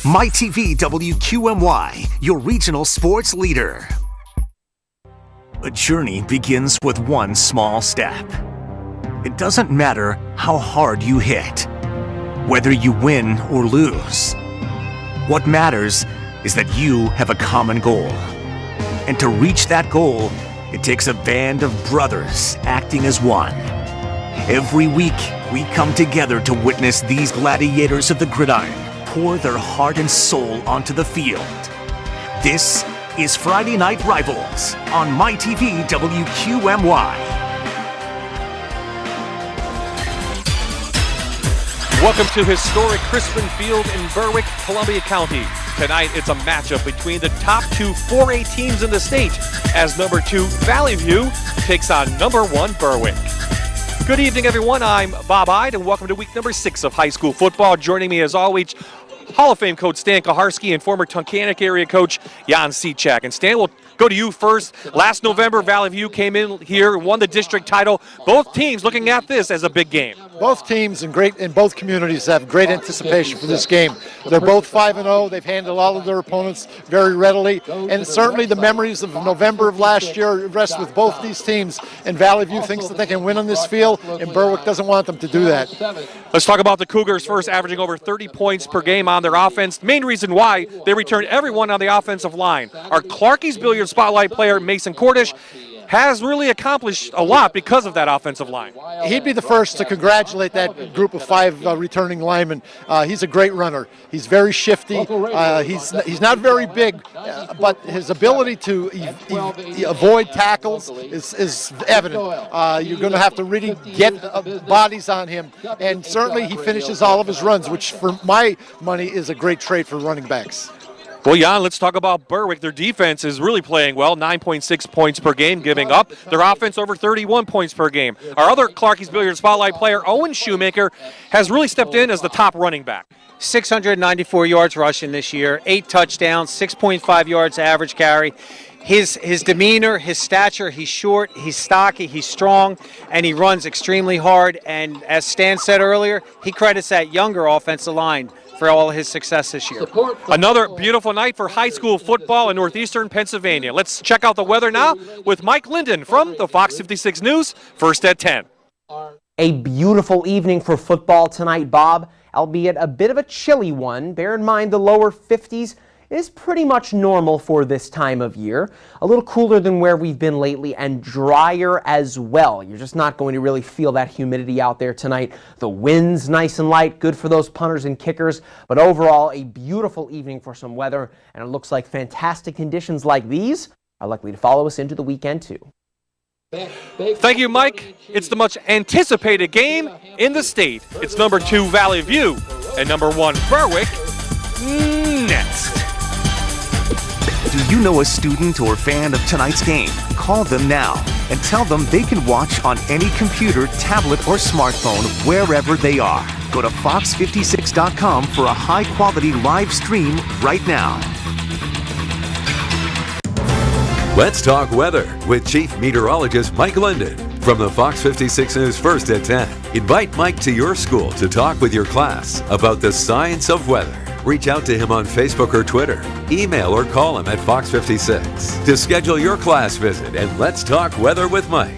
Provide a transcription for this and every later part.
MyTV WQMY, your regional sports leader. A journey begins with one small step. It doesn't matter how hard you hit, whether you win or lose. What matters is that you have a common goal. And to reach that goal, it takes a band of brothers acting as one. Every week, we come together to witness these gladiators of the gridiron pour their heart and soul onto the field. This is Friday Night Rivals on MyTV WQMY. Welcome to historic Crispin Field in Berwick, Columbia County. Tonight, it's a matchup between the top two 4A teams in the state as number 2 Valley View takes on number 1 Berwick. Good evening, everyone. I'm Bob Ide, and welcome to week number 6 of high school football. Joining me, as always, Hall of Fame coach Stan Kaharski and former Tunkhannock area coach Jan Seachak. And Stan, we'll go to you first. Last November, Valley View came in here and won the district title. Both teams looking at this as a big game. Both teams in both communities have great anticipation for this game. They're both 5-0. They've handled all of their opponents very readily. And certainly the memories of November of last year rest with both these teams. And Valley View thinks that they can win on this field, and Berwick doesn't want them to do that. Let's talk about the Cougars first, averaging over 30 points per game on their offense. The main reason why they returned everyone on the offensive line. Our Clarkie's Billiard Spotlight player, Mason Cordish, has really accomplished a lot because of that offensive line. He'd be the first to congratulate that group of 5 returning linemen. He's a great runner. He's very shifty. He's not very big, but his ability to avoid tackles is evident. You're going to have to really get bodies on him, and certainly he finishes all of his runs, which for my money is a great trait for running backs. Well, Jan, let's talk about Berwick. Their defense is really playing well, 9.6 points per game giving up. Their offense over 31 points per game. Our other Clarkie's Billiard Spotlight player, Owen Shoemaker, has really stepped in as the top running back. 694 yards rushing this year, 8 touchdowns, 6.5 yards average carry. His demeanor, his stature, he's short, he's stocky, he's strong, and he runs extremely hard. And as Stan said earlier, he credits that younger offensive line for all his success this year. Another beautiful night for high school football in northeastern Pennsylvania. Let's check out the weather now with Mike Linden from the Fox 56 News, first at 10. A beautiful evening for football tonight, Bob, albeit a bit of a chilly one. Bear in mind the lower 50s is pretty much normal for this time of year. A little cooler than where we've been lately and drier as well. You're just not going to really feel that humidity out there tonight. The wind's nice and light, good for those punters and kickers, but overall a beautiful evening for some weather, and it looks like fantastic conditions like these are likely to follow us into the weekend too. Thank you, Mike. It's the much anticipated game in the state. It's number 2 Valley View and number 1 Berwick next. Do you know a student or fan of tonight's game? Call them now and tell them they can watch on any computer, tablet, or smartphone wherever they are. Go to fox56.com for a high-quality live stream right now. Let's talk weather with Chief Meteorologist Mike Linden from the Fox 56 News first at 10. Invite Mike to your school to talk with your class about the science of weather. Reach out to him on Facebook or Twitter. Email or call him at Fox 56 to schedule your class visit, and let's talk weather with Mike.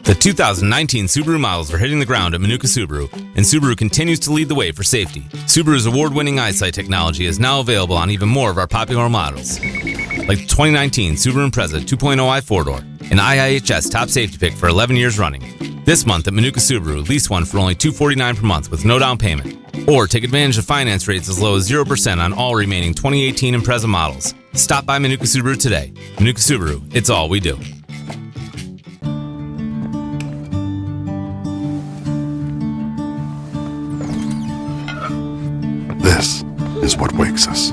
The 2019 Subaru models are hitting the ground at Manuka Subaru, and Subaru continues to lead the way for safety. Subaru's award-winning eyesight technology is now available on even more of our popular models, like the 2019 Subaru Impreza 2.0i 4-door, an IIHS top safety pick for 11 years running. This month at Manuka Subaru, lease one for only $249 per month with no down payment, or take advantage of finance rates as low as 0% on all remaining 2018 Impreza models. Stop by Manuka Subaru today. Manuka Subaru, it's all we do. This is what wakes us.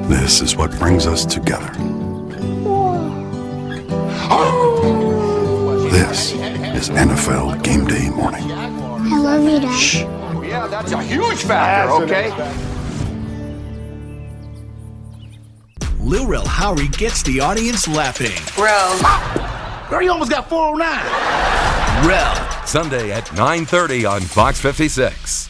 This is what brings us together. This is NFL Game Day morning. I love you, Dad. Shh. Yeah, that's a huge factor, okay? Lil Rel Howery gets the audience laughing. Girl, you almost got 409. Rel. Sunday at 9:30 on Fox 56.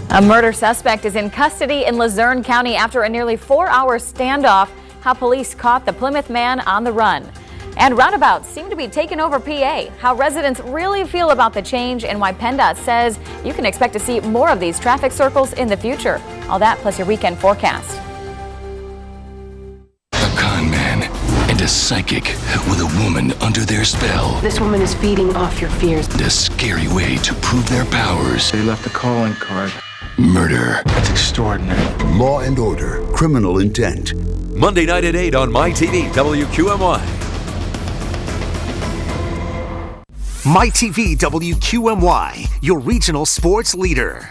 A murder suspect is in custody in Luzerne County after a nearly 4-hour standoff. How police caught the Plymouth man on the run. And roundabouts seem to be taking over PA. How residents really feel about the change and why PennDOT says you can expect to see more of these traffic circles in the future. All that plus your weekend forecast. A con man and a psychic with a woman under their spell. This woman is feeding off your fears. And a scary way to prove their powers. They left a calling card. Murder. That's extraordinary. Law and Order, Criminal Intent. Monday night at 8 on MyTV WQMY. MyTV WQMY, your regional sports leader.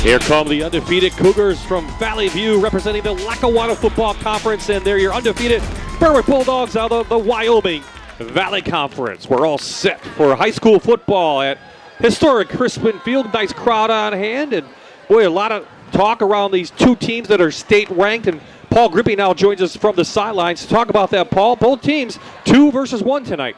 Here come the undefeated Cougars from Valley View representing the Lackawanna Football Conference, and they're your undefeated Berwick Bulldogs out of the Wyoming Valley Conference. We're all set for high school football at historic Crispin Field. Nice crowd on hand, and boy, a lot of talk around these two teams that are state ranked, and Paul Grippy now joins us from the sidelines to talk about that, Paul. Both teams 2 versus 1 tonight.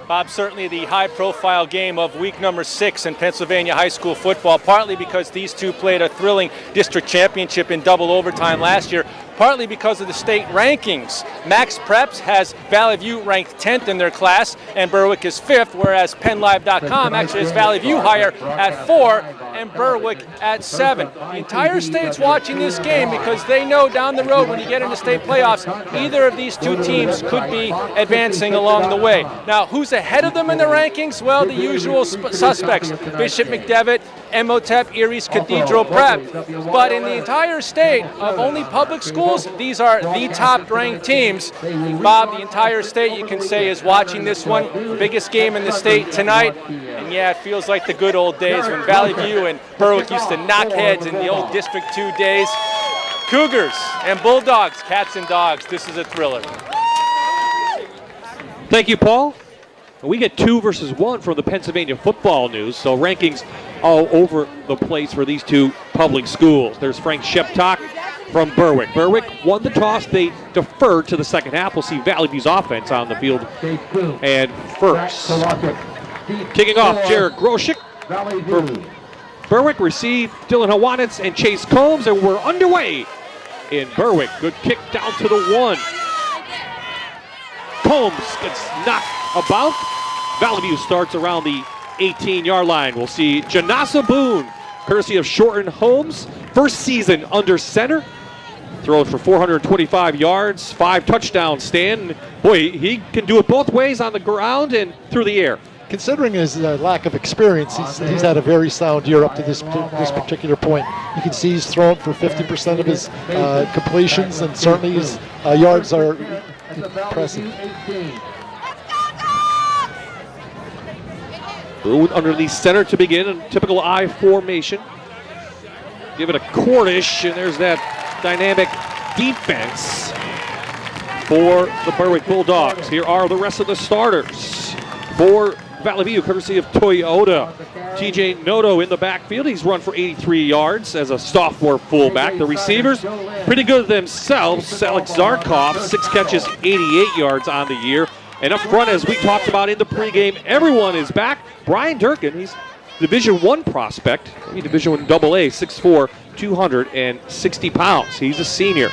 Bob, certainly the high-profile game of week number 6 in Pennsylvania high school football, partly because these two played a thrilling district championship in double overtime last year, partly because of the state rankings. Max Preps has Valley View ranked 10th in their class, and Berwick is 5th, whereas PennLive.com actually has Valley View higher at 4 and Berwick at 7. The entire state's watching this game because they know down the road when you get into state playoffs, either of these two teams could be advancing along the way. Now, who's ahead of them in the rankings? Well, the usual suspects, Bishop McDevitt, Emotep, Erie's Cathedral Prep. But in the entire state of only public schools, these are the top-ranked teams. Bob, the entire state, you can say, is watching this one. Biggest game in the state tonight. And yeah, it feels like the good old days when Valley View and Berwick used to knock heads in the old District 2 days. Cougars and Bulldogs, cats and dogs. This is a thriller. Thank you, Paul. We get 2 versus 1 from the Pennsylvania Football News, so rankings all over the place for these two public schools. There's Frank Sheptock from Berwick. Berwick won the toss. They deferred to the second half. We'll see Valley View's offense on the field. And first, kicking off, Jared Groshik from Berwick received Dylan Hawanitz and Chase Combs, and we're underway in Berwick. Good kick down to the 1. Combs gets knocked about. Valley View starts around the 18-yard line. We'll see Janasa Boone, courtesy of Shorten Holmes. First season under center. Throws for 425 yards, 5 touchdown stand. Boy, he can do it both ways on the ground and through the air. Considering his lack of experience, he's had a very sound year up to this particular point. You can see he's thrown for 50% of his completions, and certainly his yards are impressive. Boone underneath center to begin, in typical I formation. Give it a Cordish, and there's that dynamic defense for the Berwick Bulldogs. Here are the rest of the starters for Valley View, courtesy of Toyota. TJ Noto in the backfield. He's run for 83 yards as a sophomore fullback. The receivers, pretty good themselves. Alex Zarkov, 6 catches, 88 yards on the year. And up front, as we talked about in the pregame, everyone is back. Brian Durkin, he's Division I prospect, maybe Division I AA, 6'4", 260 pounds. He's a senior.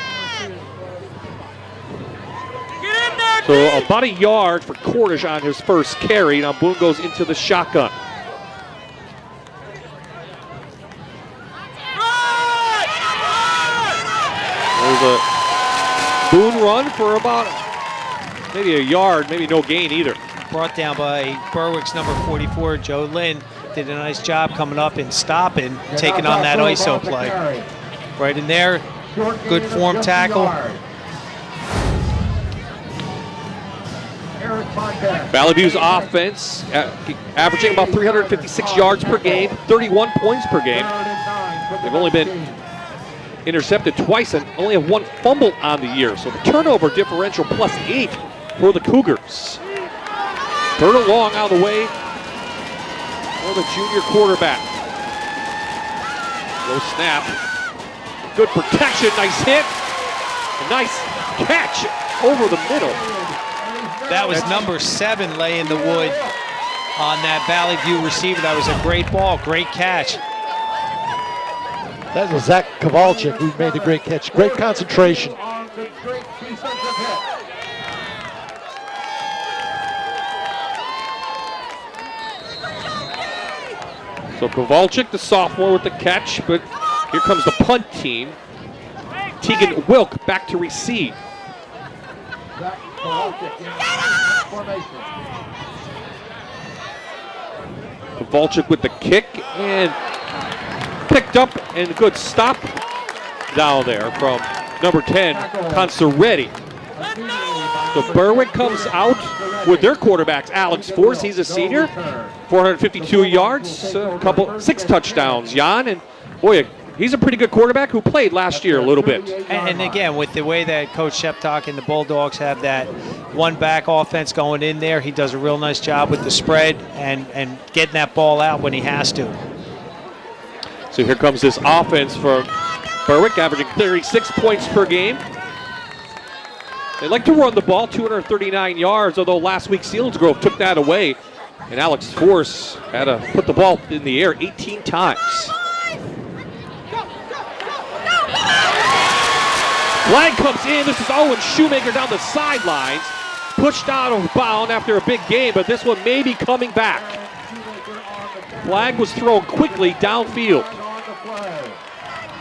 So about a yard for Cordish on his first carry. Now Boone goes into the shotgun. There's a Boone run for about maybe a yard, maybe no gain either. Brought down by Berwick's number 44, Joe Lynn. Did a nice job coming up and stopping, taking on that ISO play. Right in there, good form tackle. Valley View's offense averaging about 356 yards per game, 31 points per game. They've only been intercepted twice and only have one fumble on the year. So the turnover differential +8 for the Cougars. Third and long out of the way for the junior quarterback. Low snap. Good protection. Nice hit. A nice catch over the middle. That was number 7 laying the wood on that Valley View receiver. That was a great ball, great catch. That was Zach Kowalczyk who made the great catch. Great concentration. So Kowalczyk, the sophomore, with the catch, but here comes the punt team. Tegan Wilk back to receive. Kowalczyk with the kick and picked up, and a good stop down there from number 10, Consaretti. So Berwick comes out with their quarterbacks. Alex Force, he's a senior, 452 yards, 6 touchdowns. Jan, and boy, he's a pretty good quarterback who played last year a little bit. And again, with the way that Coach Sheptock and the Bulldogs have that one-back offense going in there, he does a real nice job with the spread and getting that ball out when he has to. So here comes this offense for Berwick, averaging 36 points per game. They like to run the ball, 239 yards, although last week Selinsgrove took that away. And Alex Force had to put the ball in the air 18 times. Flag comes in. This is Owen Shoemaker down the sidelines. Pushed out of bounds after a big game, but this one may be coming back. Flag was thrown quickly downfield.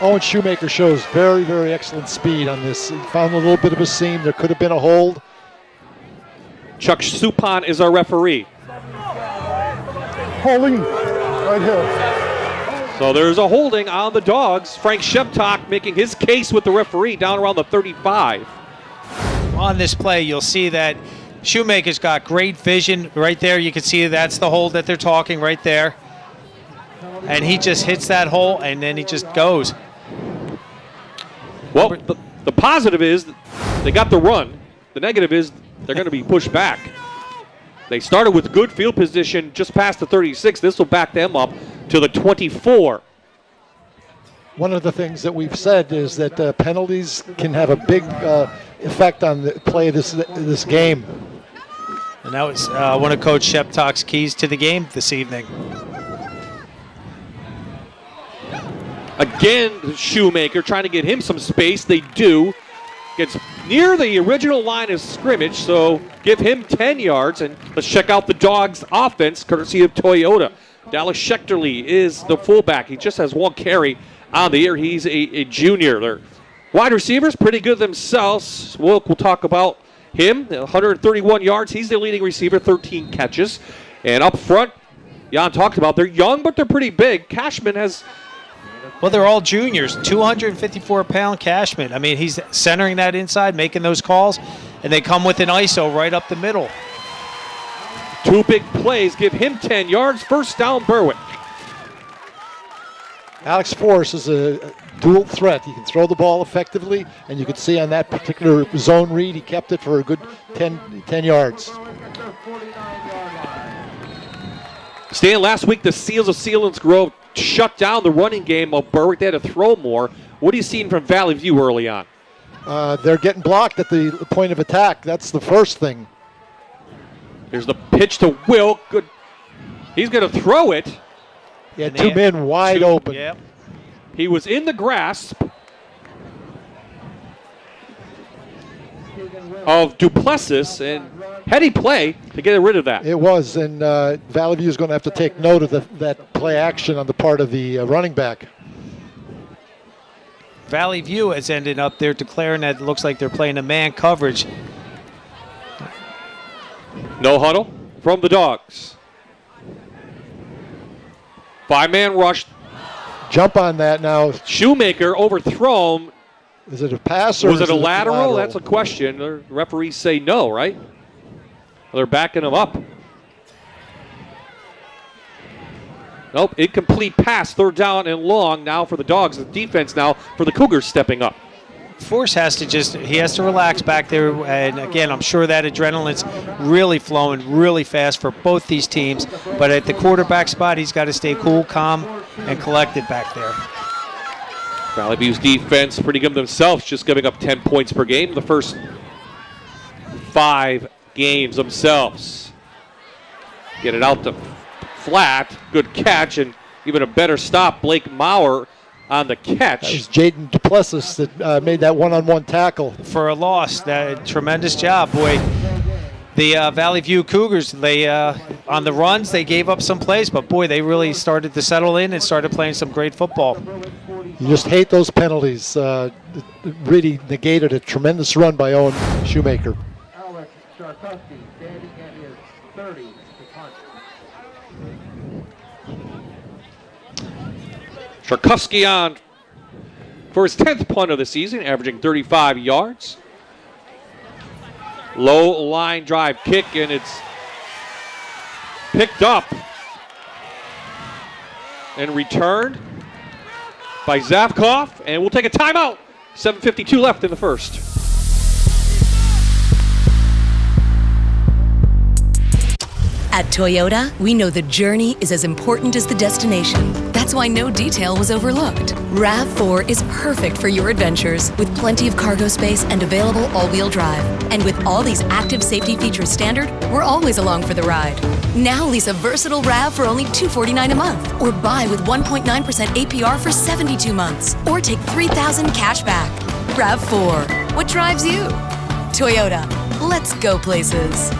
Owen Shoemaker shows very, very excellent speed on this. He found a little bit of a seam. There could have been a hold. Chuck Suppan is our referee. Holding right here. So there's a holding on the Dogs. Frank Sheptock making his case with the referee down around the 35. On this play, you'll see that Shoemaker's got great vision. Right there, you can see that's the hold that they're talking right there. And he just hits that hole, and then he just goes. Well, the positive is they got the run. The negative is they're going to be pushed back. They started with good field position just past the 36. This will back them up to the 24. One of the things that we've said is that penalties can have a big effect on the play of this game. And that was one of Coach Sheptock's keys to the game this evening. Again, Shoemaker trying to get him some space. They do. Gets near the original line of scrimmage, so give him 10 yards. And let's check out the Dogs' offense, courtesy of Toyota. Dallas Schechterly is the fullback. He just has one carry on the year. He's a junior. Their wide receivers, pretty good themselves. We'll talk about him. 131 yards. He's the leading receiver, 13 catches. And up front, Jan talked about, they're young, but they're pretty big. Cashman has... Well, they're all juniors, 254-pound Cashman. I mean, he's centering that inside, making those calls, and they come with an ISO right up the middle. 2 big plays give him 10 yards. First down, Berwick. Alex Force is a dual threat. He can throw the ball effectively, and you can see on that particular zone read, he kept it for a good 10 yards. Stan, last week the Seals of Selinsgrove shut down the running game of Berwick. They had to throw more. What are you seeing from Valley View early on? They're getting blocked at the point of attack. That's the first thing. Here's the pitch to Wilk. Good. He's going to throw it. Yeah, 2 men wide open. Yep. He was in the grasp of Duplessis, and heady play to get rid of that. It was, and Valley View is going to have to take note of that play action on the part of the running back. Valley View has ended up there declaring that it looks like they're playing a man coverage. No huddle from the Dogs. 5-man rush. Jump on that now. Shoemaker overthrown. Is it a pass or was it a lateral? That's a question. The referees say no, right? They're backing him up. Nope, incomplete pass, 3rd down and long now for the Dogs. The defense now for the Cougars stepping up. Force has to relax back there, and again, I'm sure that adrenaline's really flowing really fast for both these teams, but at the quarterback spot, he's got to stay cool, calm, and collected back there. Valley View's defense pretty good themselves, just giving up 10 points per game the first 5 games themselves. Get it out to flat, good catch, and even a better stop, Blake Maurer on the catch. That was Jaden Duplessis that made that one-on-one tackle. For a loss, that tremendous job, boy. The Valley View Cougars, they on the runs, they gave up some plays, but boy, they really started to settle in and started playing some great football. You just hate those penalties. It really negated a tremendous run by Owen Shoemaker. Sharkowski on for his 10th punt of the season, averaging 35 yards. Low line drive kick, and it's picked up and returned by Zavkoff, and we'll take a timeout. 7:52 left in the first. At Toyota, we know the journey is as important as the destination. That's why no detail was overlooked. RAV4 is perfect for your adventures with plenty of cargo space and available all-wheel drive. And with all these active safety features standard, we're always along for the ride. Now lease a versatile RAV for only $249 a month, or buy with 1.9% APR for 72 months, or take $3,000 cash back. RAV4, what drives you? Toyota, let's go places.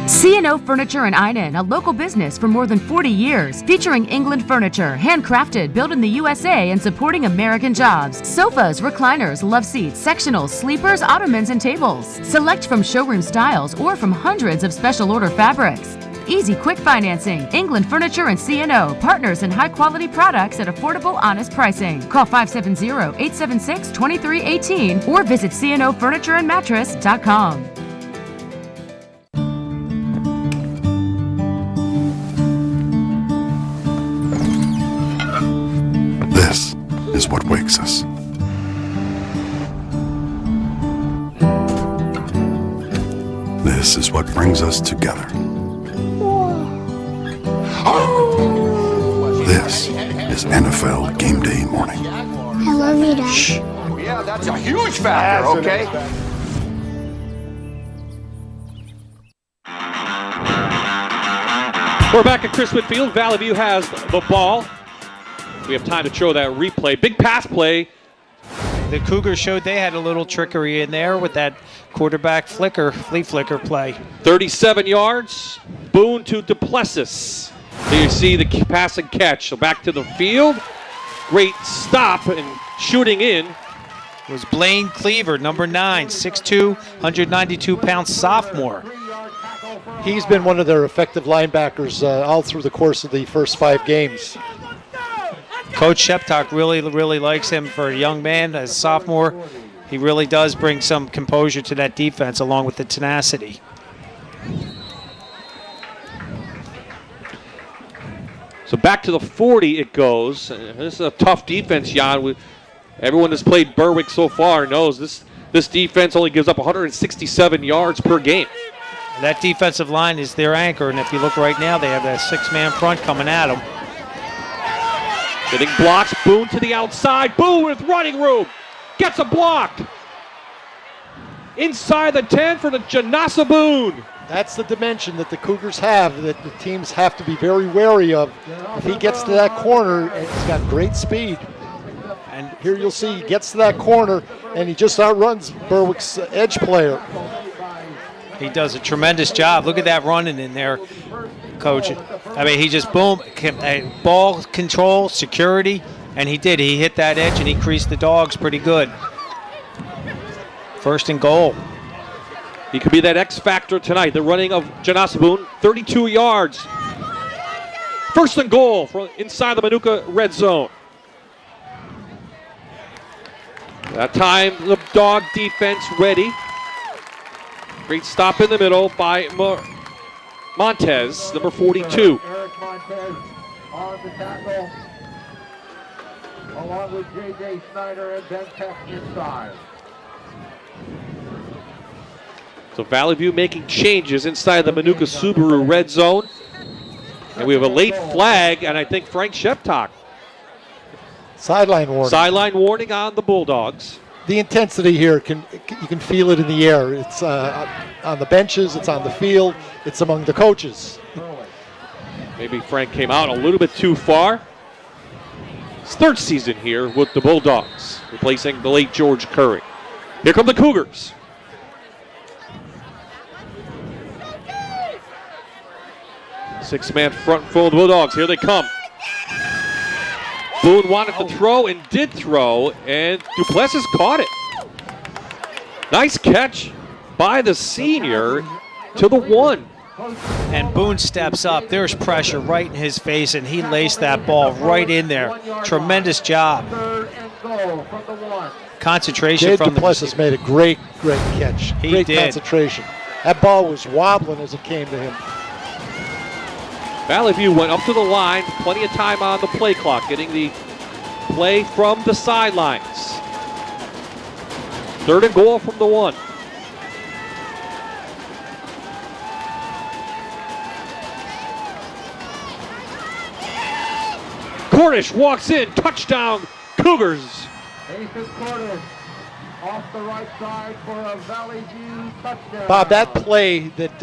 C&O Furniture in Einan, a local business for more than 40 years, featuring England furniture, handcrafted, built in the USA, and supporting American jobs. Sofas, recliners, love seats, sectionals, sleepers, ottomans, and tables. Select from showroom styles or from hundreds of special order fabrics. Easy, quick financing. England Furniture and C&O, partners in high-quality products at affordable, honest pricing. Call 570-876-2318 or visit cnofurnitureandmattress.com. This is what wakes us. This is what brings us together. This is NFL Game Day morning. I love you, Dad. Shh. Yeah, that's a huge factor, okay? We're back at Crispin Field. Valley View has the ball. We have time to show that replay. Big pass play. The Cougars showed they had a little trickery in there with that quarterback flea flicker play. 37 yards. Boone to Duplessis. There you see the pass and catch. So back to the field. Great stop and shooting in. It was Blaine Cleaver, number 9, 6'2", 192-pound sophomore. He's been one of their effective linebackers all through the course of the first 5 games. Coach Sheptock really likes him for a young man as a sophomore. He really does bring some composure to that defense along with the tenacity. So back to the 40 it goes. This is a tough defense, Jan. Everyone that's played Berwick so far knows this defense only gives up 167 yards per game. That defensive line is their anchor, and if you look right now, they have that 6-man front coming at them. Getting blocks, Boone to the outside. Boone with running room. Gets a block. Inside the 10 for the Janasa Boone. That's the dimension that the Cougars have, that the teams have to be very wary of. If he gets to that corner, he's got great speed. And here you'll see he gets to that corner, and he just outruns Berwick's edge player. He does a tremendous job. Look at that running in there, Coach. I mean, he just boom, ball control, security, and he did. He hit that edge and he creased the Dogs pretty good. 1st and goal. He could be that X factor tonight. The running of Janasa Boone, 32 yards. 1st and goal from inside the Manuka red zone. That time the Dog defense ready. Great stop in the middle by Montez, number 42. Eric Montez on the tackle, along with J.J. Snyder and Ben Peck inside. So Valley View making changes inside the Manuka Subaru red zone. And we have a late flag, and I think Frank Sheptock. Sideline warning. Sideline warning on the Bulldogs. The intensity here, you can feel it in the air. It's on the benches, it's on the field, it's among the coaches. Maybe Frank came out a little bit too far. His third season here with the Bulldogs, replacing the late George Curry. Here come the Cougars. Six-man front full of the Bulldogs. Here they come. Boone wanted to throw and did throw, and Duplessis caught it. Nice catch by the senior to the 1. And Boone steps up. There's pressure right in his face, and he laced that ball right in there. Tremendous job. Concentration Dave from Duplessis the made a great catch. He great did. concentration. That ball was wobbling as it came to him. Valley View went up to the line, plenty of time on the play clock, getting the play from the sidelines. 3rd and goal from the 1. Cornish walks in, touchdown, Cougars. Nathan Cornish off the right side for a Valley View touchdown. Bob, that play that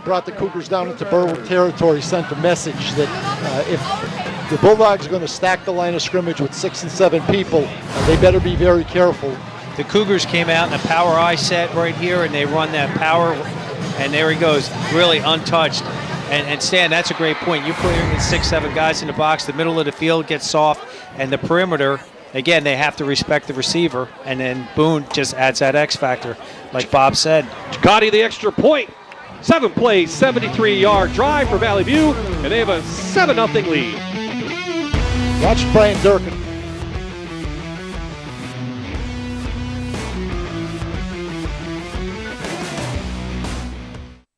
brought the Cougars down into Berwick territory sent a message that if the Bulldogs are going to stack the line of scrimmage with 6 and 7 people, they better be very careful. The Cougars came out in a power I set right here, and they run that power, and there he goes, really untouched. And Stan, that's a great point. You put in 6, 7 guys in the box, the middle of the field gets soft, and the perimeter, again, they have to respect the receiver, and then Boone just adds that X factor, like Bob said. Ducati the extra point. 7 plays, 73-yard drive for Valley View, and they have a 7-0 lead. Watch Brian Durkin.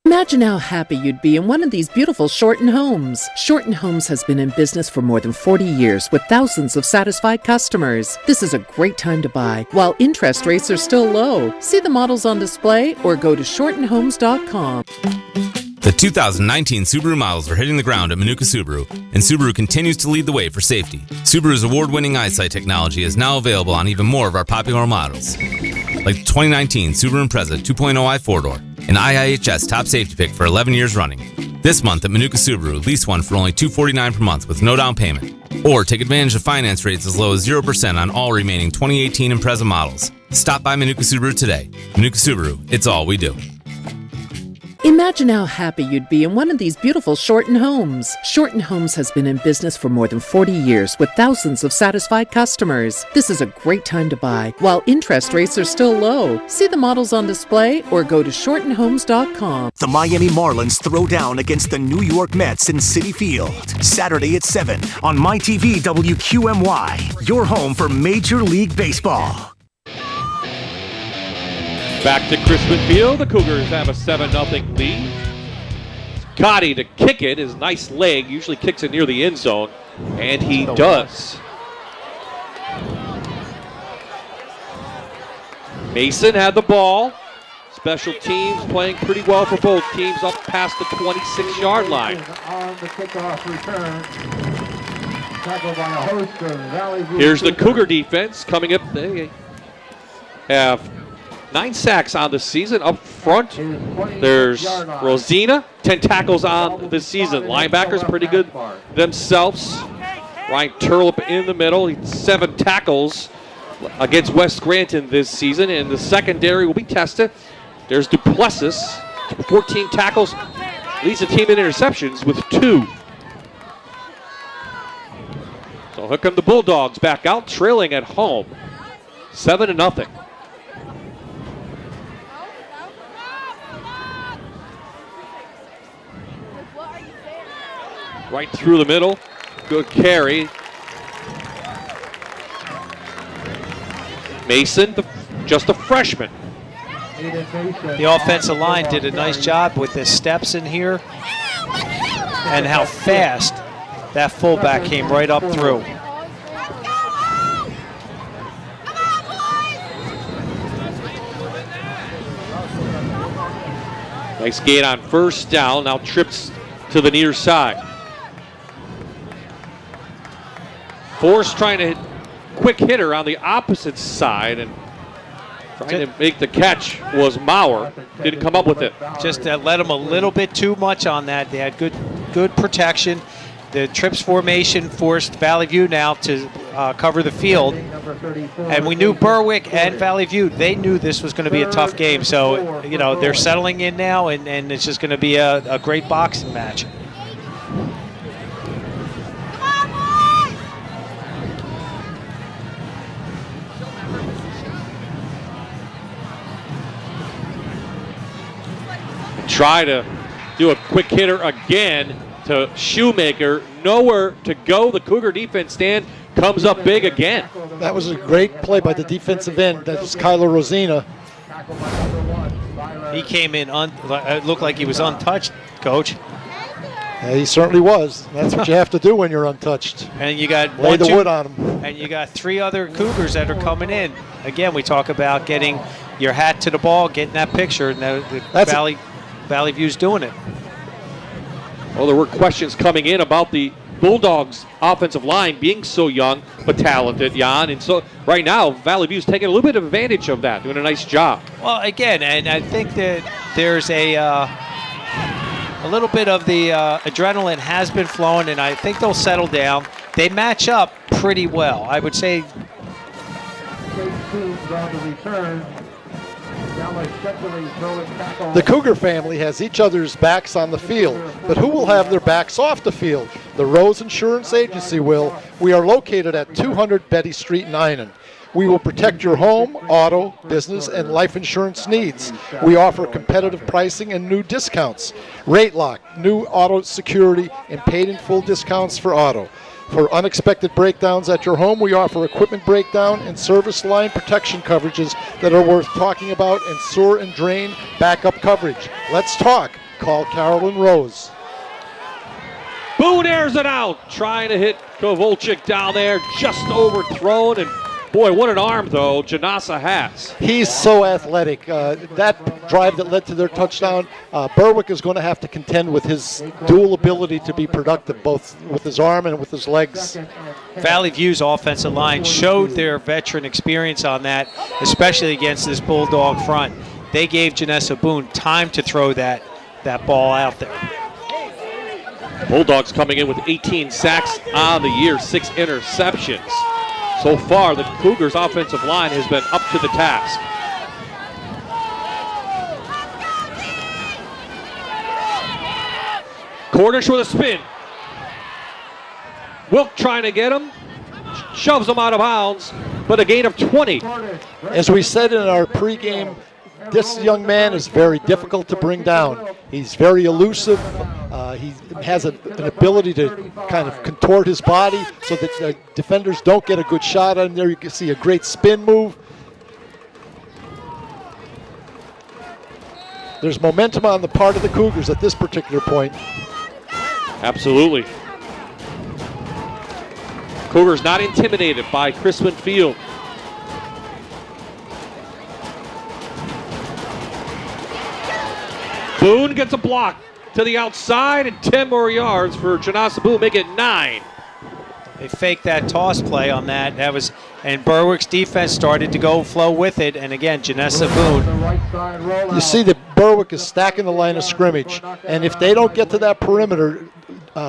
Imagine how happy you'd be in one of these beautiful Shorten homes. Shorten Homes has been in business for more than 40 years with thousands of satisfied customers. This is a great time to buy while interest rates are still low. See the models on display or go to shortenhomes.com. The 2019 Subaru models are hitting the ground at Manuka Subaru, and Subaru continues to lead the way for safety. Subaru's award-winning eyesight technology is now available on even more of our popular models, like the 2019 Subaru Impreza 2.0i 4-door, an IIHS top safety pick for 11 years running. This month at Manuka Subaru, lease one for only $249 per month with no down payment. Or take advantage of finance rates as low as 0% on all remaining 2018 Impreza models. Stop by Manuka Subaru today. Manuka Subaru, it's all we do. Imagine how happy you'd be in one of these beautiful Shorten homes. Shorten Homes has been in business for more than 40 years with thousands of satisfied customers. This is a great time to buy while interest rates are still low. See the models on display or go to shortenhomes.com. The Miami Marlins throw down against the New York Mets in Citi Field. Saturday at 7 on MyTV WQMY. Your home for Major League Baseball. Back to Crispin Field. The Cougars have a 7-0 lead. Gotti to kick it. His nice leg usually kicks it near the end zone, and he does. Mason had the ball. Special teams playing pretty well for both teams up past the 26-yard line. On the kickoff return. Tackled by a host of Valley View. Here's the Cougar defense coming up. They have 9 sacks on the season. Up front, there's Rosina, 10 tackles on the season. Linebackers pretty good themselves. Ryan Turlip in the middle, 7 tackles against West Scranton this season, and the secondary will be tested. There's Duplessis, 14 tackles, leads the team in interceptions with 2. So here come the Bulldogs back out, trailing at home, 7-0. Right through the middle. Good carry. Mason, just a freshman. The offensive line did a nice job with the steps in here and how fast that fullback came right up through. Nice gain on first down, now trips to the near side. Force trying to hit, quick hitter on the opposite side, and trying to make the catch was Maurer. Didn't come up with it. Just let them a little bit too much on that. They had good protection. The trips formation forced Valley View now to cover the field. And we knew Berwick and Valley View, they knew this was going to be a tough game. So, you know, they're settling in now, and it's just going to be a great boxing match. Try to do a quick hitter again to Shoemaker. Nowhere to go. The Cougar defense stand comes up big again. That was a great play by the defensive end. That was Kyler Rosina. He came in, it looked like he was untouched, Coach. Yeah, he certainly was. That's what you have to do when you're untouched. And you got lay the wood on him. And you got 3 other Cougars that are coming in. Again, we talk about getting your hat to the ball, getting that picture, and the Valley View's doing it. Well, there were questions coming in about the Bulldogs' offensive line being so young but talented, Jan. And so right now, Valley View's taking a little bit of advantage of that, doing a nice job. Well, again, and I think that there's a little bit of the adrenaline has been flowing, and I think they'll settle down. They match up pretty well. I would say. The Cougar family has each other's backs on the field, but who will have their backs off the field? The Rose Insurance Agency will. We are located at 200 Betty Street in Einan. We will protect your home, auto, business, and life insurance needs. We offer competitive pricing and new discounts. Rate lock, new auto security, and paid in full discounts for auto. For unexpected breakdowns at your home, we offer equipment breakdown and service line protection coverages that are worth talking about, and sewer and drain backup coverage. Let's talk. Call Carolyn Rose. Boone airs it out, trying to hit Kovalchik down there, just overthrown, and boy, what an arm, though, Janasa has. He's so athletic. That drive that led to their touchdown, Berwick is going to have to contend with his dual ability to be productive, both with his arm and with his legs. Valley View's offensive line showed their veteran experience on that, especially against this Bulldog front. They gave Janessa Boone time to throw that ball out there. Bulldogs coming in with 18 sacks on the year, 6 interceptions. So far, the Cougars' offensive line has been up to the task. Cornish with a spin. Wilk trying to get him. Shoves him out of bounds, but a gain of 20. As we said in our pregame, this young man is very difficult to bring down. He's very elusive. He has an ability to kind of contort his body so that the defenders don't get a good shot on there. You can see a great spin move. There's momentum on the part of the Cougars at this particular point. Absolutely. Cougars not intimidated by Crispin Field. Boone gets a block to the outside, and 10 more yards for Janasa Boone, make it 9. They faked that toss play on that. And Berwick's defense started to flow with it. And again, Janessa Boone. You see that Berwick is stacking the line of scrimmage, and if they don't get to that perimeter,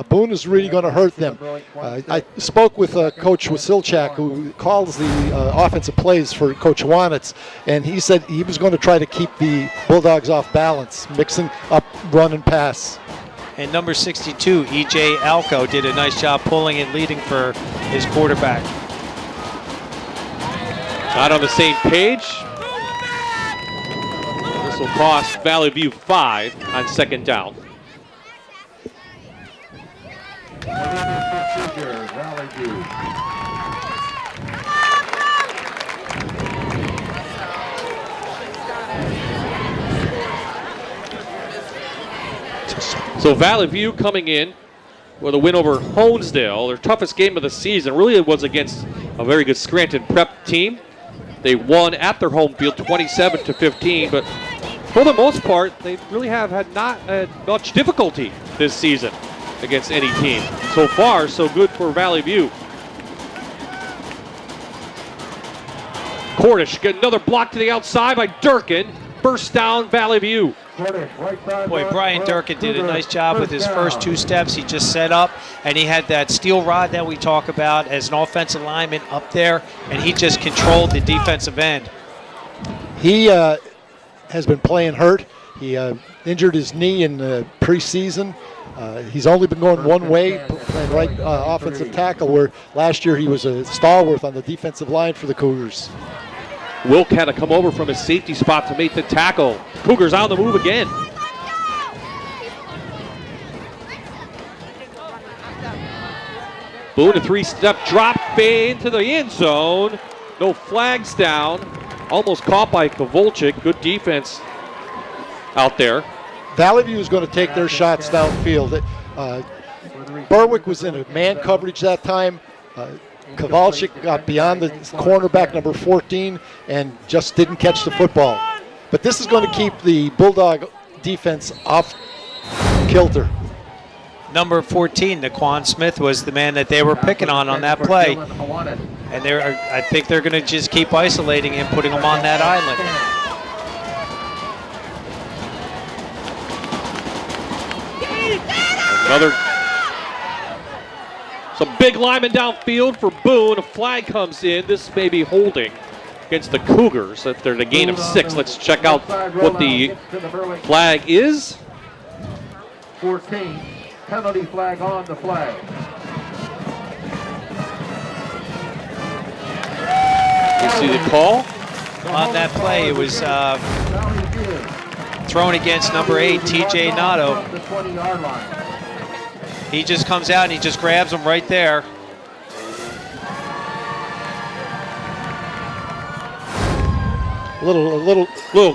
Boone is really going to hurt them. I spoke with Coach Wasilchak, who calls the offensive plays for Coach Wanitz, and he said he was going to try to keep the Bulldogs off balance, mixing up run and pass. And number 62, E.J. Alco, did a nice job pulling and leading for his quarterback. Not on the same page. This will cost Valley View 5 on second down. So Valley View coming in with a win over Honesdale, their toughest game of the season. Really, it was against a very good Scranton Prep team. They won at their home field 27-15, but for the most part, they really have had not much difficulty this season against any team. So far, so good for Valley View. Cordish get another block to the outside by Durkin. First down, Valley View. Boy, Brian Durkin did a nice job with his first two steps. He just set up, and he had that steel rod that we talk about as an offensive lineman up there, and he just controlled the defensive end. He has been playing hurt. He injured his knee in the preseason. He's only been going one way, playing right offensive tackle, where last year he was a stalwart on the defensive line for the Cougars. Wilk had to come over from his safety spot to make the tackle. Cougars on the move again. Boone, a three-step drop into the end zone. No flags down. Almost caught by Kovalchik. Good defense out there. Valley View is going to take their shots downfield. Berwick was in a man coverage that time. Kovalchik got beyond the cornerback, number 14, and just didn't catch the football. But this is going to keep the Bulldog defense off kilter. Number 14, Naquan Smith, was the man that they were picking on that play. And I think they're going to just keep isolating him, putting him on that island. Some big linemen downfield for Boone. A flag comes in. This may be holding against the Cougars if they're at a gain of 6. Let's check out what the flag is. 14, penalty flag on the flag. You see the call? On that play, it was thrown against number 8, TJ Nato. He just comes out and he just grabs him right there. A little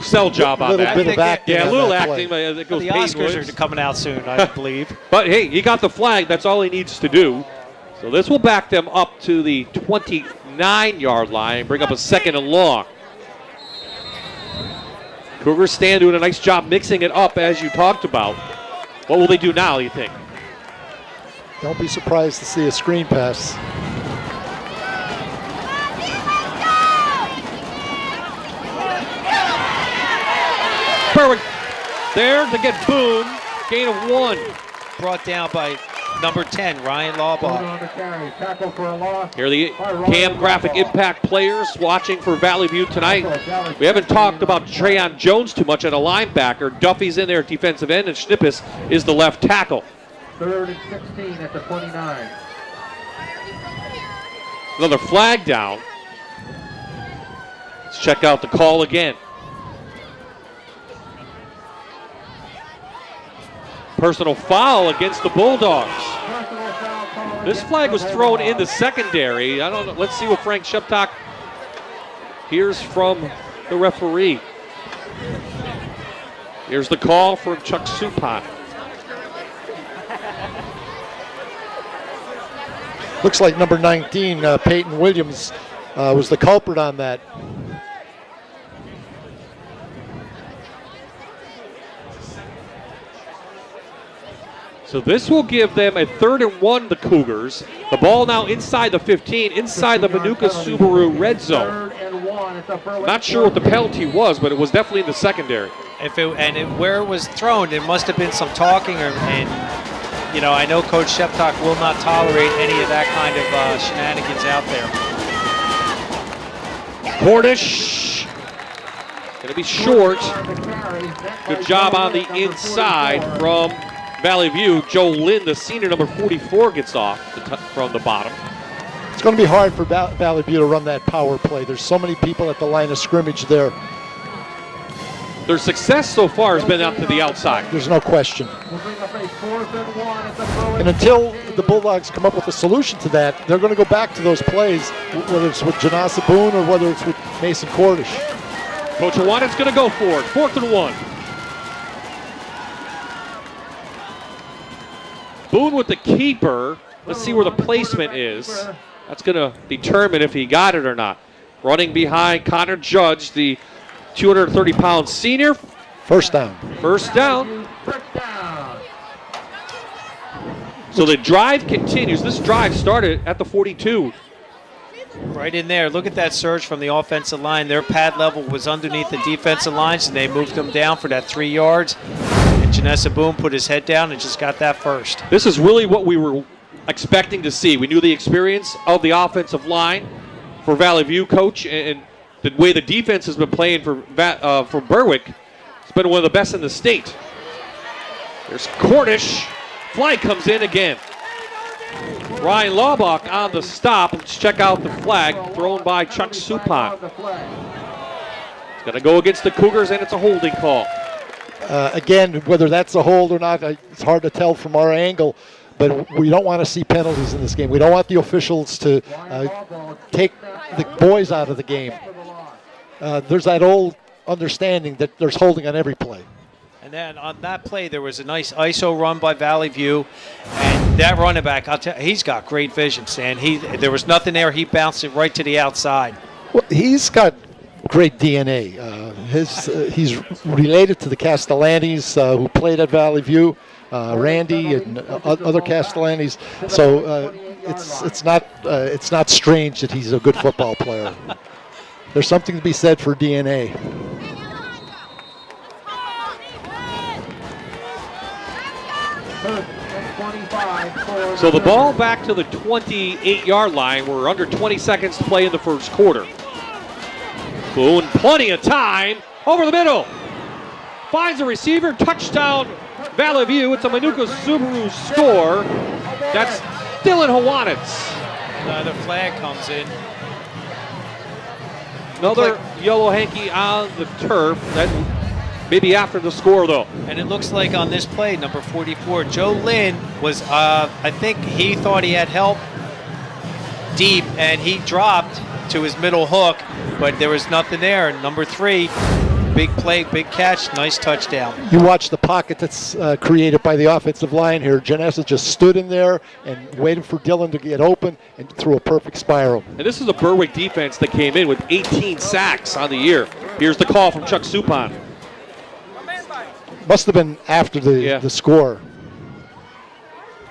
sell job on that. Bit of acting. Yeah, a little acting. It goes the Oscars are coming out soon, I believe. But hey, he got the flag. That's all he needs to do. So this will back them up to the 29-yard line, bring up a 2nd and long. Cougars stand doing a nice job mixing it up as you talked about. What will they do now, you think? Don't be surprised to see a screen pass. Berwick there to get Boone. Gain of 1. Brought down by number 10, Ryan Lawbaugh. Here are the Cam Graphic Impact players watching for Valley View tonight. We haven't talked about Trayon Jones too much at a linebacker. Duffy's in there at defensive end, and Schnippis is the left tackle. 3rd and 16 at the 29. Another flag down. Let's check out the call again. Personal foul against the Bulldogs. This flag was thrown in the secondary. I don't know. Let's see what Frank Sheptock hears from the referee. Here's the call from Chuck Supot. Looks like number 19, Peyton Williams, was the culprit on that. So this will give them a 3rd and 1, the Cougars. The ball now inside the 15, inside the Manuka Subaru red zone. Not sure what the penalty was, but it was definitely in the secondary. Where it was thrown, there must have been some talking, you know, I know Coach Sheptock will not tolerate any of that kind of shenanigans out there. Cordish going to be short. Good job on the inside from Valley View. Joe Lynn, the senior, number 44, gets off from the bottom. It's going to be hard for Valley View to run that power play. There's so many people at the line of scrimmage there. Their success so far has been out to the outside. There's no question. And until the Bulldogs come up with a solution to that, they're going to go back to those plays, whether it's with Janasa Boone or whether it's with Mason Cordish. Coach Awanet's going to go for it. 4th and 1. Boone with the keeper. Let's see where the placement is. That's going to determine if he got it or not. Running behind Connor Judge, the 230-pound senior. First down. First down. So the drive continues. This drive started at the 42. Right in there. Look at that surge from the offensive line. Their pad level was underneath the defensive lines, and they moved them down for that 3 yards. And Janessa Boone put his head down and just got that first. This is really what we were expecting to see. We knew the experience of the offensive line for Valley View, coach, and the way the defense has been playing for Berwick. It's been one of the best in the state. There's Cornish. Flag comes in again. Ryan Laubach on the stop. Let's check out the flag thrown by Chuck Suppan. It's going to go against the Cougars, and it's a holding call. Again, whether that's a hold or not, it's hard to tell from our angle, but we don't want to see penalties in this game. We don't want the officials to take the boys out of the game. There's that old understanding that there's holding on every play. And then on that play, there was a nice ISO run by Valley View. And that running back, I'll tell you, he's got great vision, Stan. There was nothing there. He bounced it right to the outside. Well, he's got great DNA. He's related to the Castellanis who played at Valley View, Randy and other Castellanis. So it's not strange that he's a good football player. There's something to be said for DNA. So the ball back to the 28-yard line. We're under 20 seconds to play in the first quarter. Boone, plenty of time. Over the middle. Finds a receiver. Touchdown, Valley View. It's a Manuka Subaru score. That's Dylan Hawanitz. Another flag comes in. Another yellow hanky on the turf. That maybe after the score, though. And it looks like on this play, number 44, Joe Lynn was, I think he thought he had help deep, and he dropped to his middle hook, but there was nothing there. And number 3, big play, big catch, nice touchdown. You watch the pocket that's created by the offensive line here. Janessa just stood in there and waited for Dylan to get open and threw a perfect spiral. And this is a Berwick defense that came in with 18 sacks on the year. Here's the call from Chuck Suppan. Must have been after the score.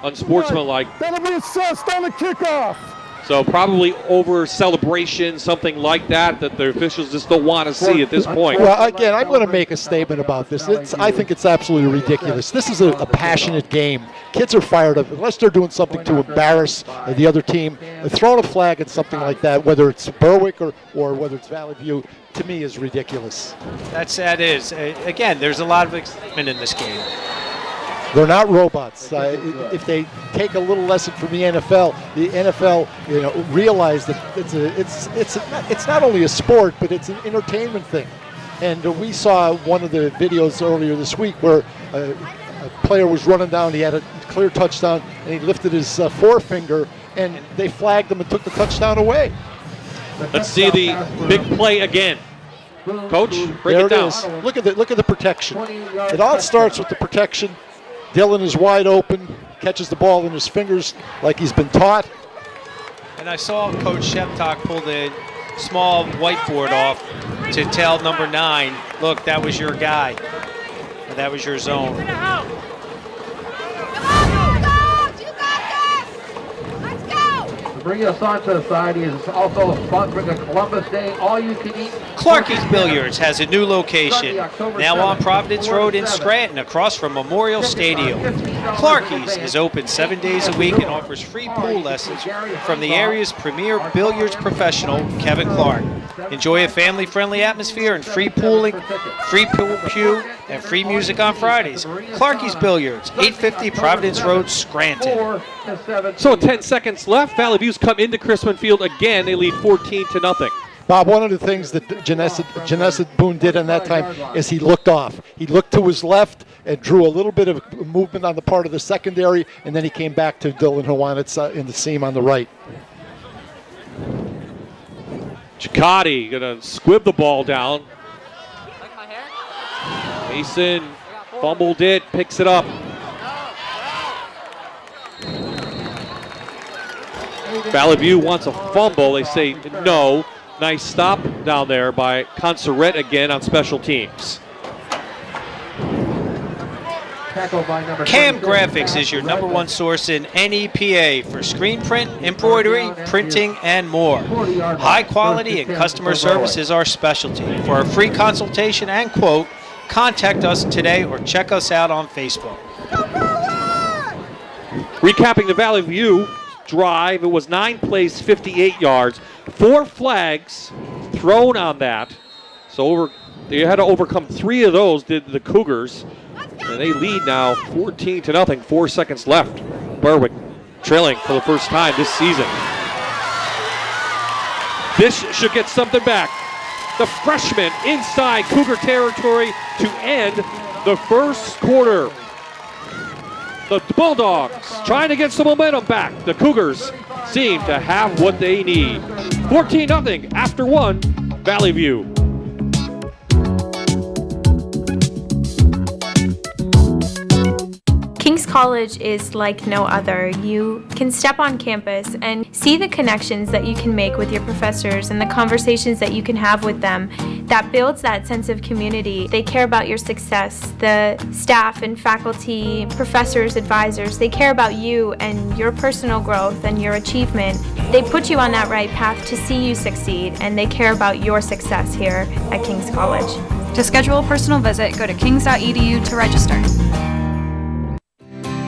Unsportsmanlike. That'll be assessed on the kickoff. So probably over celebration, something like that the officials just don't want to see at this point. Well, again, I'm going to make a statement about this. I think it's absolutely ridiculous. This is a passionate game. Kids are fired up. Unless they're doing something to embarrass the other team, throwing a flag at something like that, whether it's Berwick or whether it's Valley View, to me is ridiculous. That is. Again, there's a lot of excitement in this game. They're not robots. If they take a little lesson from the NFL, realize that it's not only a sport, but it's an entertainment thing. And we saw one of the videos earlier this week where a player was running down. He had a clear touchdown, and he lifted his forefinger, and they flagged him and took the touchdown away. Let's see the big play again. Coach, break it down. Look at the protection. It all starts with the protection. Dylan is wide open, catches the ball in his fingers like he's been taught. And I saw Coach Sheptock pull the small whiteboard off to tell number 9, look, that was your guy. That was your zone. Bring Us On Society is also sponsoring the Columbus Day all-you-can-eat. Clarkie's Billiards has a new location, now on Providence Road in Scranton, across from Memorial Stadium. Clarkie's is open 7 days a week and offers free pool lessons from the area's premier billiards professional, Kevin Clark. Enjoy a family-friendly atmosphere and free pooling, free pool cue, and free music on Fridays. Clarkie's Billiards, 850 Providence Road, Scranton. So 10 seconds left. Valley View's come into Crispin Field again. They lead 14-0. Bob, one of the things that Janessa Boone did in that time is he looked off. He looked to his left and drew a little bit of movement on the part of the secondary, and then he came back to Dylan Hawanitz in the seam on the right. Cicotti going to squib the ball down. Mason fumbled it, picks it up. Valley View wants a fumble. They say no. Nice stop down there by Conseret again on special teams. Cam Graphics is your #1 source in NEPA for screen print, embroidery, printing, and more. High quality and customer service is our specialty. For a free consultation and quote, contact us today or check us out on Facebook. Recapping the Valley View drive, it was 9 plays, 58 yards. 4 flags thrown on that. So they had to overcome 3 of those, did the Cougars. And they lead now 14-0, 4 seconds left. Berwick trailing for the first time this season. This should get something back. The freshman inside Cougar territory to end the first quarter. The Bulldogs trying to get some momentum back. The Cougars seem to have what they need. 14-0 after 1, Valley View. King's College is like no other. You can step on campus and see the connections that you can make with your professors and the conversations that you can have with them that builds that sense of community. They care about your success. The staff and faculty, professors, advisors, they care about you and your personal growth and your achievement. They put you on that right path to see you succeed, and they care about your success here at King's College. To schedule a personal visit, go to kings.edu to register.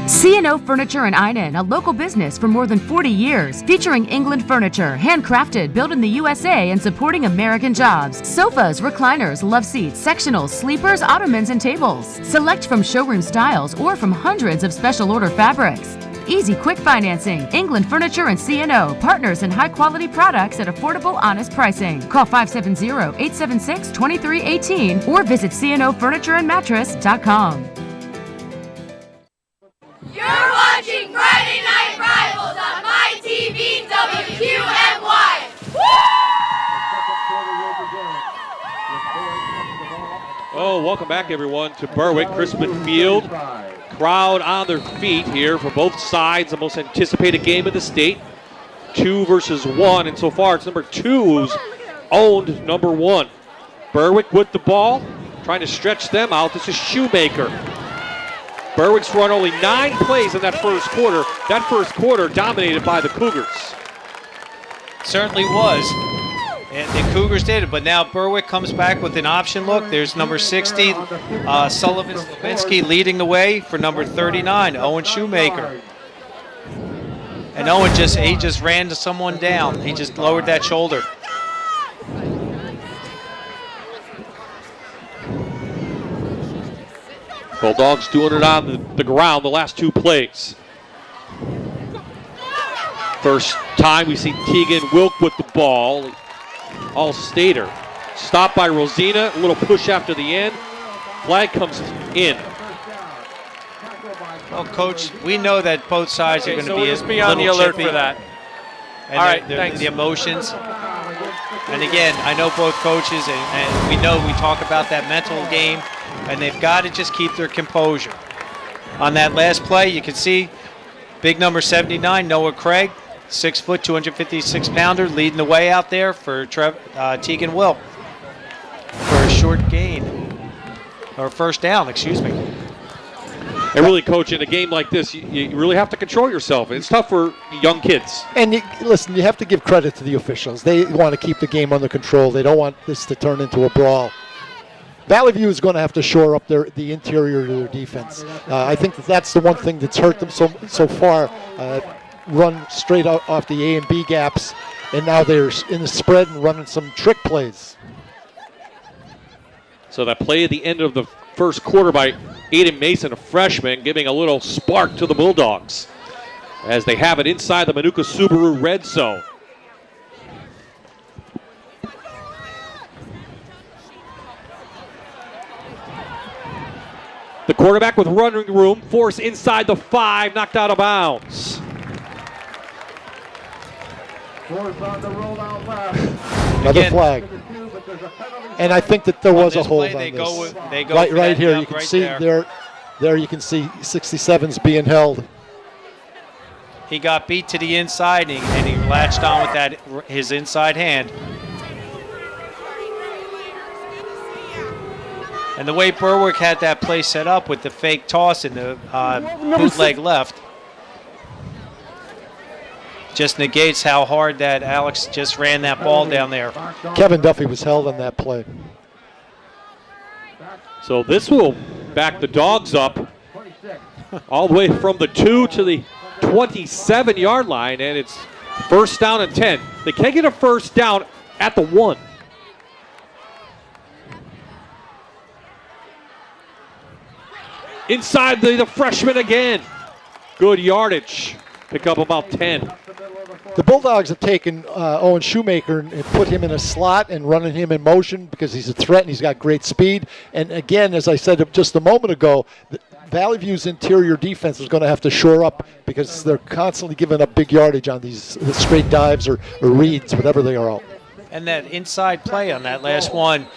C&O Furniture in Einan, a local business for more than 40 years, featuring England furniture, handcrafted, built in the USA, and supporting American jobs. Sofas, recliners, love seats, sectionals, sleepers, ottomans, and tables. Select from showroom styles or from hundreds of special order fabrics. Easy, quick financing. England Furniture and C&O, partners in high-quality products at affordable, honest pricing. Call 570-876-2318 or visit cnofurnitureandmattress.com. You're watching Friday Night Rivals on MyTV WQMY. Oh, welcome back, everyone, to Berwick Crispin Field. Crowd on their feet here for both sides. The most anticipated game of the state. 2 versus 1, and so far it's number 2 who's owned number 1. Berwick with the ball, trying to stretch them out. This is Shoemaker. Berwick's run only 9 plays in that first quarter. That first quarter dominated by the Cougars. Certainly was. And the Cougars did it, but now Berwick comes back with an option look. There's number 60, Sullivan Slavinsky leading the way for number 39, Owen Shoemaker. And Owen just ran to someone down. He just lowered that shoulder. Bulldogs doing it on the ground the last 2 plays. First time we see Tegan Wilk with the ball. All-Stater. Stopped by Rosina. A little push after the end. Flag comes in. Well, Coach, we know that both sides are going to be on the alert for that. And all right, thanks. The emotions. And again, I know both coaches, and we know we talk about that mental game, and they've got to just keep their composure. On that last play, you can see big number 79, Noah Craig, 6 foot, 256 pounder, leading the way out there for Tegan Wilk for a short gain, or first down, excuse me. And really, Coach, in a game like this, you really have to control yourself. It's tough for young kids. And listen, you have to give credit to the officials. They want to keep the game under control. They don't want this to turn into a brawl. Valley View is going to have to shore up the interior to their defense. I think that's the one thing that's hurt them so far. Run straight out off the A and B gaps, and now they're in the spread and running some trick plays. So that play at the end of the first quarter by Aiden Mason, a freshman, giving a little spark to the Bulldogs as they have it inside the Manuka Subaru red zone. The quarterback with running room, force inside the 5, knocked out of bounds. Another flag. And I think that there was a hold on this. Right here, you can see there you can see 67's being held. He got beat to the inside, and he latched on with that his inside hand. And the way Berwick had that play set up with the fake toss and the bootleg left just negates how hard that Alex just ran that ball down there. Kevin Duffy was held on that play. So this will back the Dogs up all the way from the 2 to the 27-yard line, and it's first down and 10. They can't get a first down at the 1. Inside the freshman again. Good yardage. Pick up about 10. The Bulldogs have taken Owen Shoemaker and put him in a slot and running him in motion because he's a threat and he's got great speed. And again, as I said just a moment ago, Valley View's interior defense is going to have to shore up because they're constantly giving up big yardage on these straight dives or reads, whatever they are. And that inside play on that last one,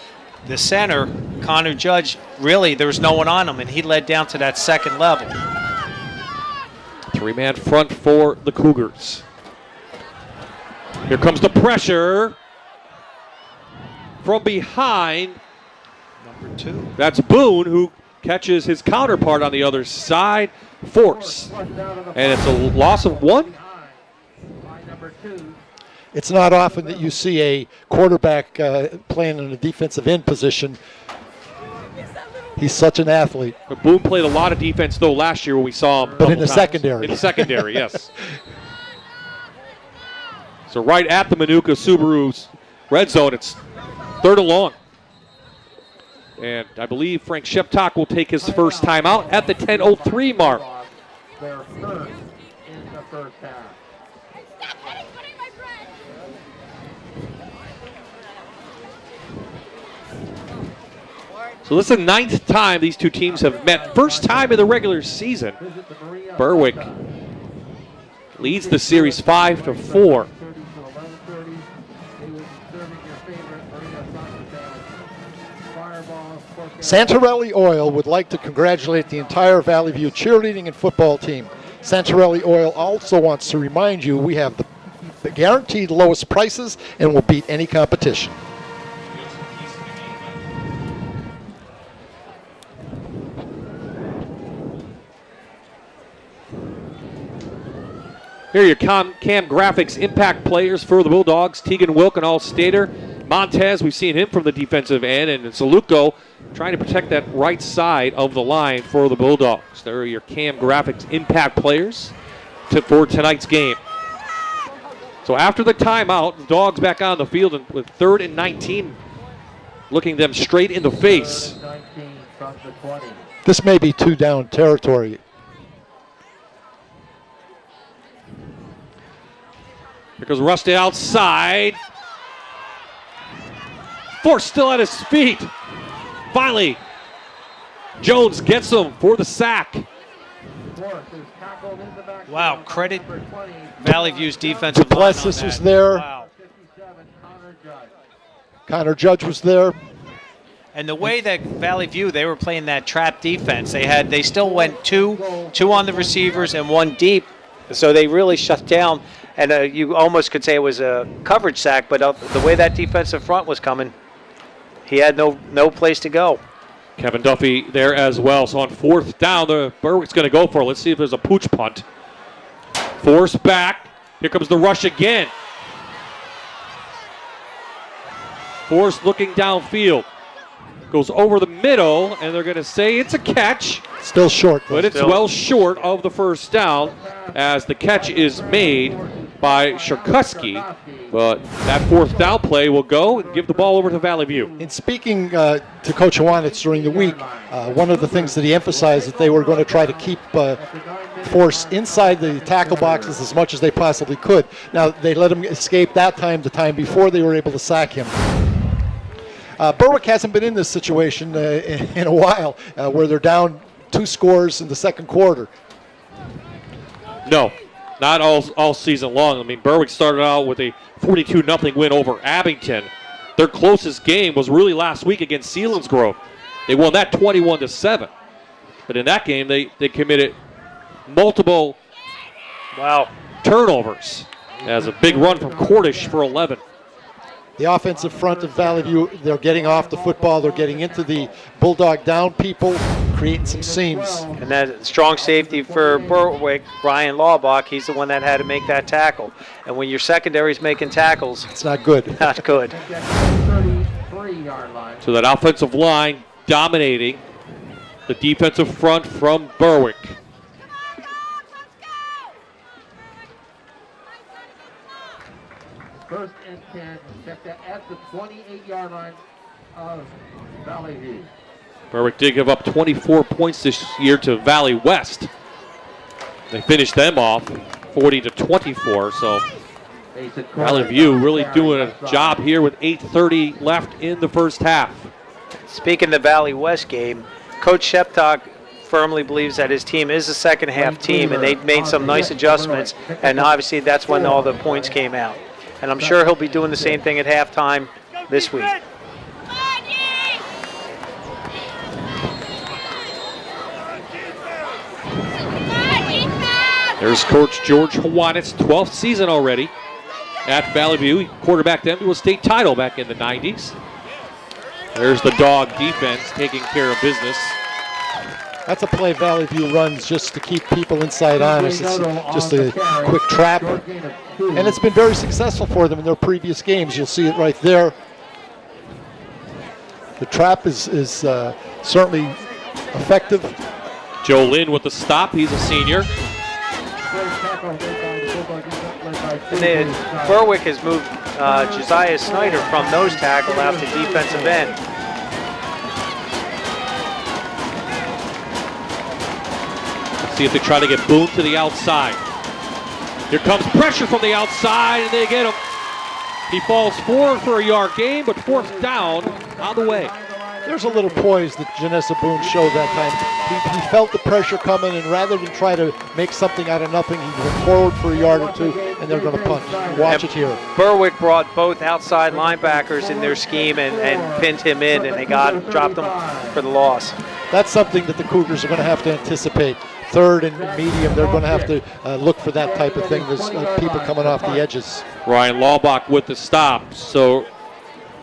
the center, Connor Judge, really there was no one on him, and he led down to that second level. 3-man front for the Cougars. Here comes the pressure from behind. Number 2. That's Boone, who catches his counterpart on the other side. Force. And it's a loss of 1. It's not often that you see a quarterback playing in a defensive end position. He's such an athlete. But Boone played a lot of defense, though, last year when we saw him. But in the secondary. In the secondary, yes. So right at the Manuka Subaru's red zone, it's 3rd and long. And I believe Frank Sheptok will take his first time out at the 10:03 mark. Their first in the first half. So this is the 9th time these two teams have met. First time in the regular season. Berwick leads the series 5-4. Santarelli Oil would like to congratulate the entire Valley View cheerleading and football team. Santarelli Oil also wants to remind you we have the guaranteed lowest prices and will beat any competition. Here are your Cam Graphics impact players for the Bulldogs. Tegan Wilk, an all-stater. Montez, we've seen him from the defensive end. And Saluko trying to protect that right side of the line for the Bulldogs. There are your Cam Graphics impact players for tonight's game. So after the timeout, the Dogs back on the field with 3rd and 19, looking them straight in the face. This may be 2-down territory. Here goes Rusty outside. Force still at his feet. Finally, Jones gets him for the sack. Wow, credit Valley View's defensive line on Duplessis that. was there. Wow. Connor Judge was there. And the way that Valley View, they were playing that trap defense. They still went two on the receivers and 1 deep. So they really shut down. And you almost could say it was a coverage sack, but the way that defensive front was coming, he had no place to go. Kevin Duffy there as well. So on 4th down, the Berwick's going to go for it. Let's see if there's a pooch punt. Force back. Here comes the rush again. Force looking downfield. Goes over the middle, and they're going to say it's a catch. Still short. But it's well short of the first down as the catch is made by Sharkuski. But that 4th down play will go and give the ball over to Valley View. In speaking to Coach Iwanitz during the week, one of the things that he emphasized that they were going to try to keep Force inside the tackle boxes as much as they possibly could. Now, they let him escape that time, the time before they were able to sack him. Berwick hasn't been in this situation in a while where they're down 2 scores in the second quarter. No, not all season long. I mean, Berwick started out with a 42-0 win over Abington. Their closest game was really last week against Selinsgrove. They won that 21-7. But in that game, they committed multiple turnovers. As a big run from Cordish for 11. The offensive front of Valley View, they're getting off the football. They're getting into the Bulldog down people, creating some seams. And that strong safety for Berwick, Ryan Laubach, he's the one that had to make that tackle. And when your secondary's making tackles, it's not good. Not good. So that offensive line dominating the defensive front from Berwick. First and 10, kept at the 28-yard line of Valley View. Berwick did give up 24 points this year to Valley West. They finished them off 40-24, so Valley View really doing a job here with 8:30 left in the first half. Speaking of the Valley West game, Coach Sheptock firmly believes that his team is a second half team, and they made some nice adjustments, and obviously that's when all the points came out. And I'm sure he'll be doing the same thing at halftime this week. There's Coach George Hawanitz's 12th season already at Valley View. He quarterbacked them to a state title back in the 90s. There's the dog defense taking care of business. That's a play Valley View runs just to keep people inside honest. It's just a quick trap. And it's been very successful for them in their previous games. You'll see it right there. The trap is certainly effective. Joe Lynn with the stop. He's a senior. And then Berwick has moved Josiah Snyder from nose tackle out to defensive end. See if they try to get Boone to the outside. Here comes pressure from the outside, and they get him. He falls forward for a yard gain, but fourth down on the way. There's a little poise that Janessa Boone showed that time. He felt the pressure coming, and rather than try to make something out of nothing, he went forward for a yard or two, and they're going to punt. Watch it here. Berwick brought both outside linebackers in their scheme and pinned him in, and they dropped him for the loss. That's something that the Cougars are going to have to anticipate. Third and medium, they're going to have to look for that type of thing. There's people coming off the edges. Ryan Laubach with the stop. So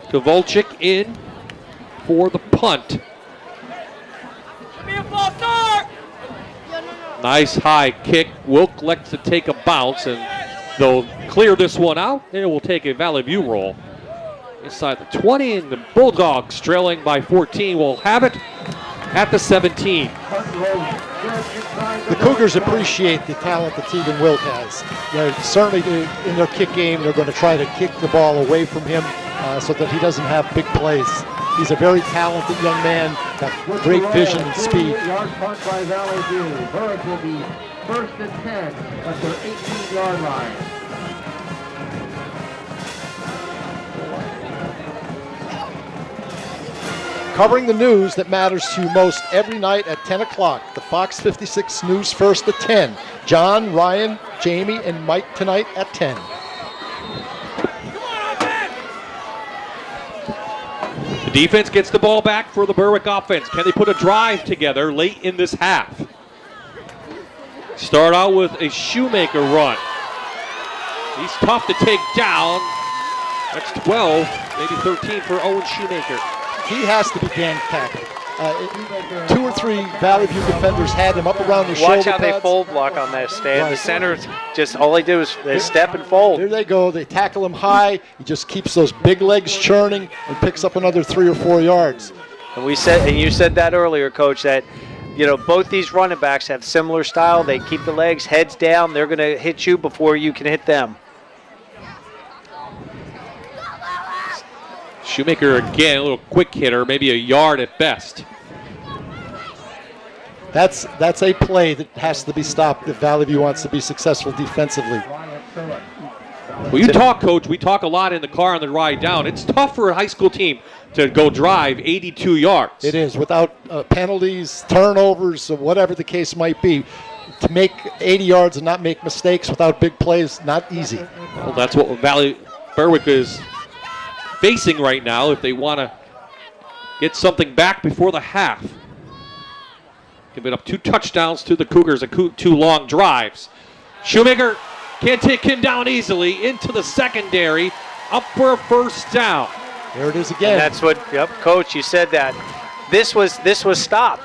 Kovalchik in for the punt. Nice high kick. Wilk elects to take a bounce, and they'll clear this one out, and it will take a Valley View roll. Inside the 20, and the Bulldogs trailing by 14 will have it at the 17. The Cougars appreciate the talent that Tegan Wilk has. They're certainly in their kick game, they're going to try to kick the ball away from him so that he doesn't have big plays. He's a very talented young man, got great vision and speed. Yard punt by Valley View. Berwick will be first and 10 at their 18-yard line. Covering the news that matters to you most every night at 10 o'clock. The Fox 56 News First at 10. John, Ryan, Jamie, and Mike tonight at 10. The defense gets the ball back for the Berwick offense. Can they put a drive together late in this half? Start out with a Shoemaker run. He's tough to take down. That's 12, maybe 13 for Owen Shoemaker. He has to be gang tackled. 2 or 3 Valley View defenders had him up around the shoulder Watch how pads. they fold block on that stand. Right. The center, just all they do is they step and fold. Here they go. They tackle him high. He just keeps those big legs churning and picks up another 3 or 4 yards. And you said that earlier, Coach, that both these running backs have similar style. They keep the legs, heads down. They're going to hit you before you can hit them. Shoemaker again, a little quick hitter, maybe a yard at best. That's a play that has to be stopped if Valley View wants to be successful defensively. Well, you talk, Coach. We talk a lot in the car on the ride down. It's tough for a high school team to go drive 82 yards. It is, without penalties, turnovers, or whatever the case might be. To make 80 yards and not make mistakes without big plays, not easy. Well, that's what Berwick is facing right now if they want to get something back before the half. Giving up 2 touchdowns to the Cougars and 2 long drives. Shoemaker Can't take him down easily. Into the secondary. Up for a first down. There it is again. And that's what, Coach, you said that. This was stopped.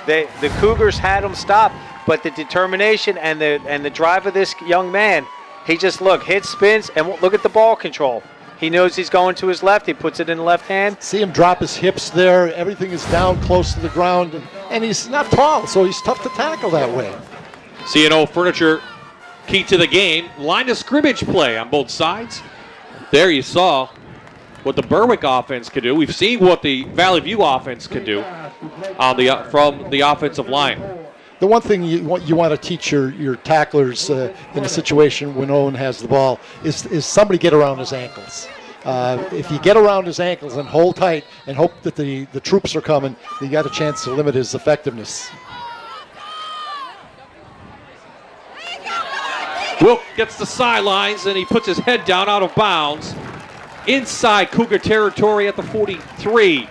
The Cougars had him stopped, but the determination and the drive of this young man, he just hit, spins, and look at the ball control. He knows he's going to his left. He puts it in the left hand. See him drop his hips there. Everything is down close to the ground, and he's not tall, so he's tough to tackle that way. C&O Furniture, key to the game. Line of scrimmage play on both sides. There you saw what the Berwick offense could do. We've seen what the Valley View offense can do on from the offensive line. The one thing you want to teach your tacklers in a situation when Owen has the ball is somebody get around his ankles. If you get around his ankles and hold tight and hope that the troops are coming, you got a chance to limit his effectiveness. Wilk gets the sidelines and he puts his head down out of bounds. Inside Cougar territory at the 43.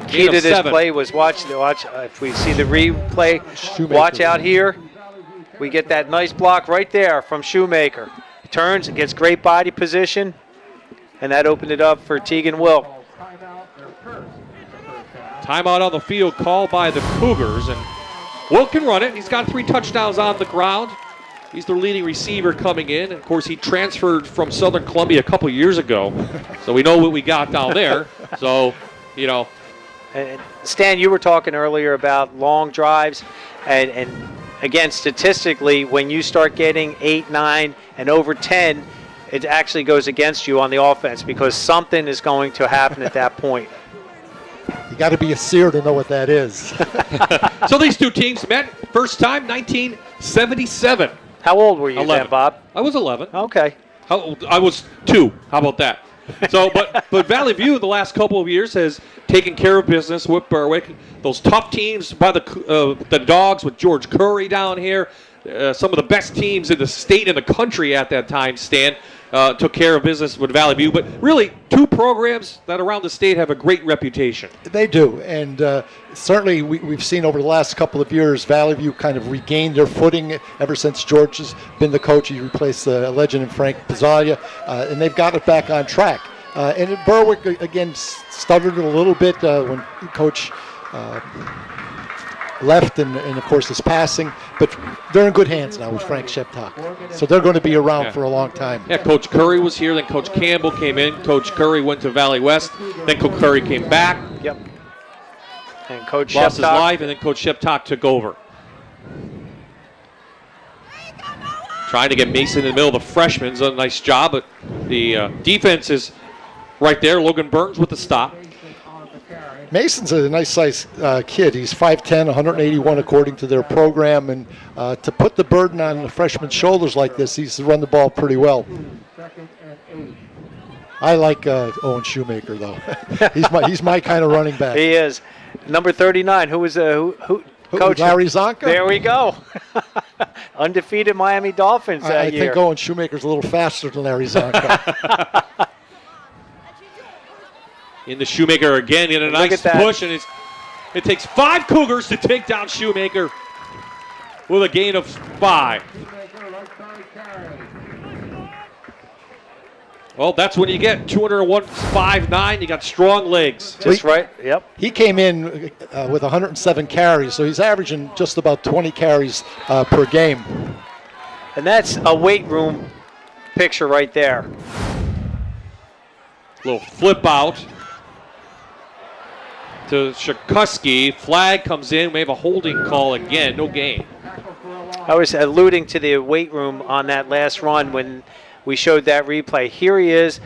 Key to this play was watch. If we see the replay, watch out here. We get that nice block right there from Shoemaker. He turns and gets great body position, and that opened it up for Tegan Wilk. Timeout on the field called by the Cougars, and Wilk can run it. He's got 3 touchdowns on the ground. He's their leading receiver coming in. Of course, he transferred from Southern Columbia a couple years ago, so we know what we got down there. So, And Stan, you were talking earlier about long drives, and again, statistically, when you start getting 8, 9, and over 10, it actually goes against you on the offense because something is going to happen at that point. You got to be a seer to know what that is. So these two teams met first time 1977. How old were you 11. then, Bob? I was 11. Okay. I was 2. How about that? So, but Valley View the last couple of years has taken care of business with Berwick. Those tough teams by the Dogs with George Curry down here. Some of the best teams in the state and the country at that time, Stan, took care of business with Valley View. But really, 2 programs that around the state have a great reputation. They do, and certainly we've seen over the last couple of years, Valley View kind of regained their footing ever since George has been the coach. He replaced a legend in Frank Pizzalia, and they've got it back on track. And at Berwick, again, stuttered a little bit when Coach left and of course his passing, but they're in good hands now with Frank Sheptock. So they're going to be around for a long time. Yeah, Coach Curry was here, then Coach Campbell came in. Coach Curry went to Valley West, then Coach Curry came back. Yep. And Coach lost Sheptock. his life, and then Coach Sheptock took over. Trying to get Mason in the middle of the freshmen. A nice job, but the defense is right there. Logan Burns with the stop. Mason's a nice size kid. He's 5'10", 181 according to their program, and to put the burden on the freshman's shoulders like this, he's run the ball pretty well. I like Owen Shoemaker though. he's my kind of running back. He is. Number 39. Who was Coach? Larry Zonka. There we go. Undefeated Miami Dolphins that year. I think Owen Shoemaker's a little faster than Larry Zonka. In the Shoemaker again in a nice push, and it takes 5 Cougars to take down Shoemaker with a gain of 5. Well, that's when you get 201, 5'9". You got strong legs. Just right. Yep. He came in with 107 carries, so he's averaging just about 20 carries per game. And that's a weight room picture right there. Little flip out to Shakuski. Flag comes in. We have a holding call again. No gain. I was alluding to the weight room on that last run when we showed that replay. Here he is,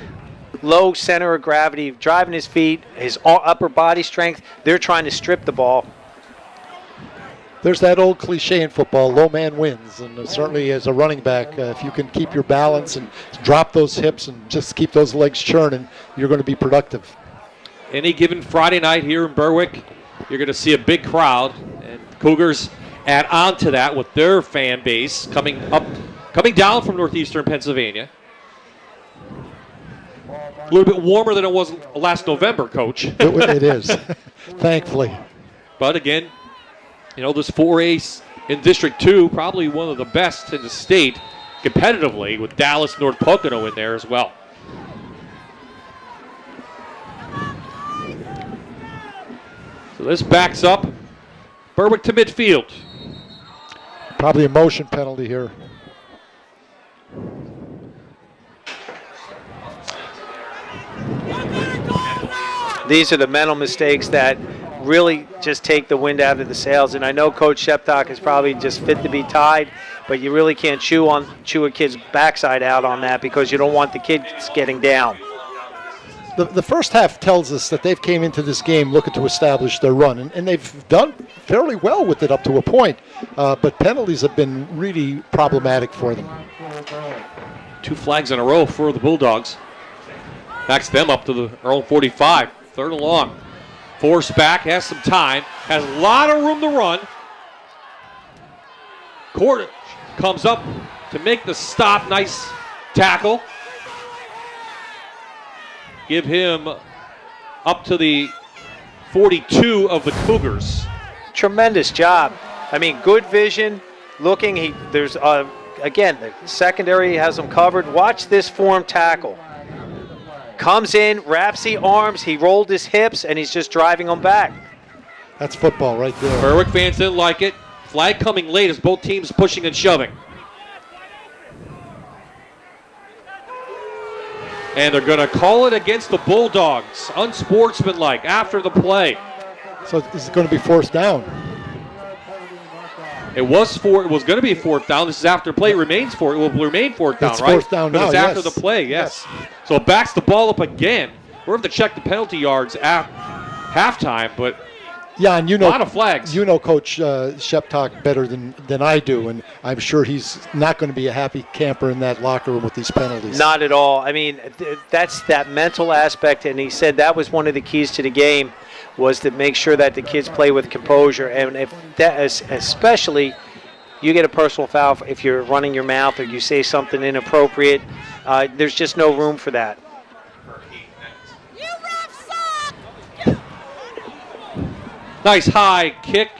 low center of gravity, driving his feet, his upper body strength. They're trying to strip the ball. There's that old cliche in football, low man wins. And certainly as a running back, if you can keep your balance and drop those hips and just keep those legs churning, you're going to be productive. Any given Friday night here in Berwick, you're going to see a big crowd. And Cougars add on to that with their fan base coming down from northeastern Pennsylvania. A little bit warmer than it was last November, Coach. It is, thankfully. But again, this 4A in District 2, probably one of the best in the state. competitively with Dallas, North Pocono in there as well. So this backs up Berwick to midfield. Probably a motion penalty here. These are the mental mistakes that really just take the wind out of the sails. And I know Coach Sheptock is probably just fit to be tied, but you really can't chew a kid's backside out on that because you don't want the kids getting down. The first half tells us that they've came into this game looking to establish their run, and they've done fairly well with it up to a point, but penalties have been really problematic for them. 2 flags in a row for the Bulldogs. Backs them up to their own 45. 3rd and long. Force back, has some time, has a lot of room to run. Cordish comes up to make the stop. Nice tackle. Give him up to the 42 of the Cougars. Tremendous job. I mean, good vision, looking. There's again, the secondary has him covered. Watch this form tackle. Comes in, wraps the arms, he rolled his hips, and he's just driving them back. That's football right there. Berwick fans didn't like it. Flag coming late as both teams pushing and shoving. And they're going to call it against the Bulldogs. Unsportsmanlike after the play. So this is going to be 4th down. It was going to be 4th down. This is after play. It will remain 4th down, it's right? 4th down but now, it's yes. after the play, yes. So it backs the ball up again. We're going to check the penalty yards at halftime, but yeah, and a lot of flags. You know Coach Sheptock better than I do, and I'm sure he's not going to be a happy camper in that locker room with these penalties. Not at all. I mean, that's that mental aspect, and he said that was one of the keys to the game, was to make sure that the kids play with composure, and if that is, especially you get a personal foul if you're running your mouth or you say something inappropriate. There's just no room for that. Nice high kick,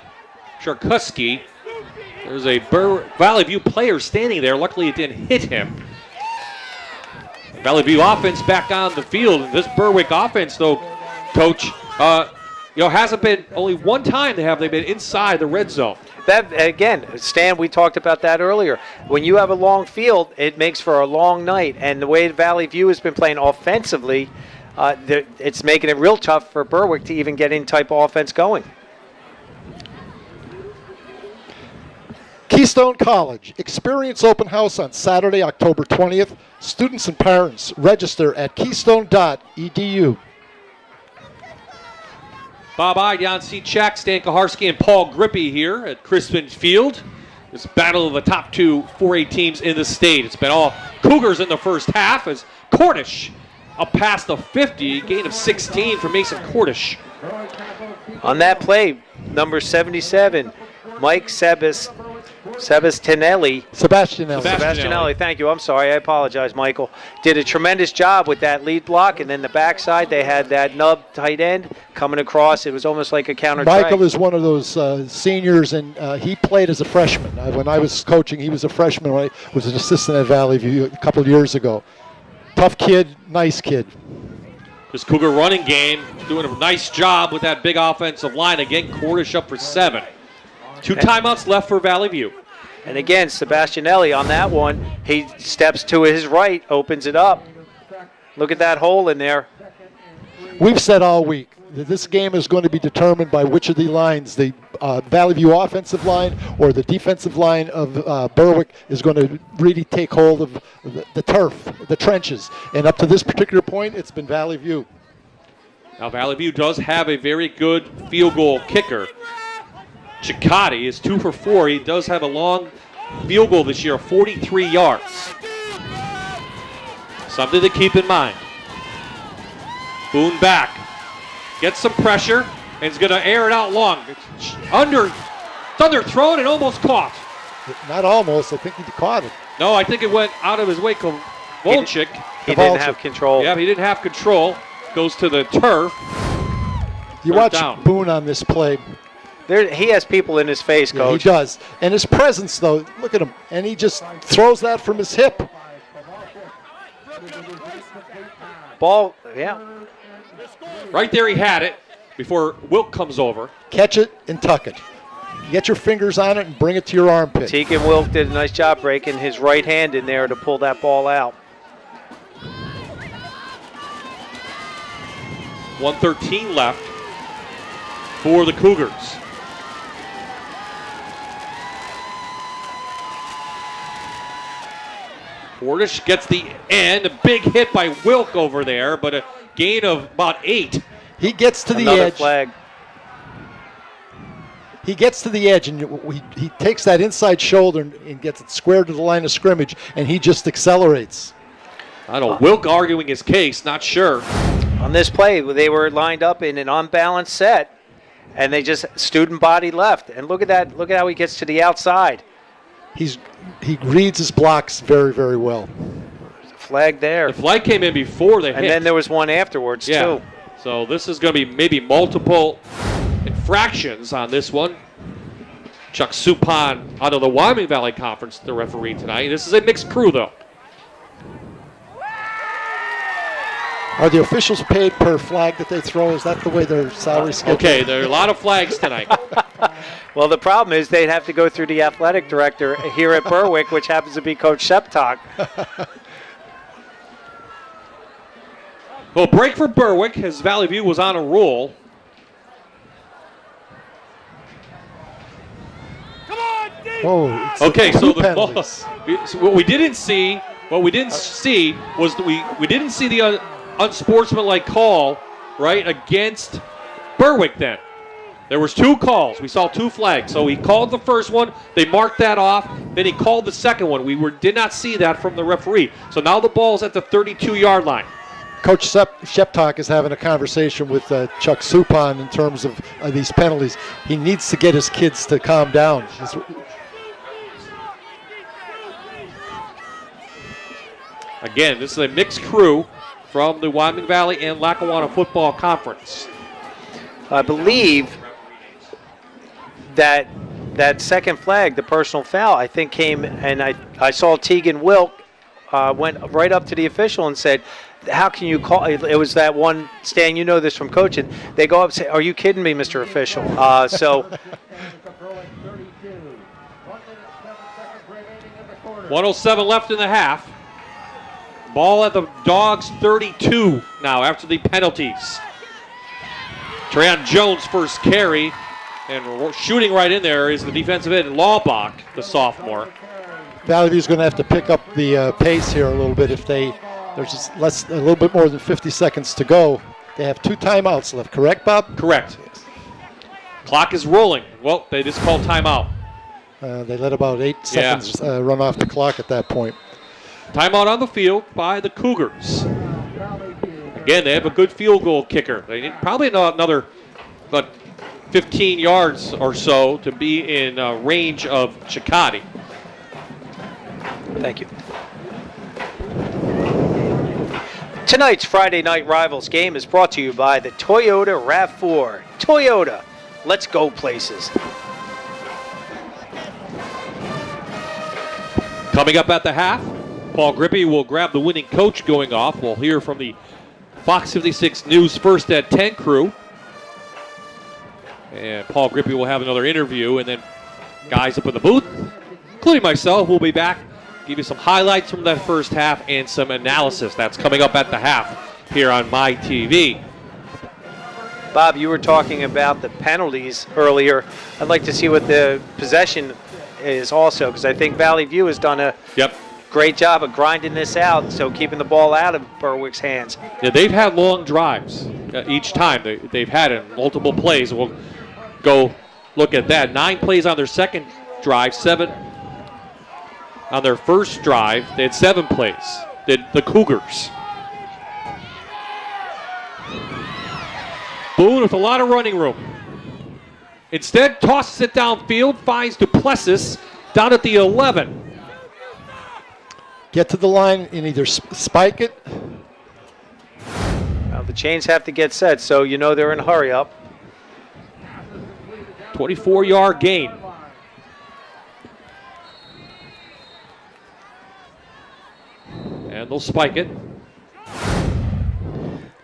Sharkuski. There's a Valley View player standing there. Luckily, it didn't hit him. Valley View offense back on the field. This Berwick offense, though, Coach, hasn't been only one time they've been inside the red zone. That again, Stan, we talked about that earlier. When you have a long field, it makes for a long night. And the way Valley View has been playing offensively, it's making it real tough for Berwick to even get any type of offense going. Keystone College Experience Open House on Saturday, October 20th. Students and parents register at keystone.edu. Bob I, Jan Cechak, Stan Kaharski, and Paul Grippy here at Crispin Field. This battle of the top 2 4A teams in the state. It's been all Cougars in the first half as Cordish up past the 50, gain of 16 for Mason Cordish. On that play, number 77, Mike Sebastianelli, thank you. I'm sorry. I apologize, Michael. Did a tremendous job with that lead block, and then the backside, they had that nub tight end coming across. It was almost like a counter try. Michael is one of those seniors, and he played as a freshman. When I was coaching, he was a freshman when I was an assistant at Valley View a couple of years ago. Tough kid, nice kid. This Cougar running game doing a nice job with that big offensive line. Again, Cordish up for 7. 2 timeouts left for Valley View. And again, Sebastianelli on that one, he steps to his right, opens it up. Look at that hole in there. We've said all week that this game is going to be determined by which of the lines, the Valley View offensive line or the defensive line of Berwick, is going to really take hold of the turf, the trenches. And up to this particular point, it's been Valley View. Now, Valley View does have a very good field goal kicker. Cicciotti is 2 for 4. He does have a long field goal this year, 43 yards. Something to keep in mind. Boone back. Gets some pressure and is going to air it out long. It's underthrown and almost caught. Not almost. I think he caught it. No, I think it went out of his way. Kovalchik. He didn't have control. Yeah, he didn't have control. Goes to the turf. You watch Boone on this play. He has people in his face, Yeah, Coach. he does. And his presence, though, look at him. And he just throws that from his hip. Ball, yeah. Right there he had it before Wilk comes over. Catch it and tuck it. Get your fingers on it and bring it to your armpit. Tegan Wilk did a nice job breaking his right hand in there to pull that ball out. 1:13 left for the Cougars. Fordish gets the end. A big hit by Wilk over there, but a gain of about 8. He gets to the Another edge. flag. He gets to the edge, and he takes that inside shoulder and gets it square to the line of scrimmage, and he just accelerates. I don't know. Wilk arguing his case, not sure. On this play, they were lined up in an unbalanced set, and they just student body left. And look at that. Look at how he gets to the outside. He reads his blocks very, very well. Flag there. The flag came in before the hit. And then there was one afterwards, too. So this is going to be maybe multiple infractions on this one. Chuck Suppan out of the Wyoming Valley Conference, the referee tonight. This is a mixed crew, though. Are the officials paid per flag that they throw? Is that the way their salary schedule? Okay, there are a lot of flags tonight. Well, the problem is they'd have to go through the athletic director here at Berwick, which happens to be Coach Sheptok. Well, break for Berwick as Valley View was on a roll. Oh, okay, so the ball. penalties. So what we didn't see was that we didn't see the unsportsmanlike call right against Berwick. Then there was 2 calls. We saw 2 flags. So he called the first one. They marked that off. Then he called the second one. We did not see that from the referee. So now the ball's at the 32-yard line. Coach Sheptok is having a conversation with Chuck Suppan in terms of these penalties. He needs to get his kids to calm down. Again, this is a mixed crew from the Wyoming Valley and Lackawanna Football Conference. I believe that second flag, the personal foul, I think came, and I saw Tegan Wilk went right up to the official and said, how can you call? It was that one, Stan, you know this from coaching. They go up and say, are you kidding me, Mr. Official? So 1:07 left in the half. Ball at the Dogs 32 now after the penalties. Treon Jones first carry, and shooting right in there is the defensive end, Laubach, the sophomore. Valley View's going to have to pick up the pace here a little bit if there's just a little bit more than 50 seconds to go. They have 2 timeouts left, correct, Bob? Correct. Clock is rolling. Well, they just called timeout. They let about 8 seconds run off the clock at that point. Timeout on the field by the Cougars. Again, they have a good field goal kicker. They need probably another about 15 yards or so to be in range of Chakotay. thank you. Tonight's Friday Night Rivals game is brought to you by the Toyota RAV4. Toyota, let's go places. Coming up at the half, Paul Grippy will grab the winning coach going off. We'll hear from the Fox 56 News First at 10 crew. And Paul Grippy will have another interview, and then guys up in the booth, including myself, will be back, give you some highlights from that first half and some analysis. That's coming up at the half here on My TV. Bob, you were talking about the penalties earlier. I'd like to see what the possession is also, because I think Valley View has done a great job of grinding this out, so keeping the ball out of Berwick's hands. Yeah, they've had long drives each time. They've had it, multiple plays. We'll go look at that. 9 plays on their second drive, 7 on their first drive. They had 7 plays. The Cougars. Boone with a lot of running room. Instead, tosses it downfield, finds Duplessis down at the 11. Get to the line and either spike it. Well, the chains have to get set, so you know they're in a hurry up. 24-yard gain. And they'll spike it.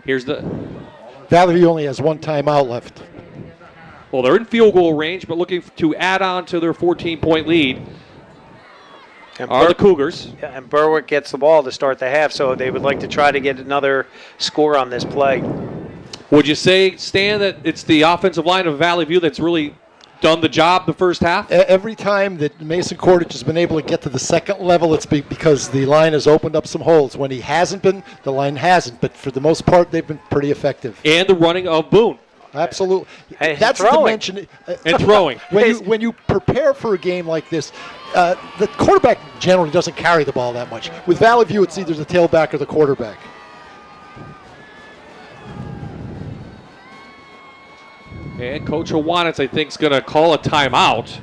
Here's the... Valley View only has one timeout left. Well, they're in field goal range, but looking to add on to their 14-point lead are the Cougars. And Berwick gets the ball to start the half, so they would like to try to get another score on this play. Would you say, Stan, that it's the offensive line of Valley View that's really done the job the first half? Every time that Mason Cordich has been able to get to the second level, it's because the line has opened up some holes. When he hasn't been, the line hasn't. But for the most part, they've been pretty effective. And the running of Boone. Absolutely. And that's the dimension. And throwing. When you prepare for a game like this, the quarterback generally doesn't carry the ball that much. With Valley View, it's either the tailback or the quarterback. And Coach Owanitz, I think, is going to call a timeout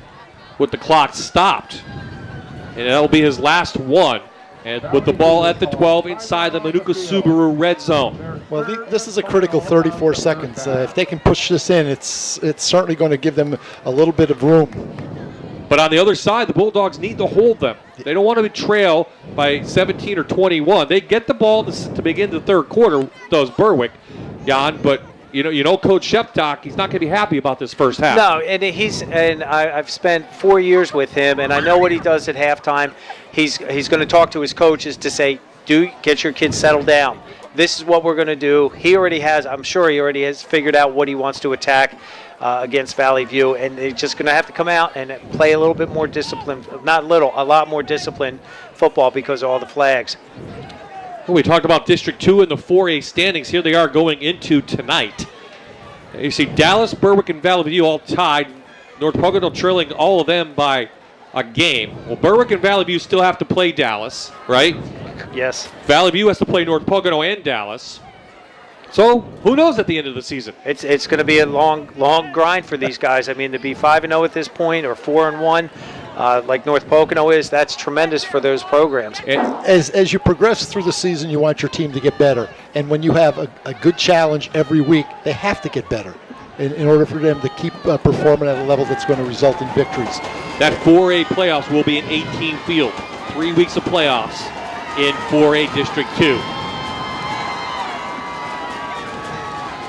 with the clock stopped. And that'll be his last one. And with the ball at the 12 inside the Manuka Subaru red zone. Well, this is a critical 34 seconds. If they can push this in, it's certainly going to give them a little bit of room. But on the other side, the Bulldogs need to hold them. They don't want to trail by 17 or 21. They get the ball to begin the third quarter, does Berwick, Jan, but you know, Coach Sheptock, he's not going to be happy about this first half. No, and I've spent 4 years with him, and I know what he does at halftime. He's going to talk to his coaches to say, get your kids settled down. This is what we're going to do. I'm sure he already has figured out what he wants to attack against Valley View, and they're just going to have to come out and play a little bit more disciplined, a lot more disciplined football because of all the flags. Well, we talked about District 2 and the 4A standings. Here they are going into tonight. You see Dallas, Berwick, and Valley View all tied. North Pocono trailing all of them by a game. Well, Berwick and Valley View still have to play Dallas, right? Yes. Valley View has to play North Pocono and Dallas. So who knows at the end of the season? It's going to be a long grind for these guys. I mean, to be 5-0 at this point or 4-1. Like North Pocono is, that's tremendous for those programs. As you progress through the season, you want your team to get better. And when you have a good challenge every week, they have to get better in order for them to keep performing at a level that's going to result in victories. That 4A playoffs will be an 18 field. 3 weeks of playoffs in 4A District 2.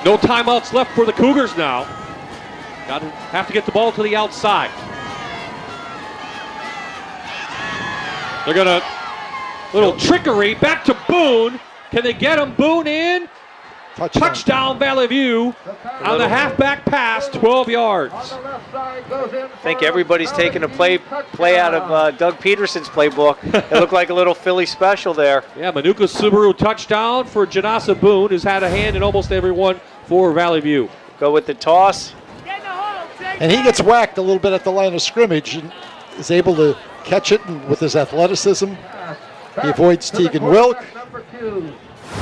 No timeouts left for the Cougars now. Have to get the ball to the outside. They're going to, little trickery, back to Boone. Can they get him? Boone in. Touchdown Valley View on the halfback pass, 12 yards. I think everybody's taking a play out of Doug Peterson's playbook. It looked like a little Philly special there. Yeah, Manuka Subaru touchdown for Janasa Boone, who's had a hand in almost every one for Valley View. Go with the toss. And he gets whacked a little bit at the line of scrimmage and is able to catch it, and with his athleticism, he avoids Tegan Wilk.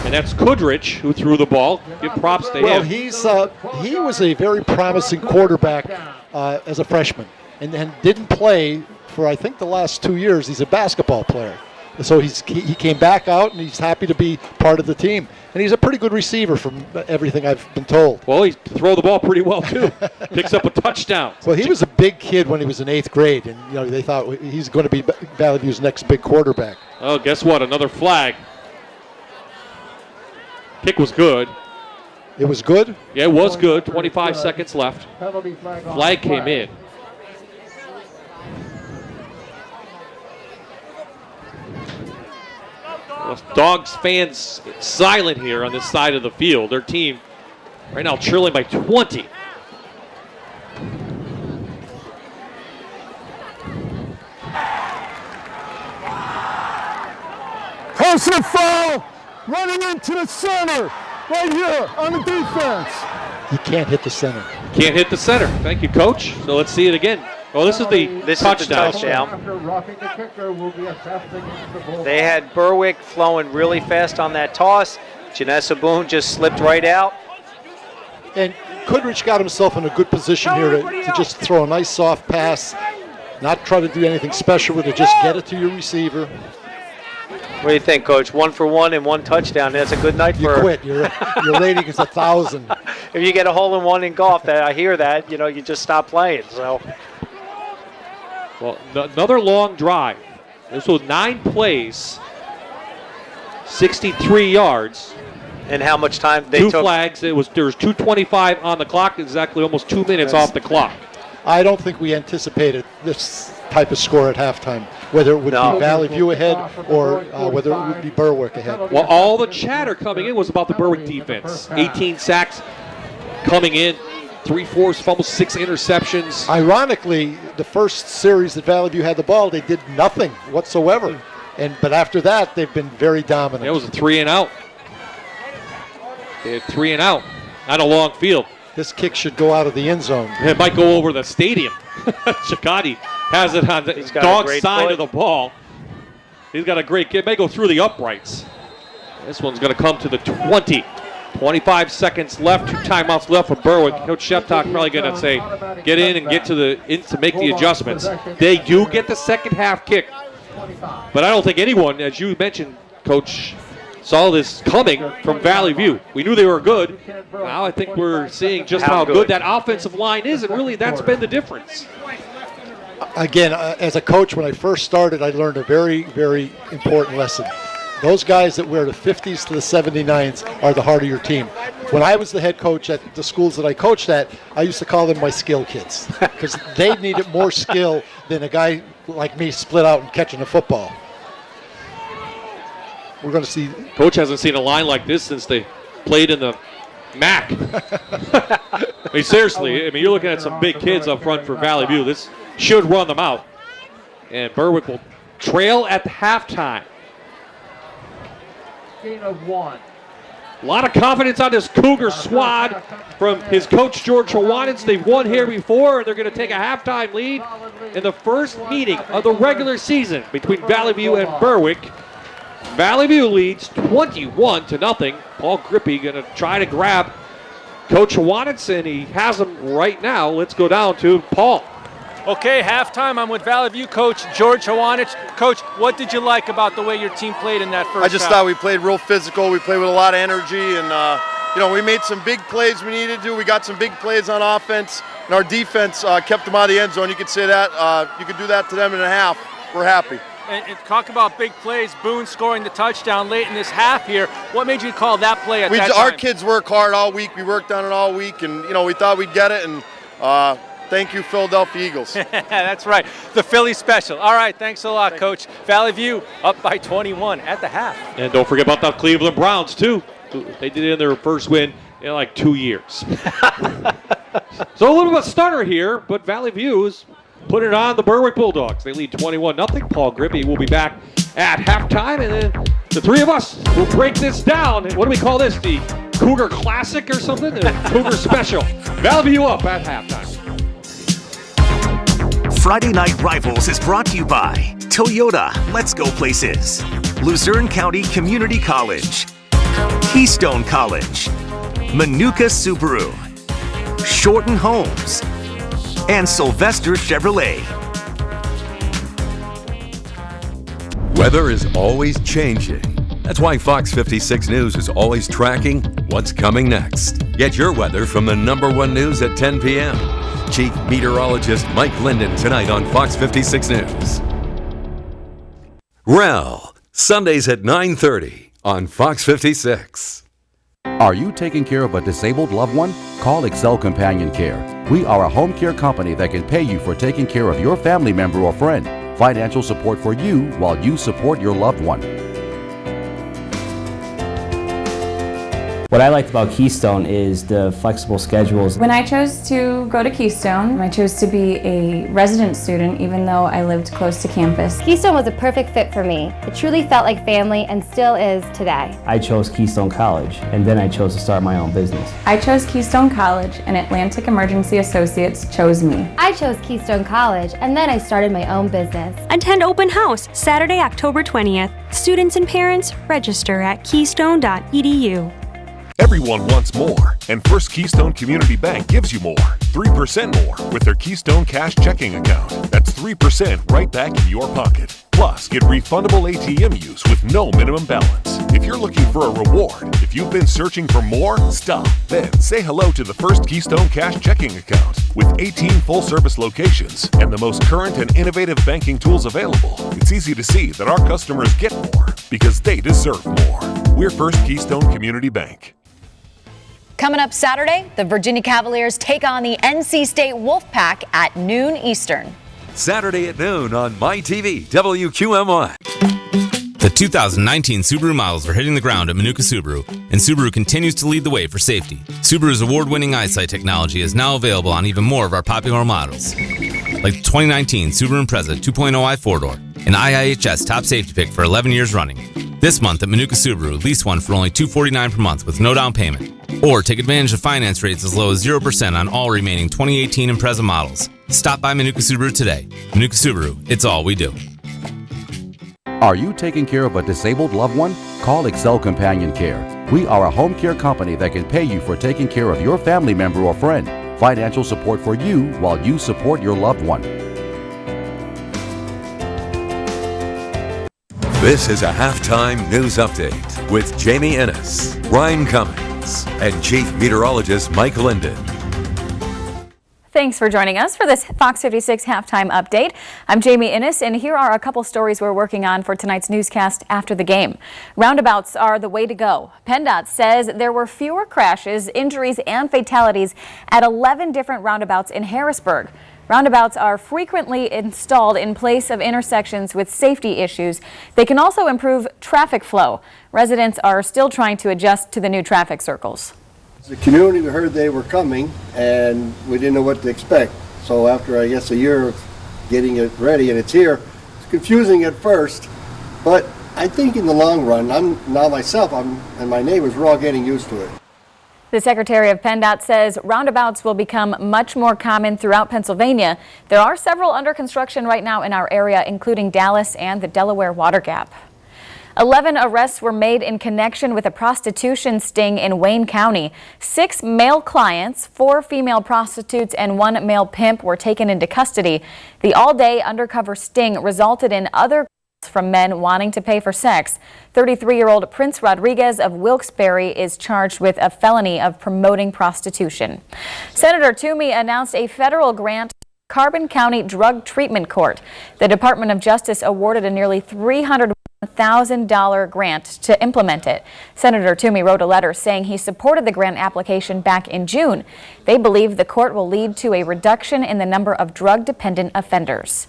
And that's Kudrich who threw the ball. Give props to him. Well, he was a very promising quarterback as a freshman, and didn't play for I think the last 2 years. He's a basketball player, so he came back out and he's happy to be part of the team. And he's a pretty good receiver from everything I've been told. Well, he throw the ball pretty well too. Picks up a touchdown. Well, he was a big kid when he was in 8th grade, and they thought he's going to be Valley View's next big quarterback. Oh, guess what? Another flag. Kick was good. It was good? Yeah, it was good. 25 seconds left. Flag came in. Dogs fans silent here on this side of the field. Their team right now trailing by 20. Personal foul, running into the center, right here on the defense. He can't hit the center. Can't hit the center. Thank you, Coach. So let's see it again. Oh, this is the touchdown. They had Berwick flowing really fast on that toss. Janessa Boone just slipped right out. And Kudrich got himself in a good position here to just throw a nice soft pass, not try to do anything special with it, just get it to your receiver. What do you think, Coach? 1 for 1 and 1 touchdown. That's a good night for her. You quit. Your rating is 1,000. if you get a hole-in-one in golf, that I hear that, you just stop playing. So, well, another long drive. This was 9 plays, 63 yards. And how much time they took? 2 took? Flags. There was 2:25 on the clock, exactly almost 2 minutes off the clock. I don't think we anticipated this type of score at halftime, whether it would be Valley View ahead or whether it would be Berwick ahead. Well, all the chatter coming in was about the Berwick defense. 18 sacks coming in, 3 forced fumbles, 6 interceptions. Ironically, the first series that Valley View had the ball, they did nothing whatsoever. But after that, they've been very dominant. It was a 3 and out. They had 3 and out on a long field. This kick should go out of the end zone. It might go over the stadium. Chicotti has it on the dog side of the ball. He's got a great kick. It may go through the uprights. This one's going to come to the 20. 25 seconds left. 2 timeouts left for Berwick. Coach Sheptock probably going to say, get in and get to to make the adjustments. They do get the second half kick. But I don't think anyone, as you mentioned, Coach, saw this coming from Valley View. We knew they were good. Now I think we're seeing just how good that offensive line is, and really that's been the difference. Again, as a coach, when I first started, I learned a very, very important lesson. Those guys that wear the 50s to the 79s are the heart of your team. When I was the head coach at the schools that I coached at, I used to call them my skill kids because they needed more skill than a guy like me split out and catching a football. We're going to see. Coach hasn't seen a line like this since they played in the MAC. I mean, seriously, you're looking at some big kids up front for Valley View. This should run them out. And Berwick will trail at halftime. Gain of 1. A lot of confidence on this Cougar squad from his coach, George Hawanitz. They've won here before, and they're going to take a halftime lead in the first meeting of the regular season between Valley View and Berwick. Valley View leads 21-0. Paul Grippy going to try to grab Coach Hawanitz, and he has him right now. Let's go down to Paul. Okay, halftime. I'm with Valley View coach George Hawanitz. Coach, what did you like about the way your team played in that first half? I just thought we played real physical. We played with a lot of energy, and we made some big plays we needed to. We got some big plays on offense, and our defense kept them out of the end zone. You could say that. You could do that to them in a half. We're happy. And talk about big plays. Boone scoring the touchdown late in this half here. What made you call that play at that time? Our kids work hard all week. We worked on it all week, and we thought we'd get it. And thank you, Philadelphia Eagles. That's right, the Philly special. All right, thanks a lot, Coach. Valley View up by 21 at the half. And don't forget about the Cleveland Browns too. They did it in their first win in like 2 years. So a little bit of a stunner here, but Valley View is putting it on the Berwick Bulldogs. They lead 21-0. Paul Grippy will be back at halftime, and then the three of us will break this down. What do we call this? The Cougar Classic or something? The Cougar Special. Valley View up at halftime. Friday Night Rivals is brought to you by Toyota, Let's Go Places, Luzerne County Community College, Keystone College, Manuka Subaru, Shorten Homes, and Sylvester Chevrolet. Weather is always changing. That's why Fox 56 News is always tracking what's coming next. Get your weather from the #1 news at 10 p.m. Chief Meteorologist Mike Linden tonight on Fox 56 News. Rel, Sundays at 9:30 on Fox 56. Are you taking care of a disabled loved one? Call Excel Companion Care. We are a home care company that can pay you for taking care of your family member or friend. Financial support for you while you support your loved one. What I liked about Keystone is the flexible schedules. When I chose to go to Keystone, I chose to be a resident student even though I lived close to campus. Keystone was a perfect fit for me. It truly felt like family and still is today. I chose Keystone College, and then I chose to start my own business. I chose Keystone College, and Atlantic Emergency Associates chose me. I chose Keystone College, and then I started my own business. Attend open house Saturday, October 20th. Students and parents register at keystone.edu. Everyone wants more, and First Keystone Community Bank gives you more. 3% more with their Keystone Cash checking account. That's 3% right back in your pocket. Plus, get refundable ATM use with no minimum balance. If you're looking for a reward, if you've been searching for more, stop. Then say hello to the first Keystone Cash checking account. With 18 full-service locations and the most current and innovative banking tools available, it's easy to see that our customers get more because they deserve more. We're First Keystone Community Bank. Coming up Saturday, the Virginia Cavaliers take on the NC State Wolfpack at noon Eastern. Saturday at noon on MyTV WQMY. The 2019 Subaru models are hitting the ground at Manuka Subaru, and Subaru continues to lead the way for safety. Subaru's award-winning eyesight technology is now available on even more of our popular models, like the 2019 Subaru Impreza 2.0i 4-door, an IIHS top safety pick for 11 years running. This month at Manuka Subaru, lease one for only $249 per month with no down payment. Or take advantage of finance rates as low as 0% on all remaining 2018 Impreza models. Stop by Manuka Subaru today. Manuka Subaru, it's all we do. Are you taking care of a disabled loved one? Call Excel Companion Care. We are a home care company that can pay you for taking care of your family member or friend. Financial support for you while you support your loved one. This is a halftime news update with Jamie Ennis, Ryan Cummings, and Chief Meteorologist Mike Linden. Thanks for joining us for this Fox 56 halftime update. I'm Jamie Ennis, and here are a couple stories we're working on for tonight's newscast after the game. Roundabouts are the way to go. PennDOT says there were fewer crashes, injuries, and fatalities at 11 different roundabouts in Harrisburg. Roundabouts are frequently installed in place of intersections with safety issues. They can also improve traffic flow. Residents are still trying to adjust to the new traffic circles. The community, we heard they were coming and we didn't know what to expect. So after, I guess, a year of getting it ready and it's here, it's confusing at first, but I think in the long run, and my neighbors, we're all getting used to it. The Secretary of PennDOT says roundabouts will become much more common throughout Pennsylvania. There are several under construction right now in our area, including Dallas and the Delaware Water Gap. 11 arrests were made in connection with a prostitution sting in Wayne County. 6 male clients, 4 female prostitutes, and 1 male pimp were taken into custody. The all-day undercover sting resulted in other calls from men wanting to pay for sex. 33-year-old Prince Rodriguez of Wilkes-Barre is charged with a felony of promoting prostitution. Senator Toomey announced a federal grant to Carbon County Drug Treatment Court. The Department of Justice awarded a nearly $300,000 grant to implement it. Senator Toomey wrote a letter saying he supported the grant application back in June. They believe the court will lead to a reduction in the number of drug-dependent offenders.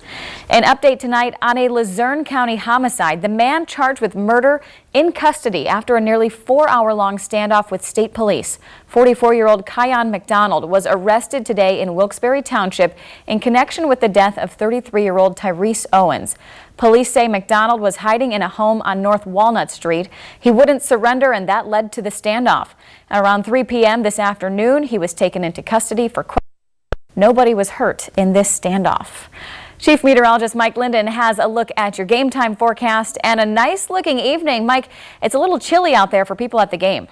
An update tonight on a Luzerne County homicide. The man charged with murder in custody after a nearly 4-hour-long standoff with state police. 44-year-old Kion McDonald was arrested today in Wilkes-Barre Township in connection with the death of 33-year-old Tyrese Owens. Police say McDonald was hiding in a home on North Walnut Street. He wouldn't surrender, and that led to the standoff. Around 3 p.m. this afternoon, he was taken into custody for questioning. Nobody was hurt in this standoff. Chief Meteorologist Mike Linden has a look at your game time forecast and a nice looking evening. Mike, it's a little chilly out there for people at the game.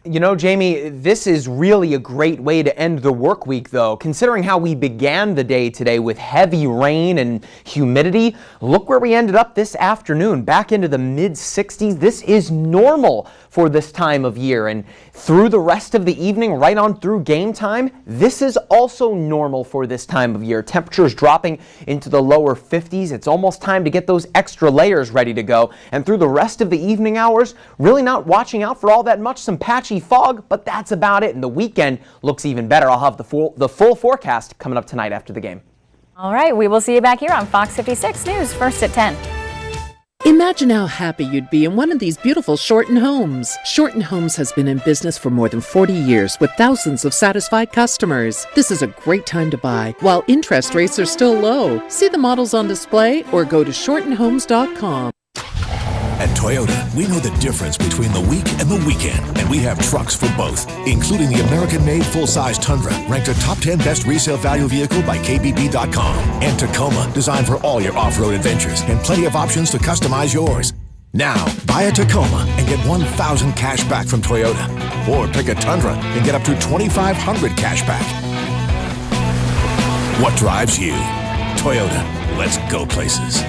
You know, Jamie, this is really a great way to end the work week, though. Considering how we began the day today with heavy rain and humidity, look where we ended up this afternoon, back into the mid-60s. This is normal for this time of year, and through the rest of the evening, right on through game time, this is also normal for this time of year. Temperatures dropping into the lower 50s. It's almost time to get those extra layers ready to go, and through the rest of the evening hours, really not watching out for all that much, some patchy fog, but that's about it, and the weekend looks even better. I'll have the full forecast coming up tonight after the game. All right, we will see you back here on Fox 56 News, first at 10. Imagine how happy you'd be in one of these beautiful Shorten homes. Shorten Homes has been in business for more than 40 years with thousands of satisfied customers. This is a great time to buy while interest rates are still low. See the models on display or go to shortenhomes.com. At Toyota, we know the difference between the week and the weekend, and we have trucks for both, including the American-made full-size Tundra, ranked a top 10 best resale value vehicle by KBB.com, and Tacoma, designed for all your off-road adventures, and plenty of options to customize yours. Now, buy a Tacoma and get $1,000 cash back from Toyota. Or pick a Tundra and get up to $2,500 cash back. What drives you? Toyota. Let's go places.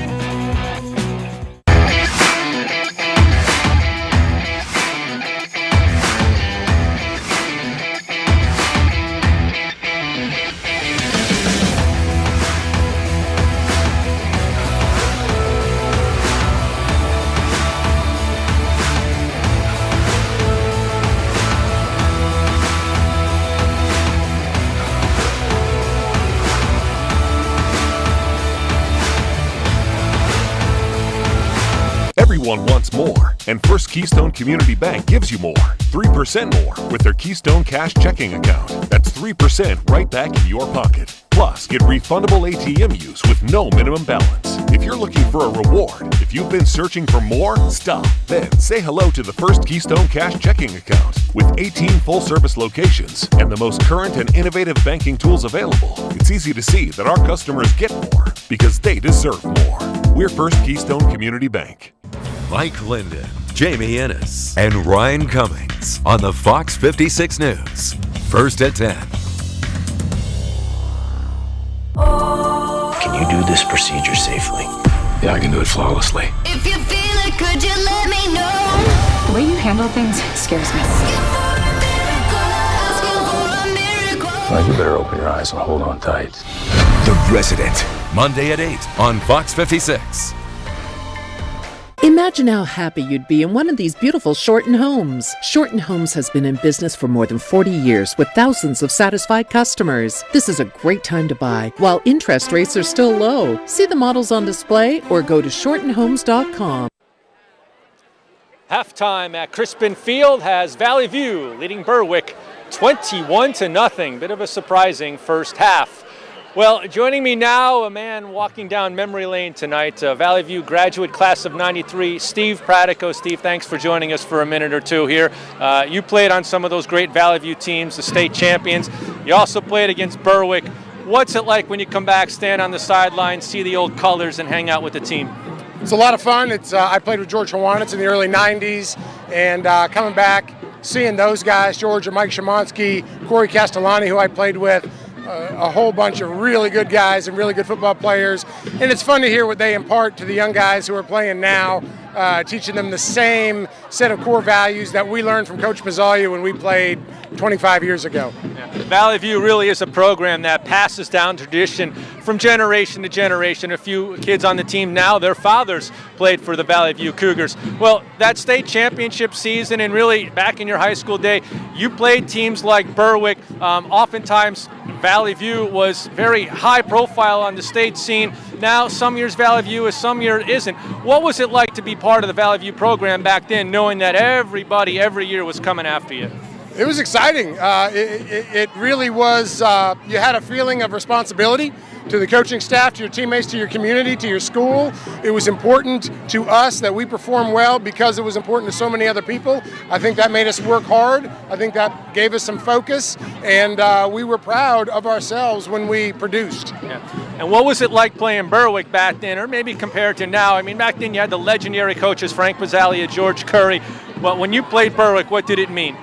Everyone wants more, and First Keystone Community Bank gives you more. 3% more with their Keystone Cash checking account. That's 3% right back in your pocket. Plus, get refundable ATM use with no minimum balance. If you're looking for a reward, if you've been searching for more, stop. Then say hello to the First Keystone Cash checking account. With 18 full-service locations and the most current and innovative banking tools available, it's easy to see that our customers get more because they deserve more. We're First Keystone Community Bank. Mike Linden, Jamie Innes, and Ryan Cummings on the Fox 56 News. First at 10. Can you do this procedure safely? Yeah, I can do it flawlessly. If you feel it, could you let me know? The way you handle things scares me. Well, you better open your eyes and hold on tight. The Resident, Monday at 8 on Fox 56. Imagine how happy you'd be in one of these beautiful Shorten homes. Shorten Homes has been in business for more than 40 years with thousands of satisfied customers. This is a great time to buy while interest rates are still low. See the models on display or go to shortenhomes.com. Halftime at Crispin Field has Valley View leading Berwick 21-0. Bit of a surprising first half. Well, joining me now, a man walking down memory lane tonight, Valley View graduate class of 93, Steve Pratico. Steve, thanks for joining us for a minute or two here. You played on some of those great Valley View teams, the state champions. You also played against Berwick. What's it like when you come back, stand on the sideline, see the old colors, and hang out with the team? It's a lot of fun. I played with George Hawanitz in the early 90s, and coming back, seeing those guys, George and Mike Szymanski, Corey Castellani, who I played with, a whole bunch of really good guys and really good football players. And it's fun to hear what they impart to the young guys who are playing now, teaching them the same set of core values that we learned from Coach Pizzalia when we played 25 years ago. Yeah. Valley View really is a program that passes down tradition from generation to generation. A few kids on the team now, their fathers played for the Valley View Cougars. Well, that state championship season and really back in your high school day, you played teams like Berwick. Oftentimes, Valley View was very high profile on the state scene. Now, some years Valley View is, some year isn't. What was it like to be part of the Valley View program back then, knowing that everybody every year was coming after you? It was exciting. It really was, you had a feeling of responsibility to the coaching staff, to your teammates, to your community, to your school. It was important to us that we perform well because it was important to so many other people. I think that made us work hard. I think that gave us some focus, and we were proud of ourselves when we produced. Yeah. And what was it like playing Berwick back then, or maybe compared to now? I mean, back then you had the legendary coaches, Frank Pizzalia, George Curry. But when you played Berwick, what did it mean?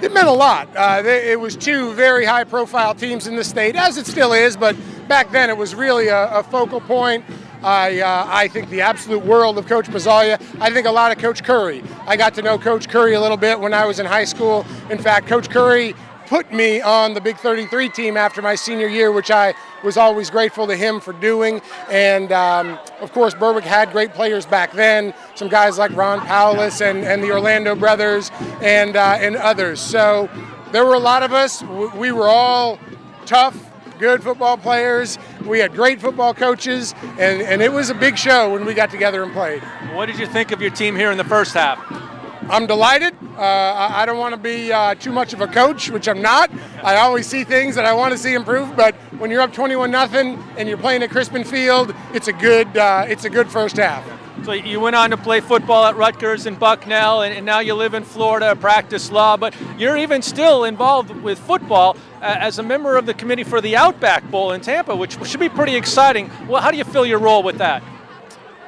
It meant a lot. It was two very high-profile teams in the state, as it still is, but back then it was really a focal point. I think the absolute world of Coach Pizzalia. I think a lot of Coach Curry. I got to know Coach Curry a little bit when I was in high school. In fact, Coach Curry put me on the Big 33 team after my senior year, which I was always grateful to him for doing. And, of course, Berwick had great players back then, some guys like Ron Powlis and the Orlando brothers and others. So there were a lot of us. We were all tough, good football players. We had great football coaches, and it was a big show when we got together and played. What did you think of your team here in the first half? I'm delighted. I don't want to be too much of a coach, which I'm not. I always see things that I want to see improved, but when you're up 21-0 and you're playing at Crispin Field, it's a good first half. So you went on to play football at Rutgers and Bucknell, and now you live in Florida, practice law, but you're even still involved with football as a member of the committee for the Outback Bowl in Tampa, which should be pretty exciting. Well, how do you feel your role with that?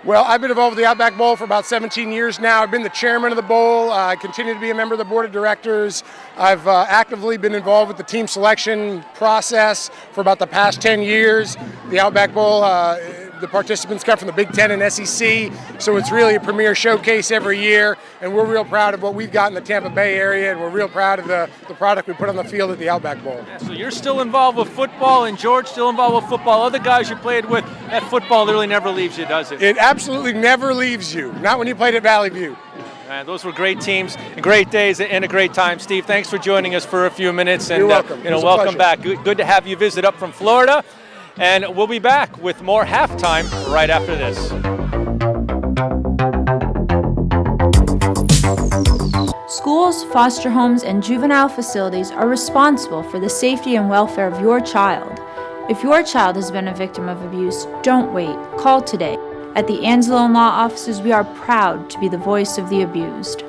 Well, I've been involved with the Outback Bowl for about 17 years now. I've been the chairman of the bowl. I continue to be a member of the board of directors. I've actively been involved with the team selection process for about the past 10 years. The Outback Bowl, the participants come from the Big Ten and SEC, so it's really a premier showcase every year, and we're real proud of what we've got in the Tampa Bay area, and we're real proud of the product we put on the field at the Outback Bowl. Yeah, so you're still involved with football, and George still involved with football. Other guys you played with, that football really never leaves you, does it? It absolutely never leaves you, not when you played at Valley View. Those were great teams, great days, and a great time. Steve, thanks for joining us for a few minutes. And, you're welcome. Welcome back. Good to have you visit up from Florida. And we'll be back with more halftime right after this. Schools, foster homes, and juvenile facilities are responsible for the safety and welfare of your child. If your child has been a victim of abuse, don't wait. Call today. At the Anzalone Law Offices, we are proud to be the voice of the abused.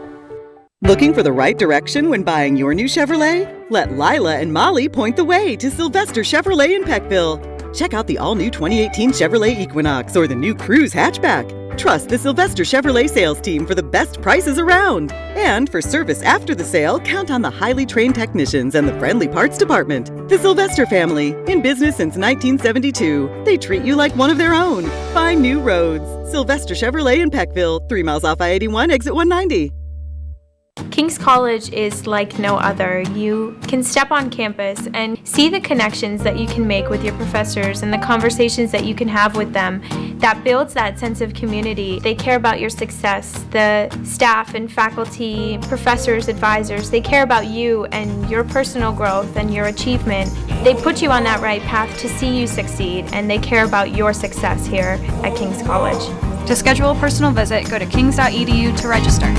Looking for the right direction when buying your new Chevrolet? Let Lila and Molly point the way to Sylvester Chevrolet in Peckville. Check out the all-new 2018 Chevrolet Equinox or the new Cruze hatchback. Trust the Sylvester Chevrolet sales team for the best prices around. And for service after the sale, count on the highly trained technicians and the friendly parts department. The Sylvester family, in business since 1972. They treat you like one of their own. Find new roads. Sylvester Chevrolet in Peckville, 3 miles off I-81, exit 190. King's College is like no other. You can step on campus and see the connections that you can make with your professors and the conversations that you can have with them. That builds that sense of community. They care about your success. The staff and faculty, professors, advisors, they care about you and your personal growth and your achievement. They put you on that right path to see you succeed, and they care about your success here at King's College. To schedule a personal visit, go to kings.edu to register.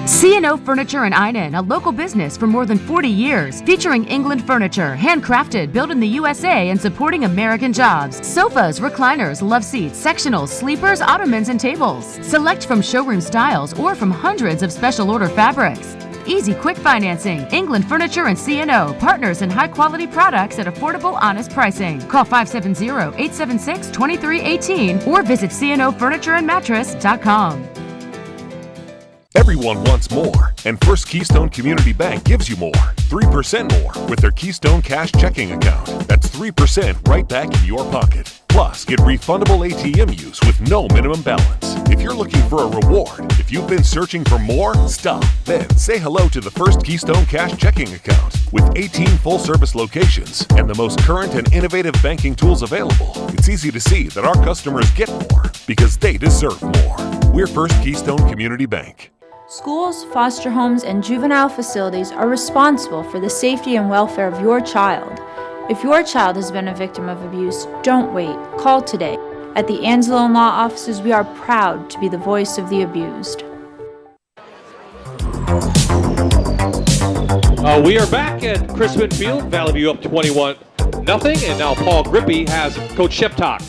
C&O Furniture in Einan, a local business for more than 40 years, featuring England furniture, handcrafted, built in the USA, and supporting American jobs. Sofas, recliners, love seats, sectionals, sleepers, ottomans, and tables. Select from showroom styles or from hundreds of special order fabrics. Easy, quick financing. England Furniture and C&O, partners in high-quality products at affordable, honest pricing. Call 570-876-2318 or visit cnofurnitureandmattress.com. Everyone wants more, and First Keystone Community Bank gives you more. 3% more with their Keystone Cash checking account. That's 3% right back in your pocket. Plus, get refundable ATM use with no minimum balance. If you're looking for a reward, if you've been searching for more, stop. Then say hello to the First Keystone Cash checking account. With 18 full-service locations and the most current and innovative banking tools available, it's easy to see that our customers get more because they deserve more. We're First Keystone Community Bank. Schools, foster homes, and juvenile facilities are responsible for the safety and welfare of your child. If your child has been a victim of abuse, don't wait. Call today. At the Anzalone Law Offices, we are proud to be the voice of the abused. We are back at Crispin Field. Valley View up 21-0, and now Paul Grippy has Coach Sheptock.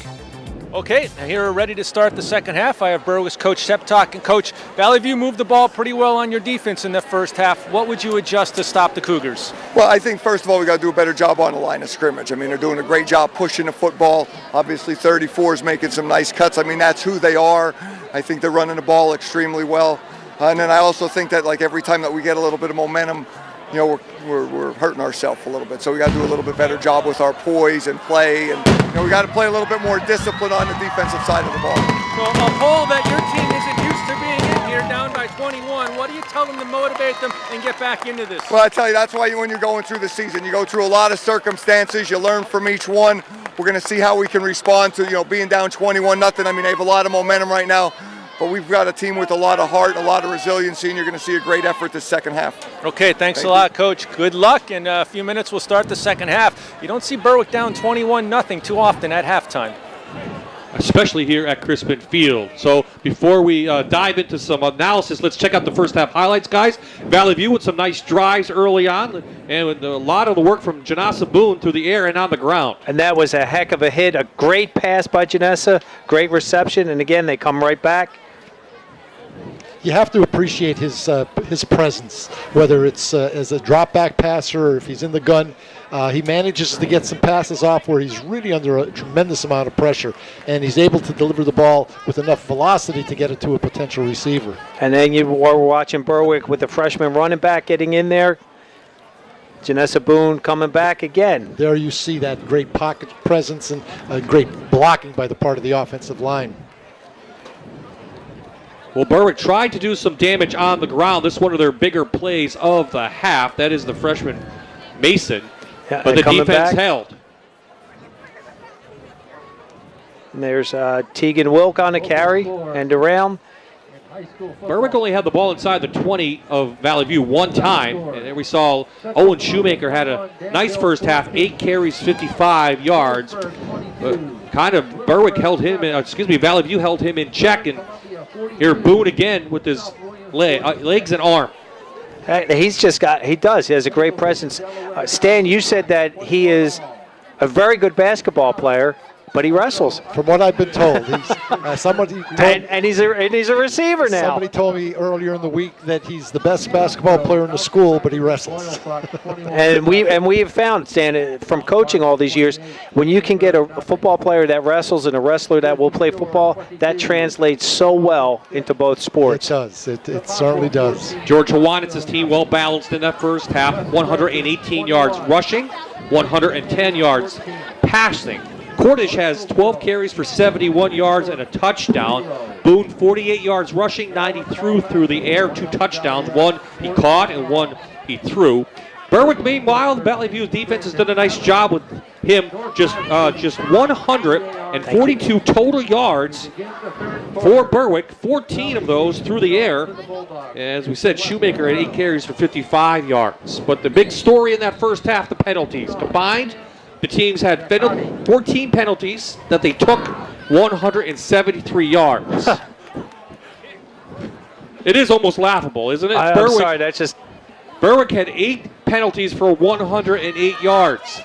Okay, here we're ready to start the second half. I have Berwick's Coach Sheptock. And Coach, Valley View moved the ball pretty well on your defense in the first half. What would you adjust to stop the Cougars? Well, I think first of all we got to do a better job on the line of scrimmage. I mean, they're doing a great job pushing the football. Obviously 34 is making some nice cuts. I mean, that's who they are. I think they're running the ball extremely well. And then I also think that like every time that we get a little bit of momentum, you know, we're hurting ourselves a little bit. So we got to do a little bit better job with our poise and play, and you know, we got to play a little bit more discipline on the defensive side of the ball. So a hole that your team isn't used to being in here, down by 21. What do you tell them to motivate them and get back into this? Well, I tell you, that's why when you're going through the season, you go through a lot of circumstances. You learn from each one. We're going to see how we can respond to, you know, being down 21-0. I mean, they have a lot of momentum right now. But we've got a team with a lot of heart, a lot of resiliency, and you're going to see a great effort this second half. Okay, thanks a lot, Coach. Good luck. In a few minutes, we'll start the second half. You don't see Berwick down 21-0 too often at halftime. Especially here at Crispin Field. So before we dive into some analysis, let's check out the first half highlights, guys. Valley View with some nice drives early on, and with a lot of the work from Janessa Boone through the air and on the ground. And that was a heck of a hit, a great pass by Janessa, great reception, and again, they come right back. You have to appreciate his presence, whether it's as a drop back passer or if he's in the gun. He manages to get some passes off where he's really under a tremendous amount of pressure, and he's able to deliver the ball with enough velocity to get it to a potential receiver. And then you were watching Berwick with the freshman running back getting in there. Janessa Boone coming back again. There you see that great pocket presence and great blocking by the part of the offensive line. Well, Berwick tried to do some damage on the ground. This is one of their bigger plays of the half. That is the freshman Mason. Yeah, but the defense back. held. And there's Tegan Wilk on a carry and around. Berwick only had the ball inside the 20 of Valley View one time. And there we saw Owen Shoemaker had a nice first half, 8 carries, 55 yards. But kind of Berwick held him in, Valley View held him in check. And here Boone again with his legs and arm. He has a great presence. Stan, you said that he is a very good basketball player, but he wrestles. From what I've been told, he's and he's a receiver now. Somebody told me earlier in the week that he's the best basketball player in the school, but he wrestles. and we have found, Stan, from coaching all these years, when you can get a football player that wrestles and a wrestler that will play football, that translates so well into both sports. It does. It certainly does. George Hawanitz's team well balanced in that first half, 118 yards rushing, 110 yards passing. Cordish has 12 carries for 71 yards and a touchdown. Boone, 48 yards rushing, 90 through the air, 2 touchdowns. One he caught and one he threw. Berwick, meanwhile, the Valley View's defense has done a nice job with him. Just 142 total yards for Berwick, 14 of those through the air. As we said, Shoemaker had 8 carries for 55 yards. But the big story in that first half, the penalties. Combined, the teams had 14 penalties that they took 173 yards. It is almost laughable, isn't it? I'm sorry, that's just... Berwick had 8 penalties for 108 yards.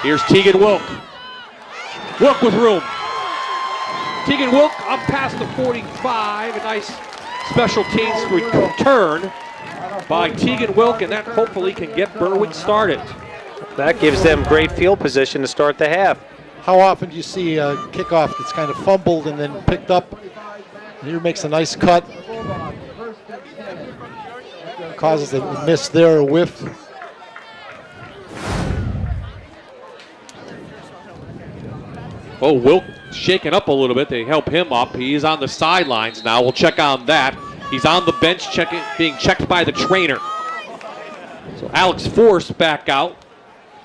Here's Tegan Wilk. Wilk with room. Tegan Wilk up past the 45. A nice special teams return by Tegan Wilk, and that hopefully can get Berwick started. That gives them great field position to start the half. How often do you see a kickoff that's kind of fumbled and then picked up? Here makes a nice cut. Causes a miss there, a whiff. Oh, Wilk shaken up a little bit. They help him up. He's on the sidelines now. We'll check on that. He's on the bench being checked by the trainer. So Alex Force back out.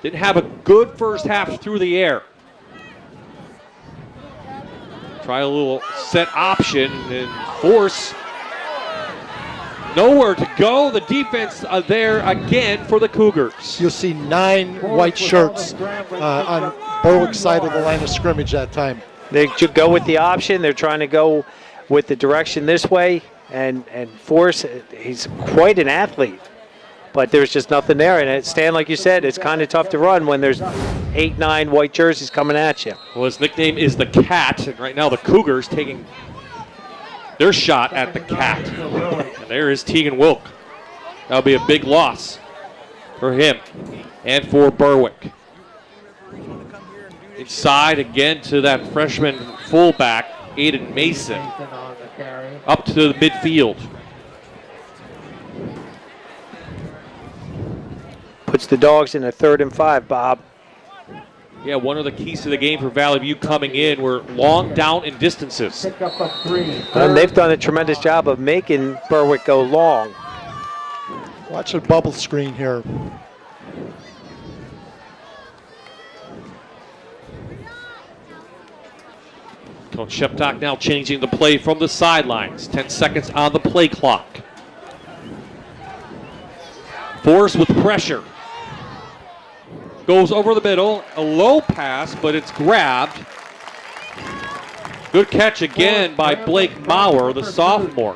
Didn't have a good first half through the air. Try a little set option, and Force nowhere to go. The defense there again for the Cougars. You'll see 9 white shirts on Berwick's side of the line of scrimmage that time. They should go with the option. They're trying to go with the direction this way, and Force, he's quite an athlete. But there's just nothing there. And Stan, like you said, it's kind of tough to run when there's 8, 9 white jerseys coming at you. Well, his nickname is the Cat, and right now the Cougars taking their shot at the Cat. And there is Tegan Wilk. That'll be a big loss for him and for Berwick. Inside again to that freshman fullback, Aiden Mason, up to the midfield. Puts the Dogs in a 3rd and 5, Bob. Yeah, one of the keys to the game for Valley View coming in were long down and distances. And they've done a tremendous job of making Berwick go long. Watch the bubble screen here. Coach Sheptock now changing the play from the sidelines. 10 seconds on the play clock. Force with pressure. Goes over the middle, a low pass, but it's grabbed. Good catch again by Blake Maurer, the sophomore.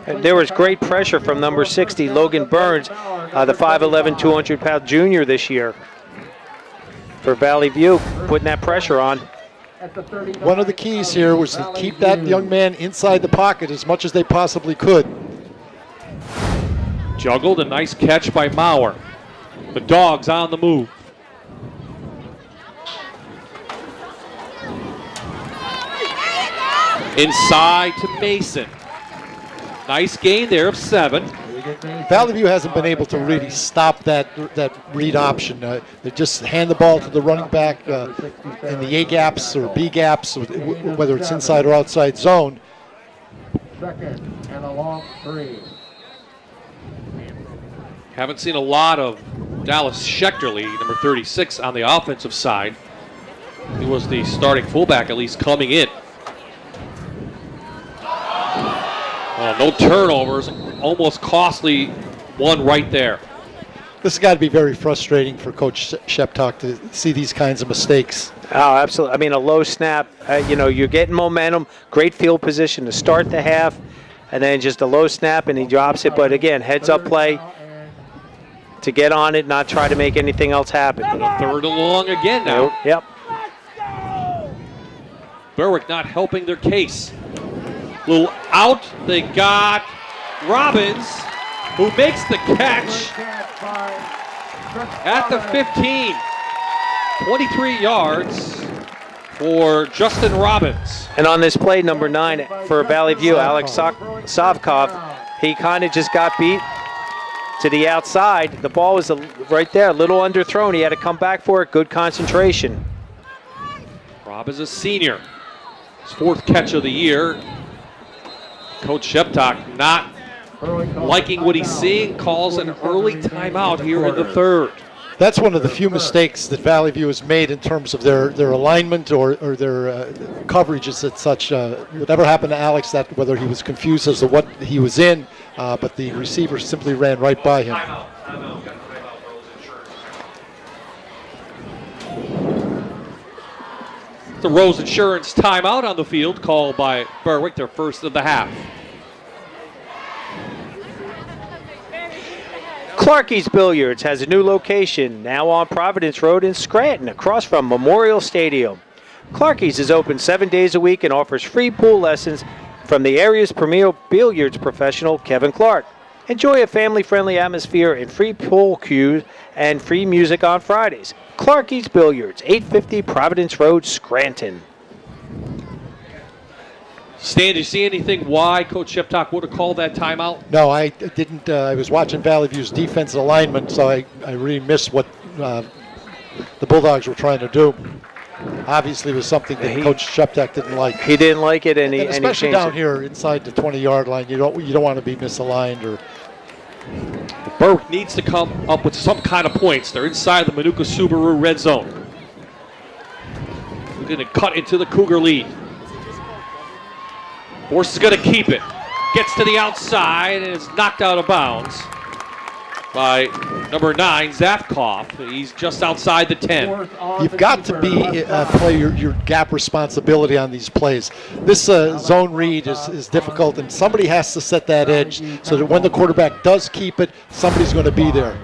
And there was great pressure from number 60, Logan Burns, the 5'11", 200-pound junior this year. For Valley View, putting that pressure on. One of the keys here was to keep that young man inside the pocket as much as they possibly could. Juggled, a nice catch by Maurer. The Dogs on the move. Inside to Mason. Nice gain there of 7. Valley View hasn't been able to really stop that read option. They just hand the ball to the running back in the A gaps or B gaps, whether it's inside or outside zone. Second and a long 3. Haven't seen a lot of Dallas Schechterly, number 36, on the offensive side. He was the starting fullback, at least coming in. No turnovers, almost costly one right there. This has got to be very frustrating for Coach Sheptock to see these kinds of mistakes. Oh, absolutely. I mean, a low snap, you're getting momentum, great field position to start the half, and then just a low snap and he drops it. But again, heads up play to get on it, not try to make anything else happen. And a third and long again now. Yep. Berwick not helping their case. Little out, they got Robbins, who makes the catch at the 15. 23 yards for Justin Robbins. And on this play, number 9 for Valley View, Alex Savkov, he kind of just got beat to the outside. The ball was right there, a little underthrown. He had to come back for it. Good concentration. Rob is a senior. His 4th catch of the year. Coach Sheptock not liking what he's seeing, calls an early timeout here in the 3rd. That's one of the few mistakes that Valley View has made in terms of their alignment or their coverages and such. Whatever happened to Alex, that whether he was confused as to what he was in, but the receiver simply ran right by him. The Rose Insurance timeout on the field, called by Berwick, their first of the half. Clarkey's Billiards has a new location now on Providence Road in Scranton, across from Memorial Stadium. Clarkey's is open 7 days a week and offers free pool lessons from the area's premier billiards professional, Kevin Clark. Enjoy a family-friendly atmosphere and free pool cues and free music on Fridays. Clarkey's Billiards, 850 Providence Road, Scranton. Stan, did you see anything why Coach Sheptock would have called that timeout? No, I didn't. I was watching Valley View's defensive alignment, so I really missed what the Bulldogs were trying to do. Obviously, it was something that Coach Sheptock didn't like. He didn't like it, and especially he down it. here inside the 20-yard line, you don't want to be misaligned or. Berwick needs to come up with some kind of points. They're inside the Manuka Subaru red zone. We're going to cut into the Cougar lead. Force is going to keep it. Gets to the outside and is knocked out of bounds by number 9, Zafkov. He's just outside the 10. You've got to play your gap responsibility on these plays. This zone read is difficult, and somebody has to set that edge so that when the quarterback does keep it, somebody's going to be there.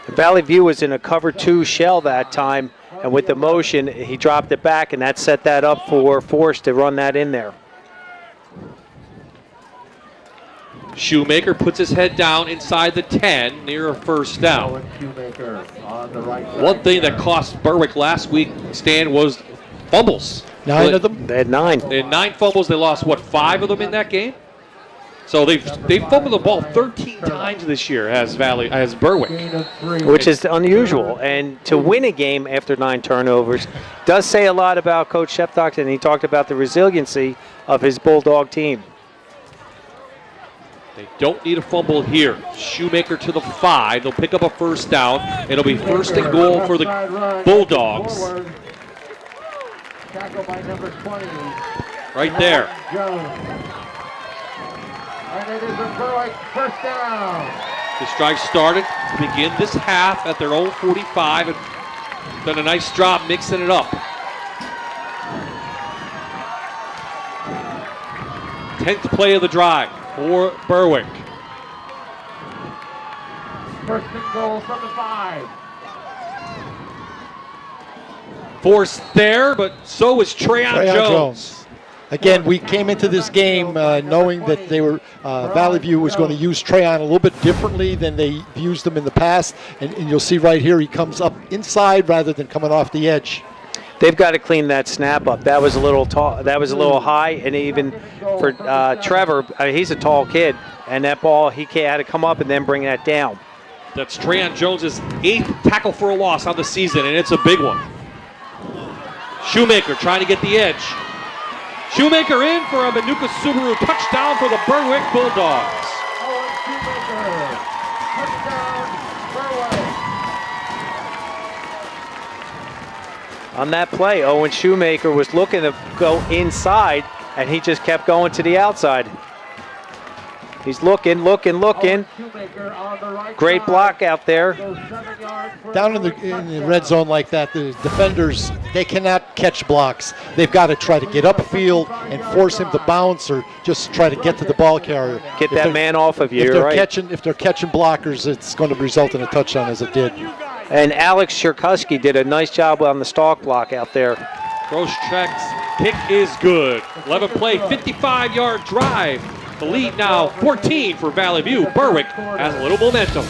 Valley View was in a cover 2 shell that time, and with the motion, he dropped it back, and that set that up for Force to run that in there. Shoemaker puts his head down inside the 10 near a first down. One thing that cost Berwick last week, Stan, was fumbles. 9 of them? They had 9. They had 9 fumbles. They lost, 5 of them in that game? So they've fumbled the ball 13 times this year as Berwick. Which is unusual. And to win a game after 9 turnovers does say a lot about Coach Sheptock, and he talked about the resiliency of his Bulldog team. They don't need a fumble here. Shoemaker to the 5. They'll pick up a first down. It'll be first and goal for the Bulldogs. Tackle by number 20. Right there. And it is a Berwick first down. This drive started to begin this half at their own 45 and done a nice job mixing it up. 10th play of the drive for Berwick. First and goal from the 5. Force there, but so is Treyon Jones. again, we came into this game knowing that they were Valley View was going to use Trayon a little bit differently than they used them in the past, and you'll see right here he comes up inside rather than coming off the edge. They've got to clean that snap up. That was a little tall. That was a little high, and even for Trevor, he's a tall kid, and that ball he had to come up and then bring that down. That's Trayon Jones's 8th tackle for a loss on the season, and it's a big one. Shoemaker trying to get the edge. Shoemaker in for a Manuka Subaru touchdown for the Berwick Bulldogs. On that play, Owen Shoemaker was looking to go inside, and he just kept going to the outside. He's looking. Great block out there. Down in the red zone like that, the defenders, they cannot catch blocks. They've got to try to get upfield and force him to bounce or just try to get to the ball carrier. Get that man off of you, right? If they're catching blockers, it's going to result in a touchdown as it did. And Alex Cherkusky did a nice job on the stalk block out there. Groszczyk's kick is good. 11-play, 55-yard drive. The lead now 14 for Valley View. Berwick has a little momentum.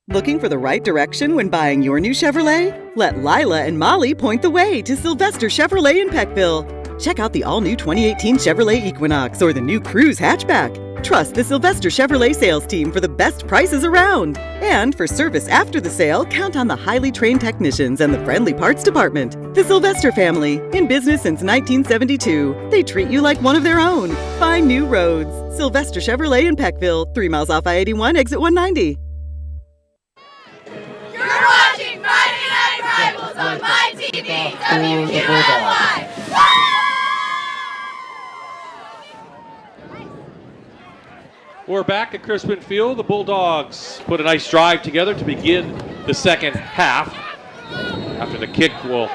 Looking for the right direction when buying your new Chevrolet? Let Lila and Molly point the way to Sylvester Chevrolet in Peckville. Check out the all-new 2018 Chevrolet Equinox or the new Cruise hatchback. Trust the Sylvester Chevrolet sales team for the best prices around. And for service after the sale, count on the highly trained technicians and the friendly parts department. The Sylvester family, in business since 1972. They treat you like one of their own. Find new roads. Sylvester Chevrolet in Peckville, 3 miles off I-81, exit 190. You're watching Friday Night Rivals on my TV, WQLY. We're back at Crispin Field. The Bulldogs put a nice drive together to begin the second half. After the kick, we'll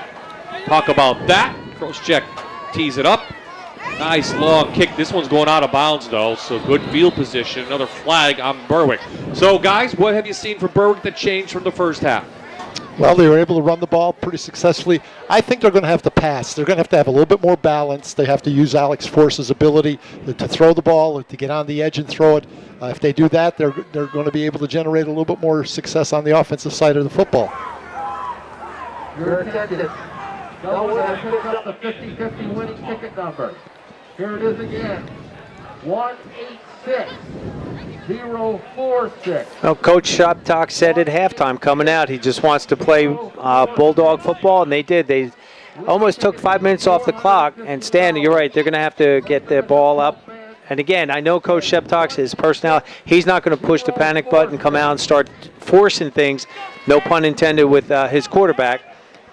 talk about that. Groszczyk tees it up. Nice long kick. This one's going out of bounds, though, so good field position. Another flag on Berwick. So, guys, what have you seen from Berwick that changed from the first half? Well, they were able to run the ball pretty successfully. I think they're going to have to pass. They're going to have a little bit more balance. They have to use Alex Force's ability to throw the ball, to get on the edge and throw it. If they do that, they're going to be able to generate a little bit more success on the offensive side of the football. Your attention. Delaware has picked up the 50-50 winning ticket number. Here it is again. 186-046. Well, Coach Shoptalk said at halftime coming out, he just wants to play Bulldog football, and they did. They almost took 5 minutes off the clock, and Stan, you're right, they're going to have to get their ball up. And again, I know Coach Shoptalk's his personality. He's not going to push the panic button, come out and start forcing things, no pun intended, with his quarterback.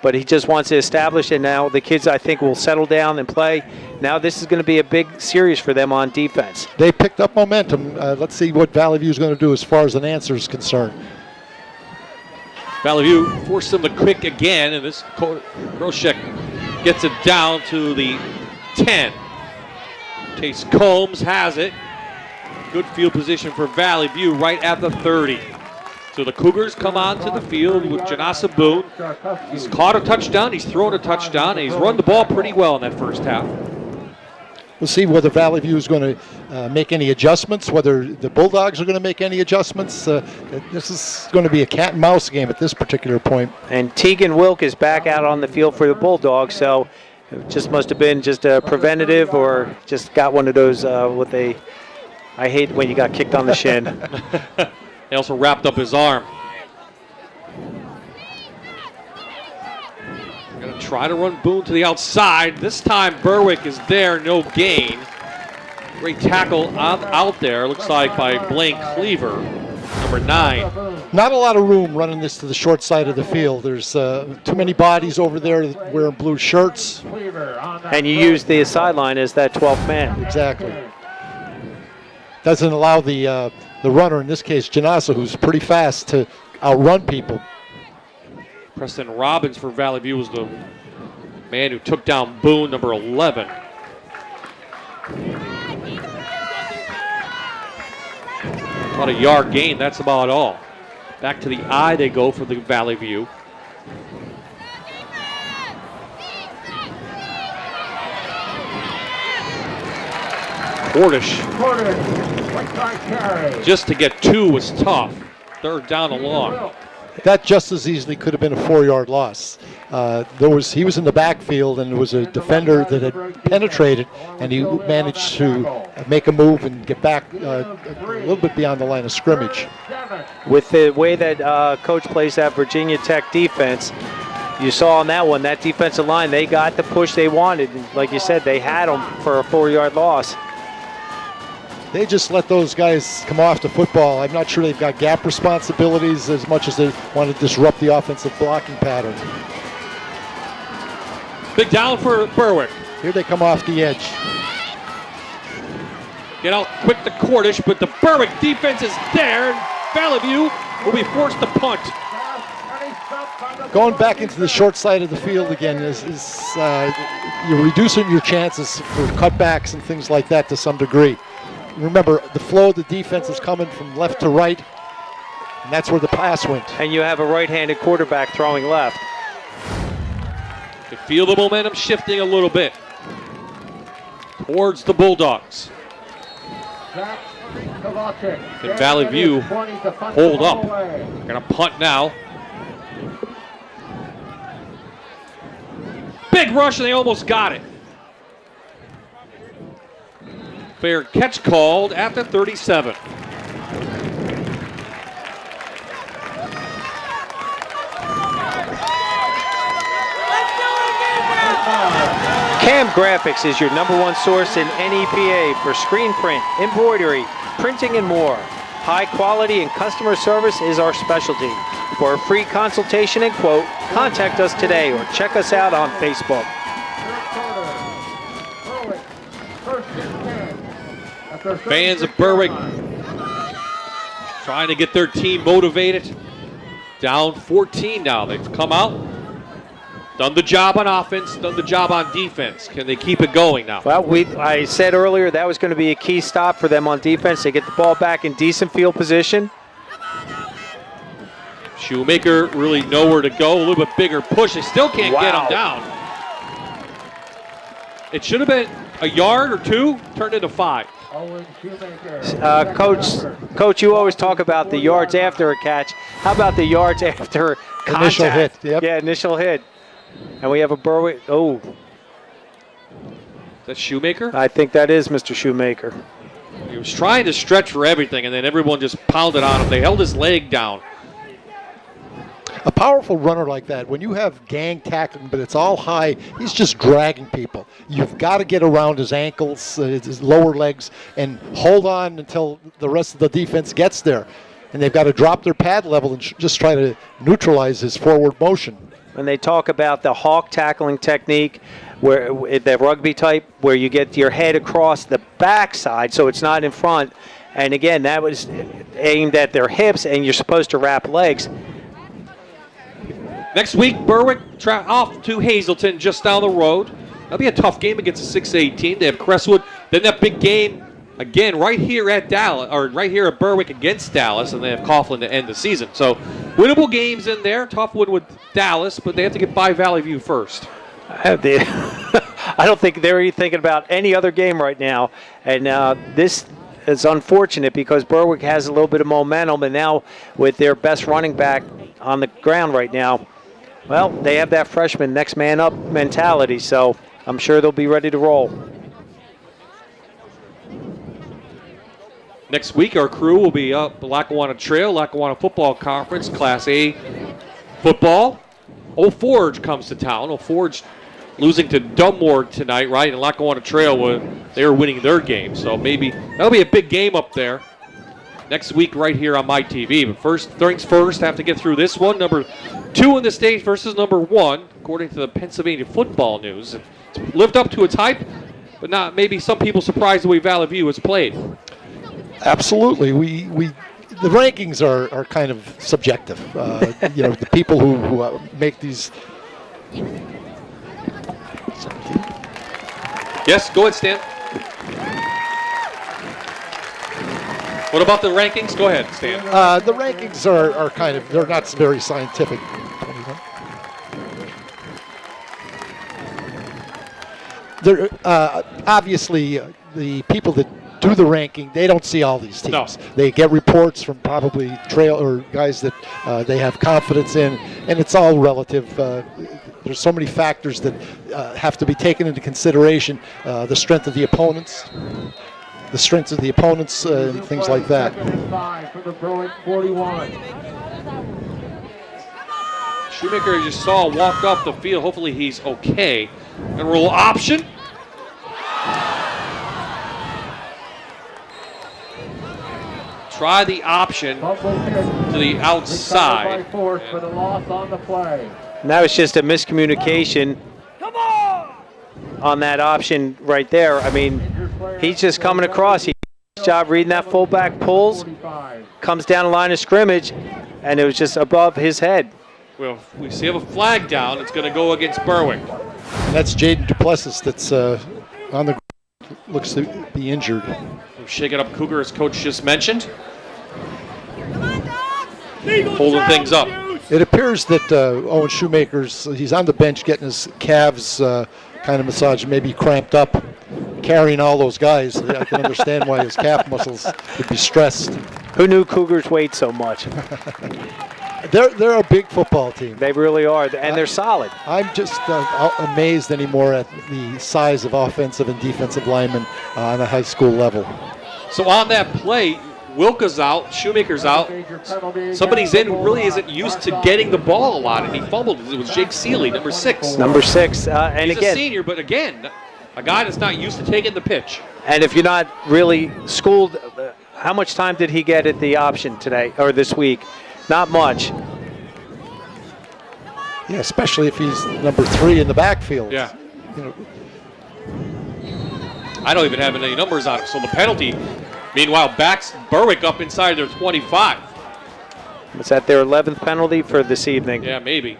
But he just wants to establish it now. The kids, I think, will settle down and play. Now this is going to be a big series for them on defense. They picked up momentum. Let's see what Valley View is going to do as far as an answer is concerned. Valley View forced them to kick again, and this Groszczyk gets it down to the 10. Chase Combs has it. Good field position for Valley View right at the 30. So the Cougars come onto the field with Janasa Boone. He's caught a touchdown, he's thrown a touchdown, and he's run the ball pretty well in that first half. We'll see whether Valley View is going to make any adjustments, whether the Bulldogs are going to make any adjustments. This is going to be a cat and mouse game at this particular point. And Tegan Wilk is back out on the field for the Bulldogs, so it just must have been just a preventative or just got one of those I hate when you got kicked on the shin. They also wrapped up his arm. Going to try to run Boone to the outside. This time Berwick is there, no gain. Great tackle out there, looks like by Blaine Cleaver. number 9. Not a lot of room running this to the short side of the field. There's too many bodies over there wearing blue shirts. And you use the sideline as that 12th man. Exactly. Doesn't allow the runner, in this case Janasa, who's pretty fast, to outrun people. Preston Robbins for Valley View was the man who took down Boone, number 11. About a yard gain, that's about all. Back to the I they go for the Valley View. Cordish. Just to get 2 was tough. Third down and long. That just as easily could have been a 4-yard loss. He was in the backfield, and there was a defender that had penetrated, and he managed to make a move and get back a little bit beyond the line of scrimmage. With the way that Coach plays that Virginia Tech defense, you saw on that one, that defensive line, they got the push they wanted. And like you said, they had them for a 4-yard loss. They just let those guys come off the football. I'm not sure they've got gap responsibilities as much as they want to disrupt the offensive blocking pattern. Big down for Berwick. Here they come off the edge. Get out quick to Cordish, but the Berwick defense is there. Valley View will be forced to punt. Going back into the short side of the field again is you're reducing your chances for cutbacks and things like that to some degree. Remember, the flow of the defense is coming from left to right, and that's where the pass went. And you have a right-handed quarterback throwing left. You feel the momentum shifting a little bit towards the Bulldogs. Can Valley View hold up? Gonna punt now. Big rush, and they almost got it. Fair catch called at the 37. Cam Graphics is your #1 source in NEPA for screen print, embroidery, printing, and more. High quality and customer service is our specialty. For a free consultation and quote, contact us today or check us out on Facebook. Fans of Berwick trying to get their team motivated. Down 14 now. They've come out, done the job on offense, done the job on defense. Can they keep it going now? Well, I said earlier that was going to be a key stop for them on defense. They get the ball back in decent field position. Shoemaker really nowhere to go. A little bit bigger push. They still can't get him down. It should have been a yard or 2, turned into 5. Coach, you always talk about the yards after a catch. How about the yards after contact? Initial hit, yep. Yeah, initial hit. And we have a Berwick. Oh. That's Shoemaker? I think that is Mr. Shoemaker. He was trying to stretch for everything, and then everyone just pounded on him. They held his leg down. A powerful runner like that, when you have gang tackling, but it's all high, he's just dragging people. You've got to get around his ankles, his lower legs, and hold on until the rest of the defense gets there. And they've got to drop their pad level and just try to neutralize his forward motion. When they talk about the hawk tackling technique, where the rugby type, where you get your head across the backside so it's not in front, and again, that was aimed at their hips, and you're supposed to wrap legs. Next week, Berwick off to Hazleton just down the road. That'll be a tough game against a 6A team. They have Crestwood. Then that big game again right here at Dallas, or right here at Berwick against Dallas, and they have Coughlin to end the season. So winnable games in there. Tough one with Dallas, but they have to get by Valley View first. I don't think they're thinking about any other game right now, and this is unfortunate because Berwick has a little bit of momentum, and now with their best running back on the ground right now, well, they have that freshman next man up mentality, so I'm sure they'll be ready to roll. Next week, our crew will be up Lackawanna Trail, Lackawanna Football Conference, Class A football. Old Forge comes to town. Old Forge losing to Dunmore tonight, right? And Lackawanna Trail, they were winning their game, so maybe that'll be a big game up there. next week right here on my TV. But first things first, have to get through this one. Number 2 in the state versus number 1, according to the Pennsylvania Football News. It's lived up to its hype, but not maybe some people surprised the way Valley View has played. Absolutely. The rankings are kind of subjective. The people who make these. Yes, go ahead, Stan. What about the rankings? Go ahead, Stan. The rankings are kind of, they're not very scientific. They're obviously the people that do the ranking, they don't see all these teams. No. They get reports from probably trail or guys that they have confidence in, and it's all relative. There's so many factors that have to be taken into consideration. The strength of the opponents, and things like that. For the Berwick 41. Shoemaker, you just saw, walk off the field. Hopefully he's okay. And roll option. Try the option to the outside. Now it's just a miscommunication on that option right there. I mean, he's just coming across. He did his job reading that fullback, pulls, comes down the line of scrimmage, and it was just above his head. Well, we see a flag down. It's going to go against Berwick. That's Jaden Duplessis that's on the ground, looks to be injured. We'll shake it up, Cougar, as Coach just mentioned. Holding things up. It appears that Owen Shoemaker's, he's on the bench getting his calves kind of massaged, maybe cramped up, carrying all those guys. I can understand why his calf muscles would be stressed. Who knew Cougars weighed so much? They're a big football team. They really are, and they're solid. I'm just amazed anymore at the size of offensive and defensive linemen on a high school level. So on that play, Wilka's out, Shoemaker's out. Somebody's in who really isn't used to getting the ball a lot, and he fumbled. It was Jake Seeley, number 6. Number 6, and he's again, a senior, but again, a guy that's not used to taking the pitch. And if you're not really schooled, how much time did he get at the option today or this week? Not much. Yeah, especially if he's number 3 in the backfield. Yeah. I don't even have any numbers on it. So the penalty, meanwhile, backs Berwick up inside their 25. Was that their 11th penalty for this evening? Yeah, maybe.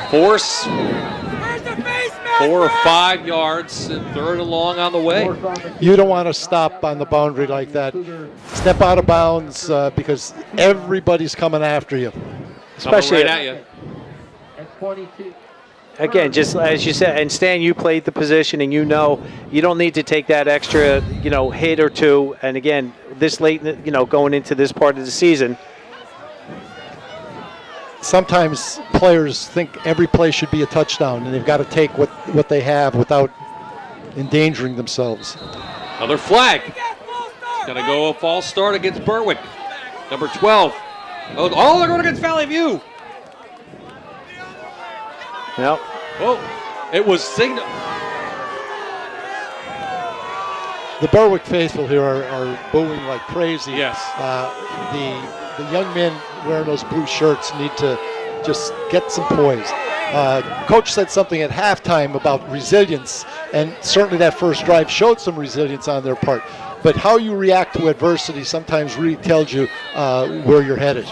Force 4 or 5 yards, and 3rd and long on the way. You don't want to stop on the boundary like that. Step out of bounds because everybody's coming after you. Especially right at you. Again, just as you said, and Stan, you played the position, and you don't need to take that extra, hit or two. And again, this late, going into this part of the season. Sometimes players think every play should be a touchdown, and they've got to take what they have without endangering themselves. Another flag. It's going to go a false start against Berwick. Number 12. Oh, they're going against Valley View. Yep. Oh, it was signal. The Berwick faithful here are booing like crazy. Yes. The young men wearing those blue shirts need to just get some poise. Coach said something at halftime about resilience, and certainly that first drive showed some resilience on their part. But how you react to adversity sometimes really tells you where you're headed.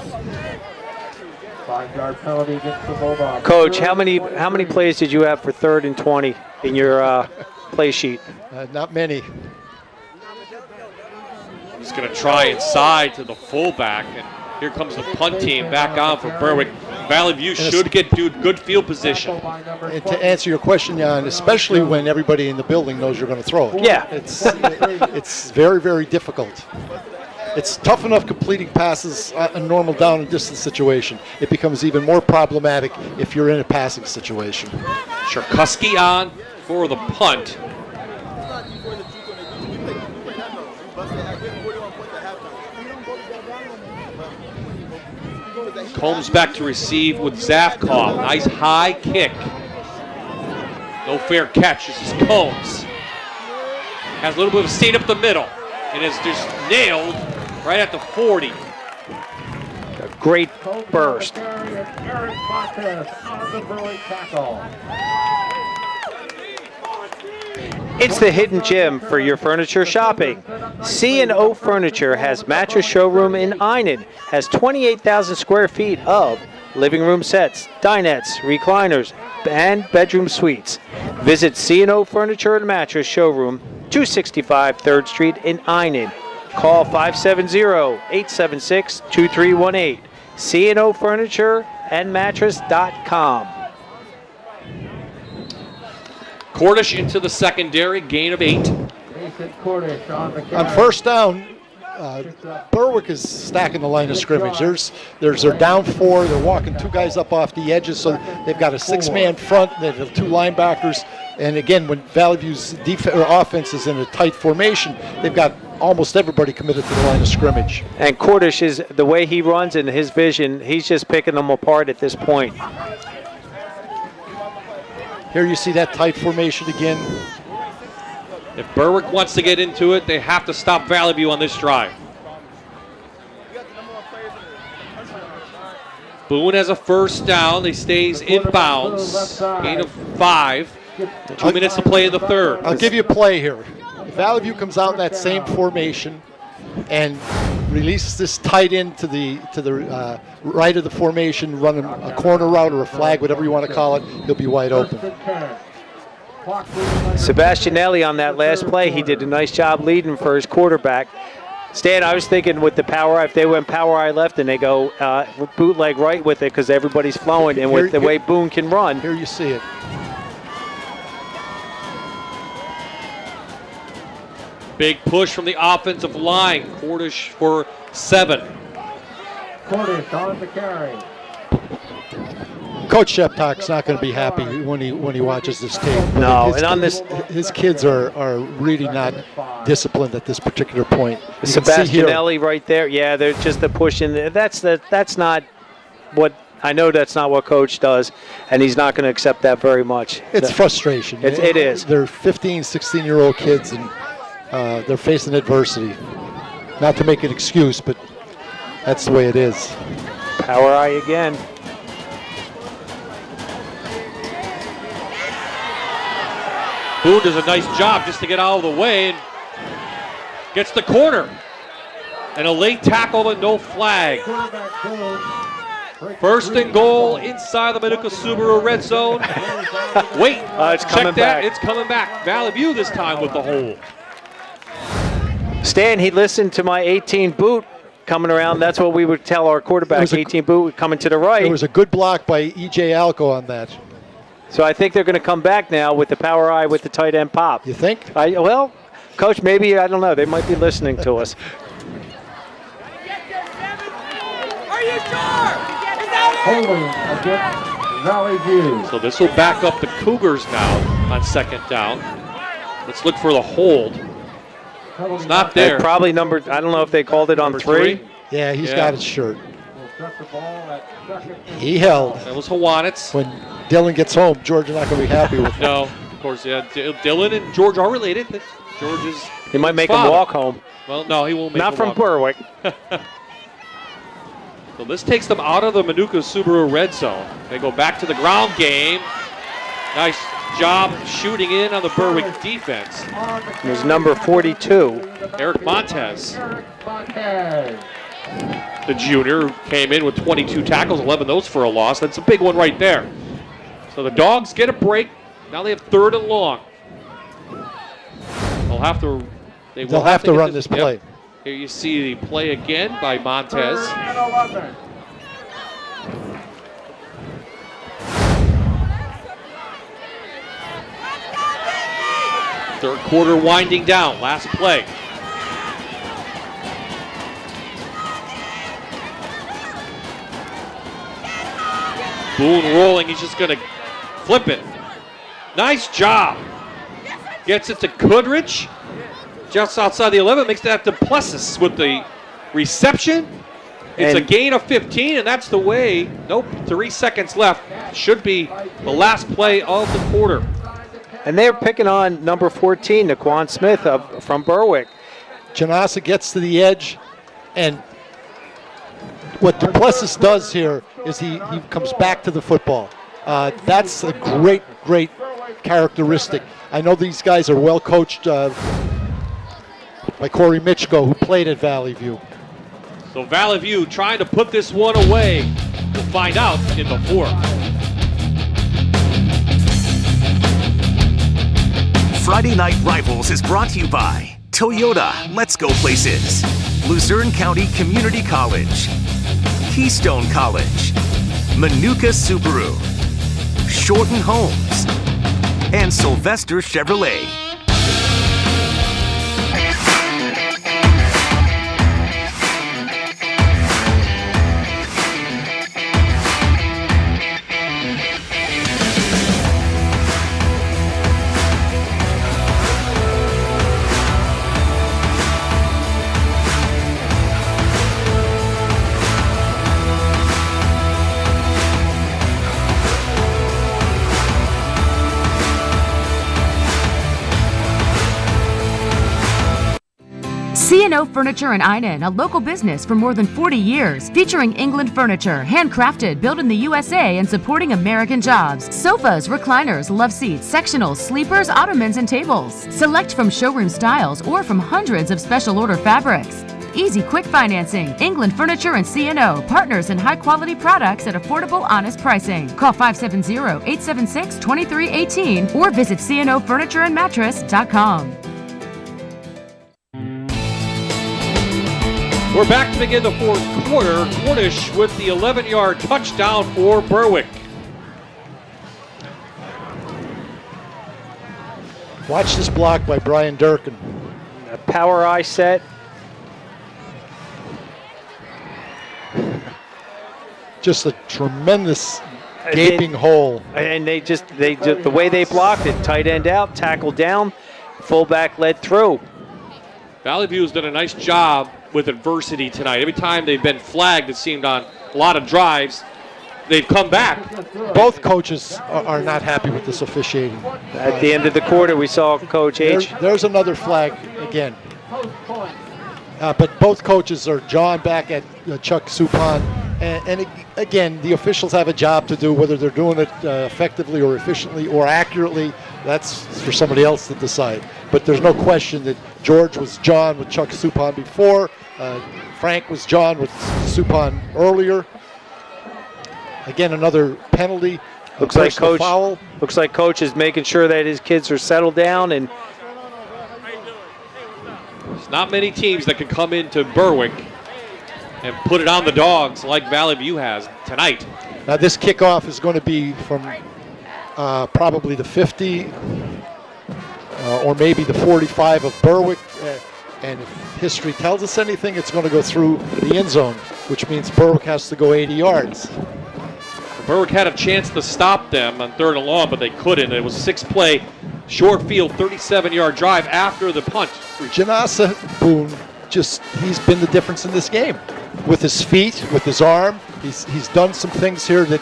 5-yard penalty against the Bulldogs. Coach, how many plays did you have for 3rd and 20 in your play sheet? Not many. He's going to try inside to the fullback, and here comes the punt team back on for Berwick. Valley View should get good field position. And to answer your question, Jan, especially when everybody in the building knows you're going to throw it. Yeah. It's very, very difficult. It's tough enough completing passes a normal down and distance situation. It becomes even more problematic if you're in a passing situation. Sharkuski on for the punt. Combs back to receive with Zafkov. Nice high kick. No fair catch. This is Combs. Has a little bit of a seam up the middle. And is just nailed right at the 40. A great burst. Eric Montez on the Berwick tackle. It's the hidden gem for your furniture shopping. C&O Furniture has mattress showroom in Einan, has 28,000 square feet of living room sets, dinettes, recliners, and bedroom suites. Visit C&O Furniture and Mattress Showroom, 265 3rd Street in Einan. Call 570-876-2318. C&O Furniture and Mattress.com. Cordish into the secondary, gain of 8. On first down, Berwick is stacking the line of scrimmage. There's their down 4. They're walking 2 guys up off the edges, so they've got a 6-man front. They have 2 linebackers. And again, when Valley View's offense is in a tight formation, they've got almost everybody committed to the line of scrimmage. And Cordish, is the way he runs and his vision, he's just picking them apart at this point. Here you see that tight formation again. If Berwick wants to get into it, they have to stop Valley View on this drive. Boone has a first down. He stays in bounds. Gain of 5. 2 minutes to play in the third. I'll give you a play here. If Valley View comes out in that same formation and releases this tight end to the right of the formation, running a corner route or a flag, whatever you want to call it, he'll be wide open. Sebastianelli on that last play, he did a nice job leading for his quarterback. Stan, I was thinking with the power eye, if they went power eye left and they go bootleg right with it because everybody's flowing, and with the way Boone can run. Here you see it. Big push from the offensive line. Cordish for 7. Cordish on the carry. Coach Sheptock's not going to be happy when he watches this tape. No, and on this, his kids are really not disciplined at this particular point. Sebastianelli right there. Yeah, they're just the push in there. That's not what I know. That's not what Coach does, and he's not going to accept that very much. It's frustration. It is. They're 15, 16-year-old kids, and they're facing adversity. Not to make an excuse, but that's the way it is. Power eye again. Boone does a nice job just to get out of the way and gets the corner. And a late tackle but no flag. First and goal inside the Manuka Subaru red zone. Wait, it's coming back. It's coming back. Valley View this time with the hole. Stan, he listened to my 18 boot coming around. That's what we would tell our quarterback, 18 boot coming to the right. It was a good block by E.J. Alco on that. So I think they're going to come back now with the power eye with the tight end pop. You think? Well, Coach, maybe, I don't know. They might be listening to us. Are you sure? Holding against Valley View. So this will back up the Cougars now on second down. Let's look for the hold. It's not there. Probably number, I don't know if they called it on 3. Yeah, he's got his shirt. He held. That was Hawanitz. When Dylan gets home, George is not going to be happy with him. No, of course, yeah. Dylan and George are related. George is He might make father. him walk home. Well, no, he won't make Not him from walk. Berwick. So this takes them out of the Manuka Subaru red zone. They go back to the ground game. Nice job shooting in on the Berwick defense. There's number 42. Eric Montez. The junior who came in with 22 tackles, 11 of those for a loss. That's a big one right there. So the Dogs get a break. Now they have 3rd and long. They'll have to run this play. Yep. Here you see the play again by Montez. Third quarter winding down. Last play. Boone rolling. He's just going to flip it. Nice job. Gets it to Goodrich. Just outside the 11. Makes that to Plessis with the reception. It's a gain of 15, and that's the way. Nope, 3 seconds left. Should be the last play of the quarter. And they're picking on number 14, Naquan Smith from Berwick. Janasa gets to the edge, and what Duplessis does here is he comes back to the football. That's a great characteristic. I know these guys are well coached by Corey Mitchko, who played at Valley View. So Valley View trying to put this one away. We'll find out in the fourth. Friday Night Rivals is brought to you by Toyota, Let's Go Places, Luzerne County Community College, Keystone College, Manuka Subaru, Shorten Homes, and Sylvester Chevrolet. C&O Furniture in Einan, a local business for more than 40 years, featuring England furniture, handcrafted, built in the USA and supporting American jobs. Sofas, recliners, love seats, sectionals, sleepers, ottomans, and tables. Select from showroom styles or from hundreds of special order fabrics. Easy, quick financing. England Furniture and C&O, partners in high-quality products at affordable, honest pricing. Call 570-876-2318 or visit cnofurnitureandmattress.com. We're back to begin the fourth quarter. Cornish with the 11-yard touchdown for Berwick. Watch this block by Brian Durkin. A power eye set. Just a tremendous gaping hole. And they just the way they blocked it, tight end out, tackle down, fullback led through. Valley View's done a nice job with adversity tonight. Every time they've been flagged, it seemed, on a lot of drives, they've come back. Both coaches are not happy with this officiating. At the end of the quarter, we saw Coach H. There's another flag again. But both coaches are jawing back at Chuck Supan. And again, the officials have a job to do, whether they're doing it effectively or efficiently or accurately. That's for somebody else to decide. But there's no question that George was jawing with Chuck Supan before. Frank was jawing with Supan earlier. Again, another penalty. Looks like Coach is making sure that his kids are settled down. And there's not many teams that can come into Berwick and put it on the Dogs like Valley View has tonight. Now this kickoff is going to be from probably the 50 or maybe the 45 of Berwick. And if history tells us anything, it's going to go through the end zone, which means Berwick has to go 80 yards. Berwick had a chance to stop them on 3rd and long, but they couldn't. It was a 6-play, short field, 37-yard drive after the punt. Janasa Boone, he's been the difference in this game. With his feet, with his arm, he's done some things here that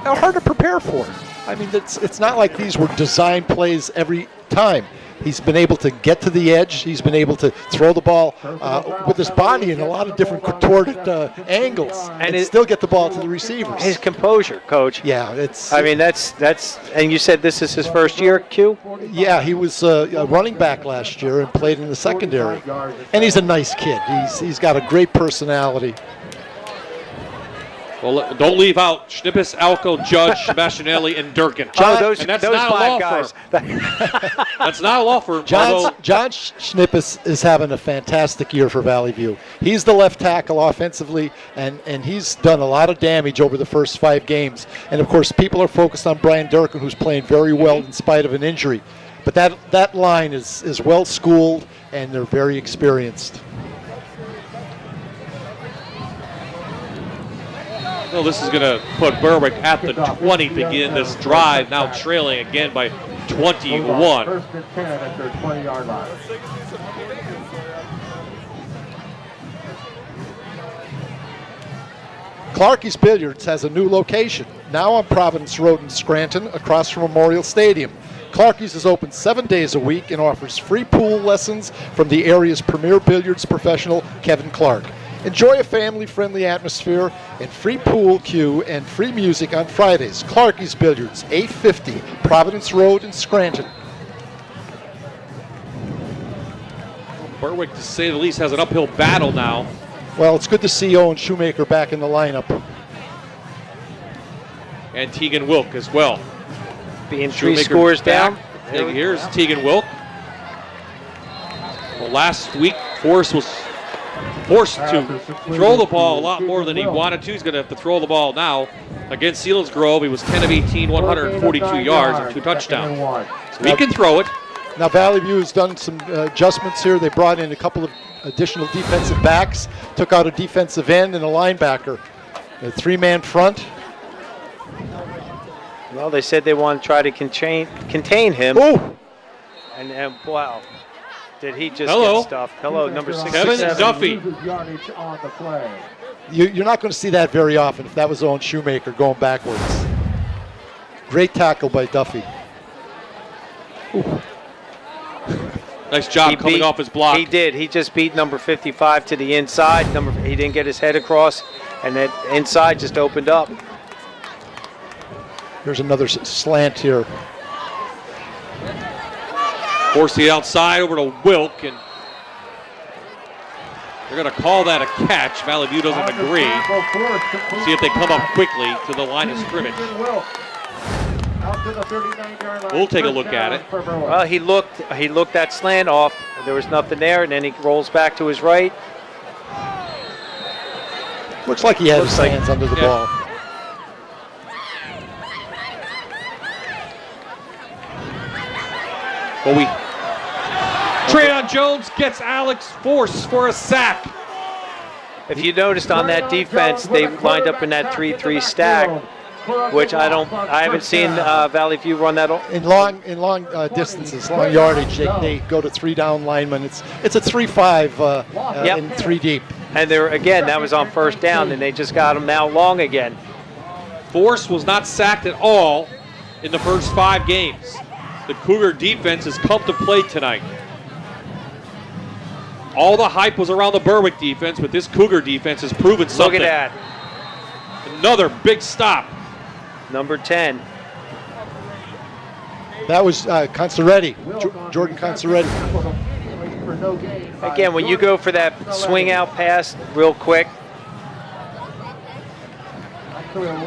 are hard to prepare for. I mean, it's not like these were design plays every time. He's been able to get to the edge. He's been able to throw the ball with his body in a lot of different contorted angles and still get the ball to the receivers. His composure, Coach. Yeah, it's. I mean, that's. And you said this is his first year, Q? Yeah, he was a running back last year and played in the secondary. And he's a nice kid. He's got a great personality. Well, don't leave out Schnippis, Alco, Judge, Sebastianelli, and Durkin. Those not five guys. That's not a law firm. John Schnippis is having a fantastic year for Valley View. He's the left tackle offensively, and he's done a lot of damage over the first 5 games. And, of course, people are focused on Brian Durkin, who's playing very well in spite of an injury. But that line is well-schooled, and they're very experienced. Well, this is going to put Berwick at the 20 to begin this drive, now trailing again by 21. First and 10 at their 20-yard line. Clarkie's Billiards has a new location, now on Providence Road in Scranton, across from Memorial Stadium. Clarkie's is open 7 days a week and offers free pool lessons from the area's premier billiards professional, Kevin Clark. Enjoy a family-friendly atmosphere and free pool cue and free music on Fridays. Clarkie's Billiards, 850 Providence Road in Scranton. Berwick, to say the least, has an uphill battle now. Well, it's good to see Owen Shoemaker back in the lineup. And Tegan Wilk as well. Being 3 scores down. Here's Tegan Wilk. Well, last week, Forrest was forced to throw the ball a lot more than he wanted to. He's going to have to throw the ball now. Against Selinsgrove, he was 10 of 18, 142 yards and 2 touchdowns. So he can throw it. Now Valley View has done some adjustments here. They brought in a couple of additional defensive backs, took out a defensive end and a linebacker. A 3-man front. Well, they said they want to try to contain him. Oh! And wow, did he just Hello. get stuffed? Hello, number 6. Kevin Duffy. You're not going to see that very often if that was Owen Shoemaker going backwards. Great tackle by Duffy. Ooh. Nice job coming off his block. He did. He just beat number 55 to the inside. He didn't get his head across, and that inside just opened up. There's another slant here. Force the outside over to Wilk, and they're going to call that a catch. Valley View doesn't agree. See if they come up quickly to the line of scrimmage. We'll take a look at it. Well, he looked that slant off. There was nothing there, and then he rolls back to his right. Looks like he had his hands under the ball. Well, Trayon Jones gets Alex Force for a sack. If you noticed on that defense, they lined up in that 3-3 stack, which I haven't seen Valley View run that. In long distances, long yardage, they go to 3 down linemen. It's a 3-5 in 3 deep. And that was on first down, and they just got him now long again. Force was not sacked at all in the first 5 games. The Cougar defense has come to play tonight. All the hype was around the Berwick defense, but this Cougar defense has proven something. Look at that. Another big stop. Number 10. That was Consaretti, Jordan Consaretti. Again, when you go for that swing out pass real quick,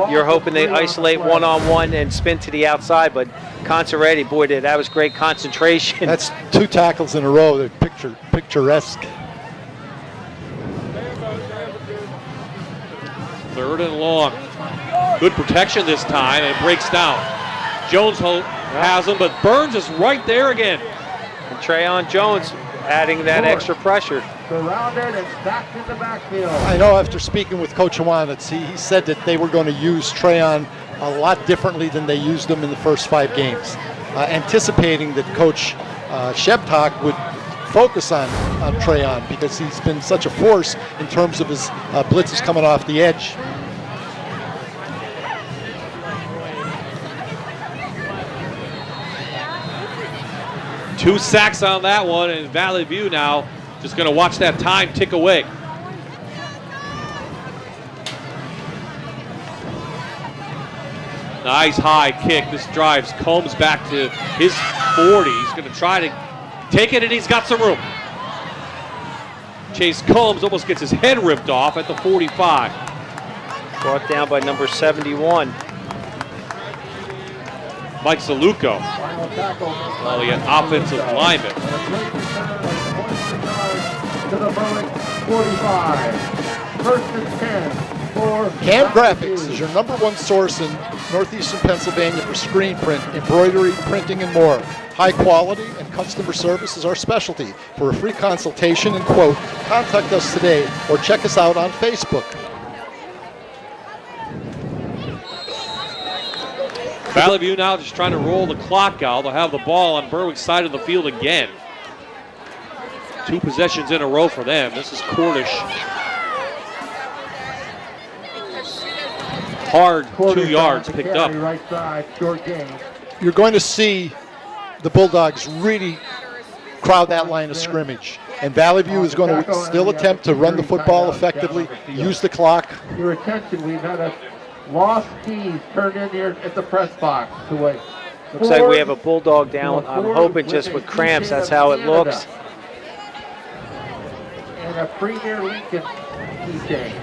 you're hoping they isolate one-on-one and spin to the outside, but Consaretti, boy, that was great concentration. That's 2 tackles in a row. They're picturesque. 3rd and long. Good protection this time, and it breaks down. Jones has him, but Burns is right there again. And Trayon Jones adding that extra pressure. Surrounded and back in the backfield. I know after speaking with Coach Iwanitz, he said that they were going to use Trayon a lot differently than they used him in the first 5 games, anticipating that Coach Shebtak would focus on Trayon because he's been such a force in terms of his blitzes coming off the edge. Two sacks on that one, and Valley View now just going to watch that time tick away. Nice high kick. This drives Combs back to his 40. He's going to try to take it, and he's got some room. Chase Combs almost gets his head ripped off at the 45. Brought down by number 71. Mike Zaluko, the offensive lineman. To the Berwick 45. 1st and 10 for Cam Graphics is your #1 source in northeastern Pennsylvania for screen print, embroidery, printing, and more. High quality and customer service is our specialty. For a free consultation and quote, contact us today or check us out on Facebook. Valley View now just trying to roll the clock out. They'll have the ball on Berwick's side of the field again. 2 possessions in a row for them. This is Cordish. Hard 2 yards picked up. Right side, short gain. You're going to see the Bulldogs really crowd that line of scrimmage. And Valley View is going to still attempt to run the football effectively, use the clock. Your attention, we've had a lost keys turned in here at the press box to wait. Looks like we have a Bulldog down. I'm hoping just with cramps, that's how it looks. And a Premier Lincoln keychain.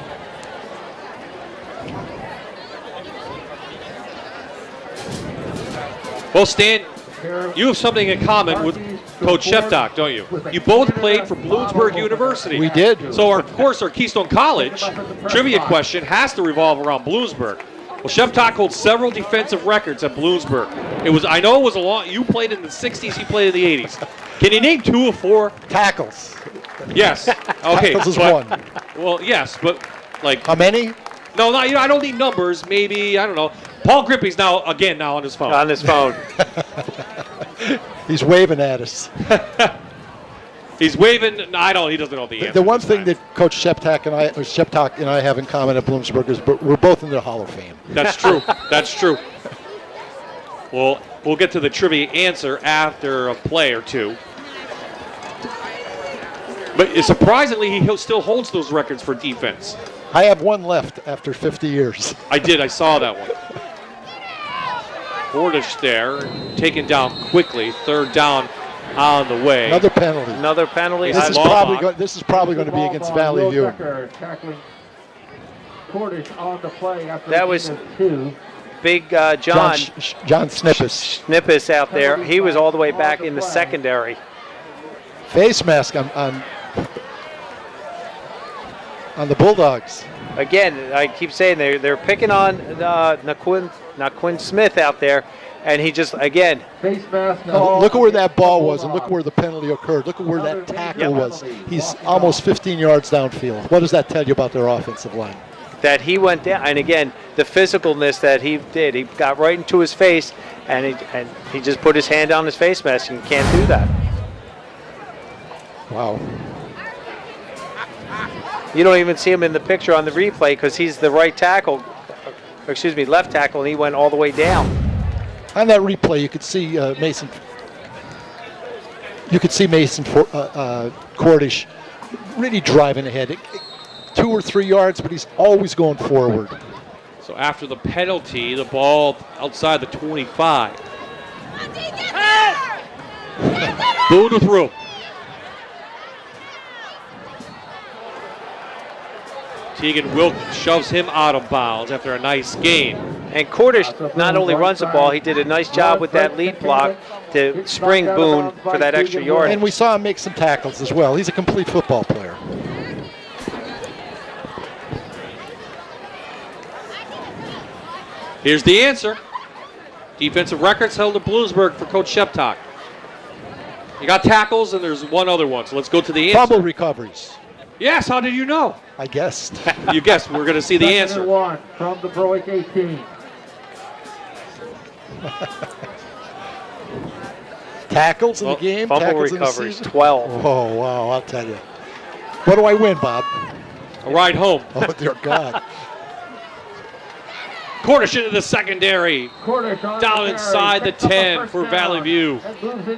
Well, Stan, you have something in common with Coach Sheptock, don't you? You both played for Bloomsburg University. We did. So, of course, our Keystone College trivia question has to revolve around Bloomsburg. Well, Sheptock holds several defensive records at Bloomsburg. I know it was a long. You played in the '60s. He played in the '80s. Can you name 2 or 4 tackles? Yes. Okay. Tackles is one. Well, yes, but like how many? No, not. I don't need numbers. Maybe I don't know. Paul Grippy's now on his phone. On his phone. He's waving at us. He's waving. No, he doesn't know the answer. The one thing that Coach Sheptock and I have in common at Bloomsburg is we're both in the Hall of Fame. That's true. That's true. Well, we'll get to the trivia answer after a play or two. But surprisingly, he still holds those records for defense. I have one left after 50 years. I did. I saw that one. Cordish there, taken down quickly. 3rd down on the way. Another penalty. Another penalty. This is probably going to be against Valley View. Tackling Cordish on the play after that was 2. Big John Snippus. Snippus out there. He was all the way back in the secondary. Face mask on the Bulldogs. Again, I keep saying they're picking on Naquin Smith out there, and he just, again. Face mask. Look at where that ball was, and look where the penalty occurred. Look at where that tackle was. He's almost 15 yards downfield. What does that tell you about their offensive line? That he went down, and again, the physicalness that he did. He got right into his face, and he just put his hand on his face mask, and you can't do that. Wow. You don't even see him in the picture on the replay because he's the left tackle, and he went all the way down. On that replay, you could see Mason. You could see Mason Cordish really driving ahead, 2 or 3 yards, but he's always going forward. So after the penalty, the ball outside the 25. Boone with room. Tegan Wilkins shoves him out of bounds after a nice gain. And Cordish not only runs the ball, he did a nice job with that lead block to spring Boone for that extra yard. And we saw him make some tackles as well. He's a complete football player. Here's the answer. Defensive records held at Bloomsburg for Coach Sheptock. You got tackles, and there's one other one. So let's go to the answer. Fumble recoveries. Yes, how did you know? I guessed. You guessed. We're going to see the answer. 1 from the Berwick 18. Tackles in the game. Fumble tackles recoveries, in the 12. Oh, wow, I'll tell you. What do I win, Bob? A ride home. Oh, dear God. Cordish into the secondary. Cordish down inside the 10 for Valley View.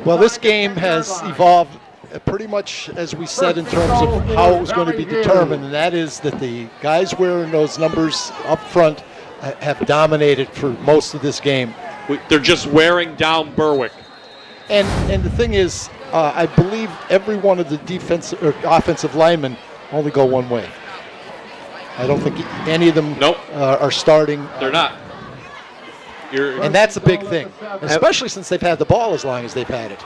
Well, this game has evolved pretty much as we said in terms of how it was going to be determined, and that is that the guys wearing those numbers up front have dominated for most of this game. They're just wearing down Berwick. And the thing is, I believe every one of the defensive or offensive linemen only go one way. I don't think any of them are starting. They're not. And that's a big thing, especially since they've had the ball as long as they've had it.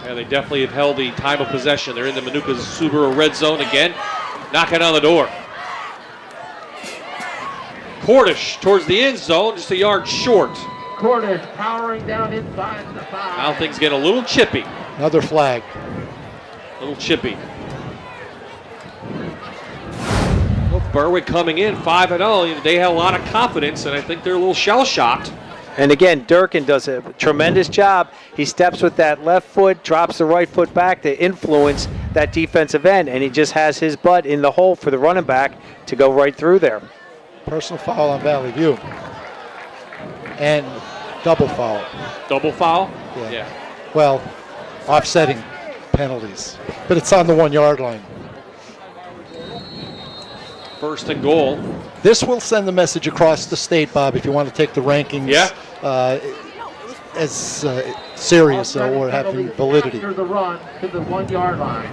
Yeah, they definitely have held the time of possession. They're in the Manuka Subaru red zone again, knocking on the door. Cordish towards the end zone, just a yard short. Cordish powering down inside the 5. Now things get a little chippy. Another flag. A little chippy. Well, Berwick coming in 5-0. They have a lot of confidence, and I think they're a little shell-shocked. And again, Durkin does a tremendous job. He steps with that left foot, drops the right foot back to influence that defensive end, and he just has his butt in the hole for the running back to go right through there. Personal foul on Valley View. And double foul. Double foul? Yeah. well, offsetting penalties. But it's on the 1 yard line. First and goal. This will send the message across the state, Bob, if you want to take the rankings as serious or having validity. After the run to the 1 yard line.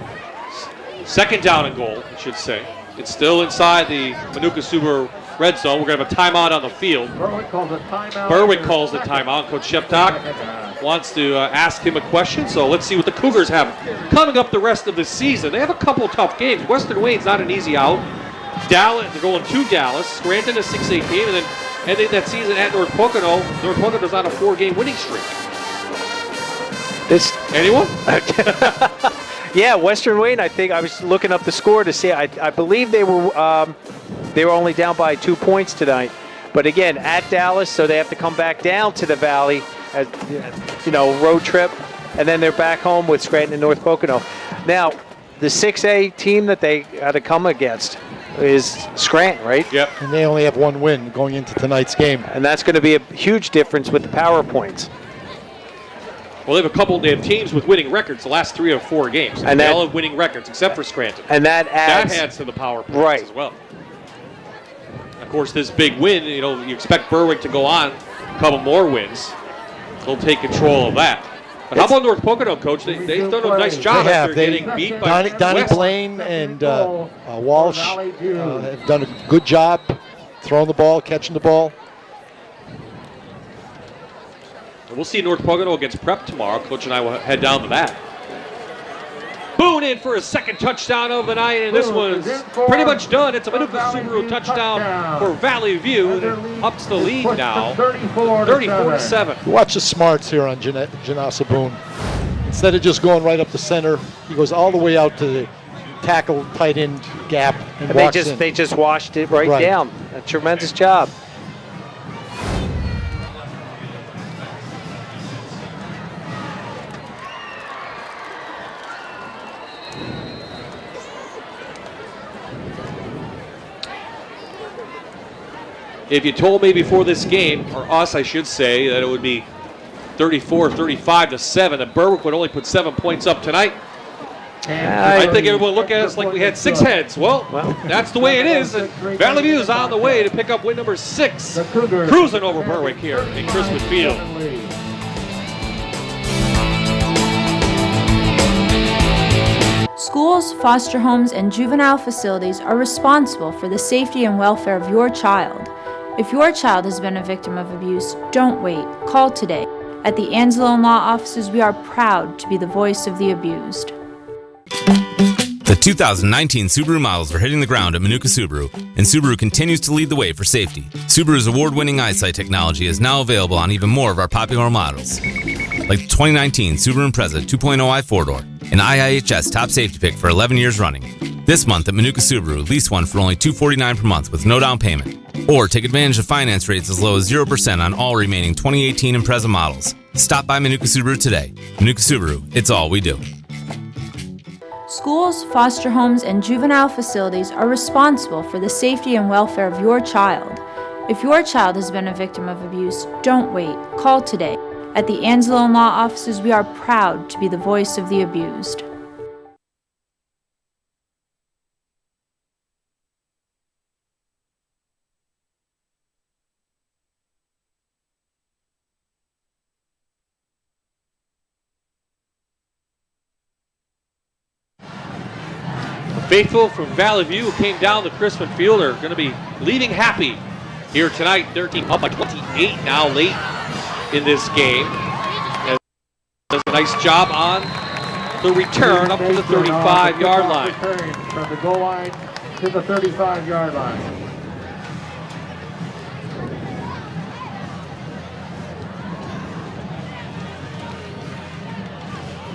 Second down and goal, I should say. It's still inside the Manuka Subaru red zone. We're going to have a timeout on the field. Berwick calls a timeout. Berwick calls the timeout. Coach Sheptock wants to ask him a question, so let's see what the Cougars have coming up the rest of the season. They have a couple tough games. Western Wayne's not an easy out. Dallas, they're going to Dallas. Scranton a 6-8 game, and then ending that season at North Pocono. North Pocono's on a 4-game winning streak. Anyone? Yeah, Western Wayne. I think I was looking up the score to see. I believe they were only down by 2 points tonight. But again, at Dallas, so they have to come back down to the Valley, as road trip, and then they're back home with Scranton and North Pocono. Now, the 6A team that they had to come against is Scranton, right? Yep. And they only have one win going into tonight's game. And that's going to be a huge difference with the power points. Well, they have teams with winning records the last 3 or 4 games. And they all have winning records except for Scranton. And that adds to the power points as well. Of course, this big win, you expect Berwick to go on a couple more wins. They'll take control of that. But how about North Pocono, Coach? They've done a nice job after getting beat by Donnie West. Blaine and Walsh have done a good job throwing the ball, catching the ball. We'll see North Pocono against Prep tomorrow. Coach and I will head down to that. Boone in for his second touchdown of the night, and this one's pretty much done. It's a Manuka Subaru touchdown for Valley View. Ups the lead now, 34-7. Watch the smarts here on Janasa Boone. Instead of just going right up the center, he goes all the way out to the tackle tight end gap and walks in. They just washed it right down. A tremendous job. If you told me before this game, or us, I should say, that it would be 34-35-7, that Berwick would only put 7 points up tonight, I think everyone would look at us like we had 6 heads. Well, that's the way it is. And Valley View is on the way to pick up win number 6, cruising over Berwick here in Crispin Field. Schools, foster homes, and juvenile facilities are responsible for the safety and welfare of your child. If your child has been a victim of abuse, don't wait. Call today. At the Anzalone Law Offices, we are proud to be the voice of the abused. The 2019 Subaru models are hitting the ground at Manuka Subaru, and Subaru continues to lead the way for safety. Subaru's award-winning eyesight technology is now available on even more of our popular models, like the 2019 Subaru Impreza 2.0i 4-door, an IIHS top safety pick for 11 years running. This month at Manuka Subaru, lease one for only $249 per month with no down payment. Or take advantage of finance rates as low as 0% on all remaining 2018 Impreza models. Stop by Manuka Subaru today. Manuka Subaru, it's all we do. Schools, foster homes, and juvenile facilities are responsible for the safety and welfare of your child. If your child has been a victim of abuse, don't wait. Call today. At the Anzalone Law Offices, we are proud to be the voice of the abused. Faithful from Valley View who came down the Crispin Field are going to be leaving happy here tonight. 13 up by 28 now late in this game. And does a nice job on the return up to the 35-yard line. From the goal line to the 35-yard line.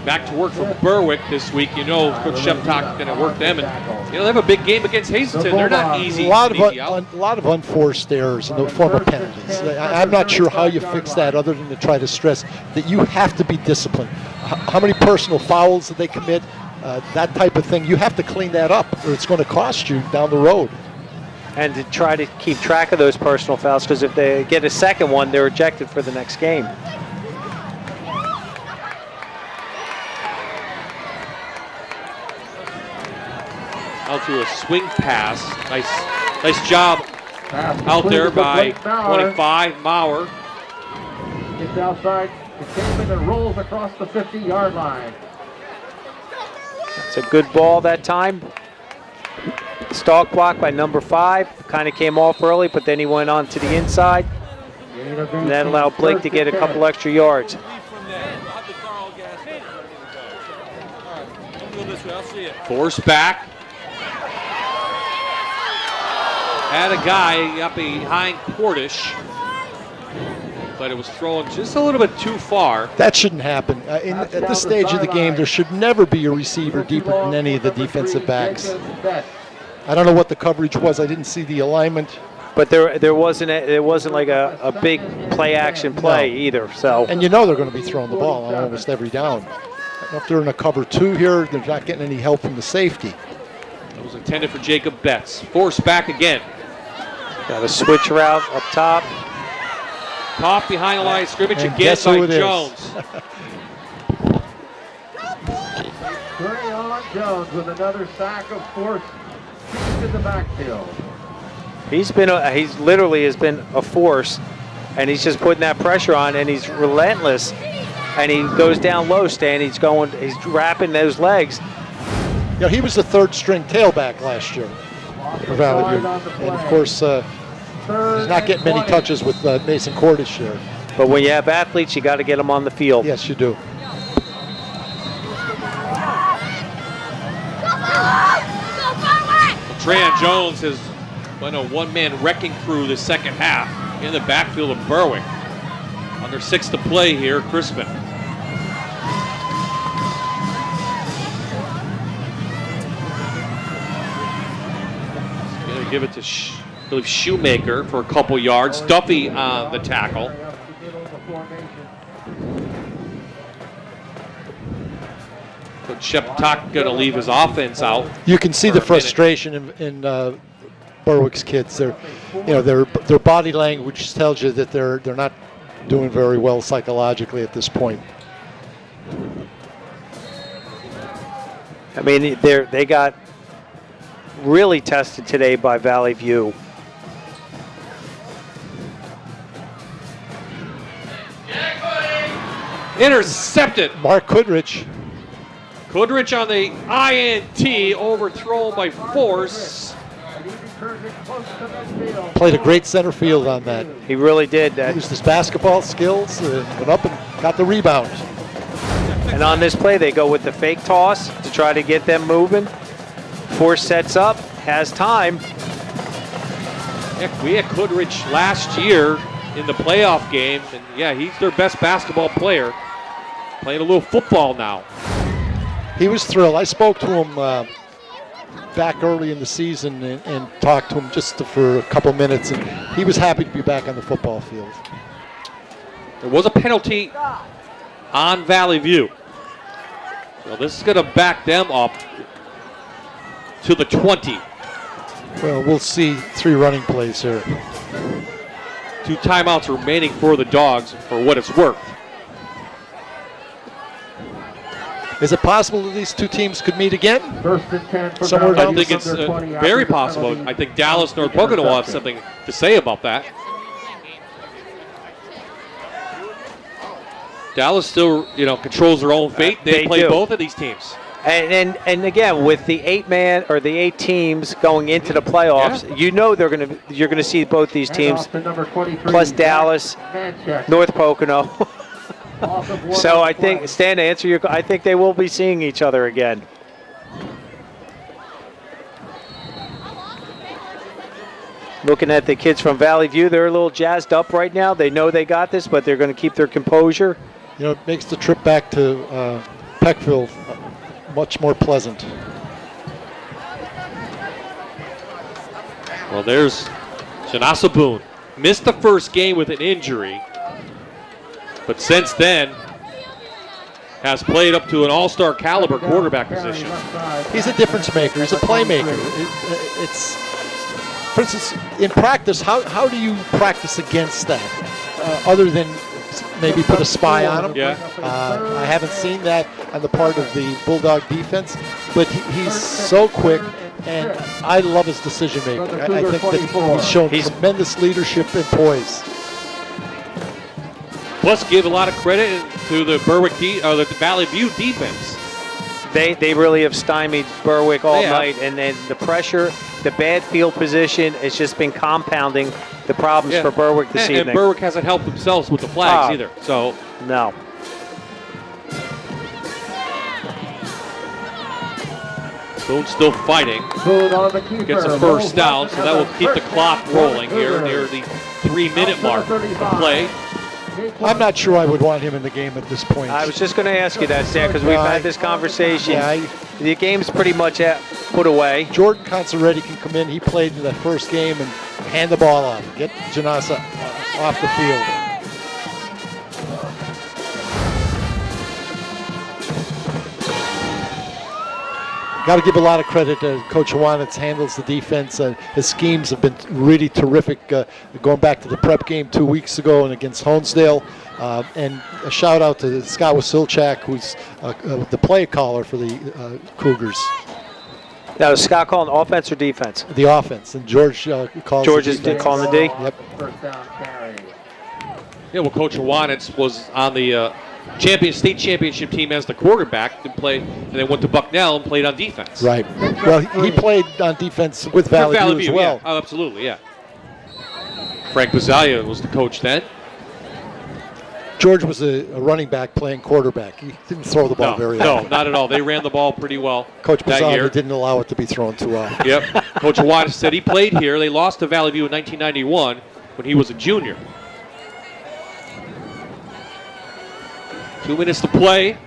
Back to work for Berwick this week. Coach Sheptock is going to work them. And, they have a big game against Hazleton. They're not easy. A lot of unforced errors in the form of penalties. I'm not sure how you fix that other than to try to stress that you have to be disciplined. How many personal fouls did they commit? That type of thing. You have to clean that up or it's going to cost you down the road. And to try to keep track of those personal fouls, because if they get a second one, they're ejected for the next game. out to a swing pass. Nice job out there by 25, Maurer. Gets outside containment and rolls across the 50-yard line. It's a good ball that time. Stalk block by number 5. Kind of came off early, but then he went on to the inside. And that allowed Blake to get a couple extra yards. Force back. Had a guy up behind Portish, but it was thrown just a little bit too far. That shouldn't happen. At this stage of the game, there should never be a receiver deeper than any of the defensive backs. I don't know what the coverage was. I didn't see the alignment. But there wasn't like a big play action play either. So. And you know they're going to be throwing the ball on almost every down. If they're in a cover 2 here, they're not getting any help from the safety. It was intended for Jacob Betts. Force back again. Got a switch route up top. Caught behind the line of scrimmage and again by Jones. Trayon Jones with another sack of force in the backfield. He's literally has been a force, and he's just putting that pressure on, and he's relentless, and he goes down low, Stan. He's wrapping those legs. Yeah, he was the 3rd-string tailback last year for Valley View, and of course he's not getting many touches with Mason Cordish there. But when you have athletes, you got to get them on the field. Yes, you do. Trayon Jones has been a one-man wrecking crew the second half in the backfield of Berwick. Under 6 to play here, Crispin. Going to give it to Shoemaker for a couple yards. Duffy on the tackle. But Sheptak going to leave his offense out. You can see the frustration in Berwick's kids. Their body language tells you that they're not doing very well psychologically at this point. I mean, they got really tested today by Valley View. Intercepted. Mark Kudrich. Kudrich on the INT, overthrown by Force. Played a great center field on that. He really did. Used his basketball skills, went up and got the rebound. And on this play, they go with the fake toss to try to get them moving. Force sets up, has time. Heck, we had Kudrich last year in the playoff game, and yeah, he's their best basketball player. Playing a little football now. He was thrilled. I spoke to him back early in the season and talked to him just for a couple minutes, and he was happy to be back on the football field. There was a penalty on Valley View. So this is going to back them up to the 20. Well, we'll see 3 running plays here. 2 timeouts remaining for the Dogs for what it's worth. Is it possible that these 2 teams could meet again? 1st and 10 for Somewhere I think it's very possible. I think Dallas, North Pocono will have something to say about that. Dallas still, controls their own fate. They play both of these teams. And again, with the 8-man or the 8 teams going into the playoffs, you're gonna see both these teams plus Dallas, North Pocono. So I think, Stan, to answer I think they will be seeing each other again. Looking at the kids from Valley View, they're a little jazzed up right now. They know they got this, but they're going to keep their composure. It makes the trip back to Peckville much more pleasant. Well, there's Shanasa Boone. Missed the first game with an injury, but since then has played up to an all-star caliber quarterback position. He's a difference maker. He's a playmaker. For instance, in practice, how do you practice against that? Other than maybe put a spy on him? Yeah. I haven't seen that on the part of the Bulldog defense, but he's so quick, And I love his decision making. I think that he's shown tremendous leadership and poise. Plus, give a lot of credit to the Berwick, the Valley View defense. They really have stymied Berwick all night, and then the pressure, the bad field position, has just been compounding the problems for Berwick this evening. And Berwick hasn't helped themselves with the flags either. So no. Boone still fighting. Gets a first down, so that will keep the clock rolling here near the 3-minute mark of play. I'm not sure I would want him in the game at this point. I was just going to ask you that, Stan, because we've had this conversation. The game's pretty much put away. Jordan Consaretti can come in. He played in the first game and hand the ball off. Get Janasa off the field. Got to give a lot of credit to Coach Iwanitz, handles the defense. His schemes have been really terrific, going back to the prep game 2 weeks ago and against Honesdale. And a shout out to Scott Wasilchak, who's the play caller for the Cougars. Now, is Scott calling offense or defense? The offense, and George calls George the is defense. calling the D? Yep. Yeah, well, Coach Iwanitz was on the state championship team as the quarterback and then went to Bucknell and played on defense. Right. Well, he played on defense with Valley View as well. Yeah. Oh, absolutely, yeah. Frank Bazzalia was the coach then. George was a running back playing quarterback. He didn't throw the ball very often. No, not at all. They ran the ball pretty well. Coach that year. Bazzalia didn't allow it to be thrown too often. Yep. Coach Iwanitz said he played here. They lost to Valley View in 1991 when he was a junior. 2 minutes to play.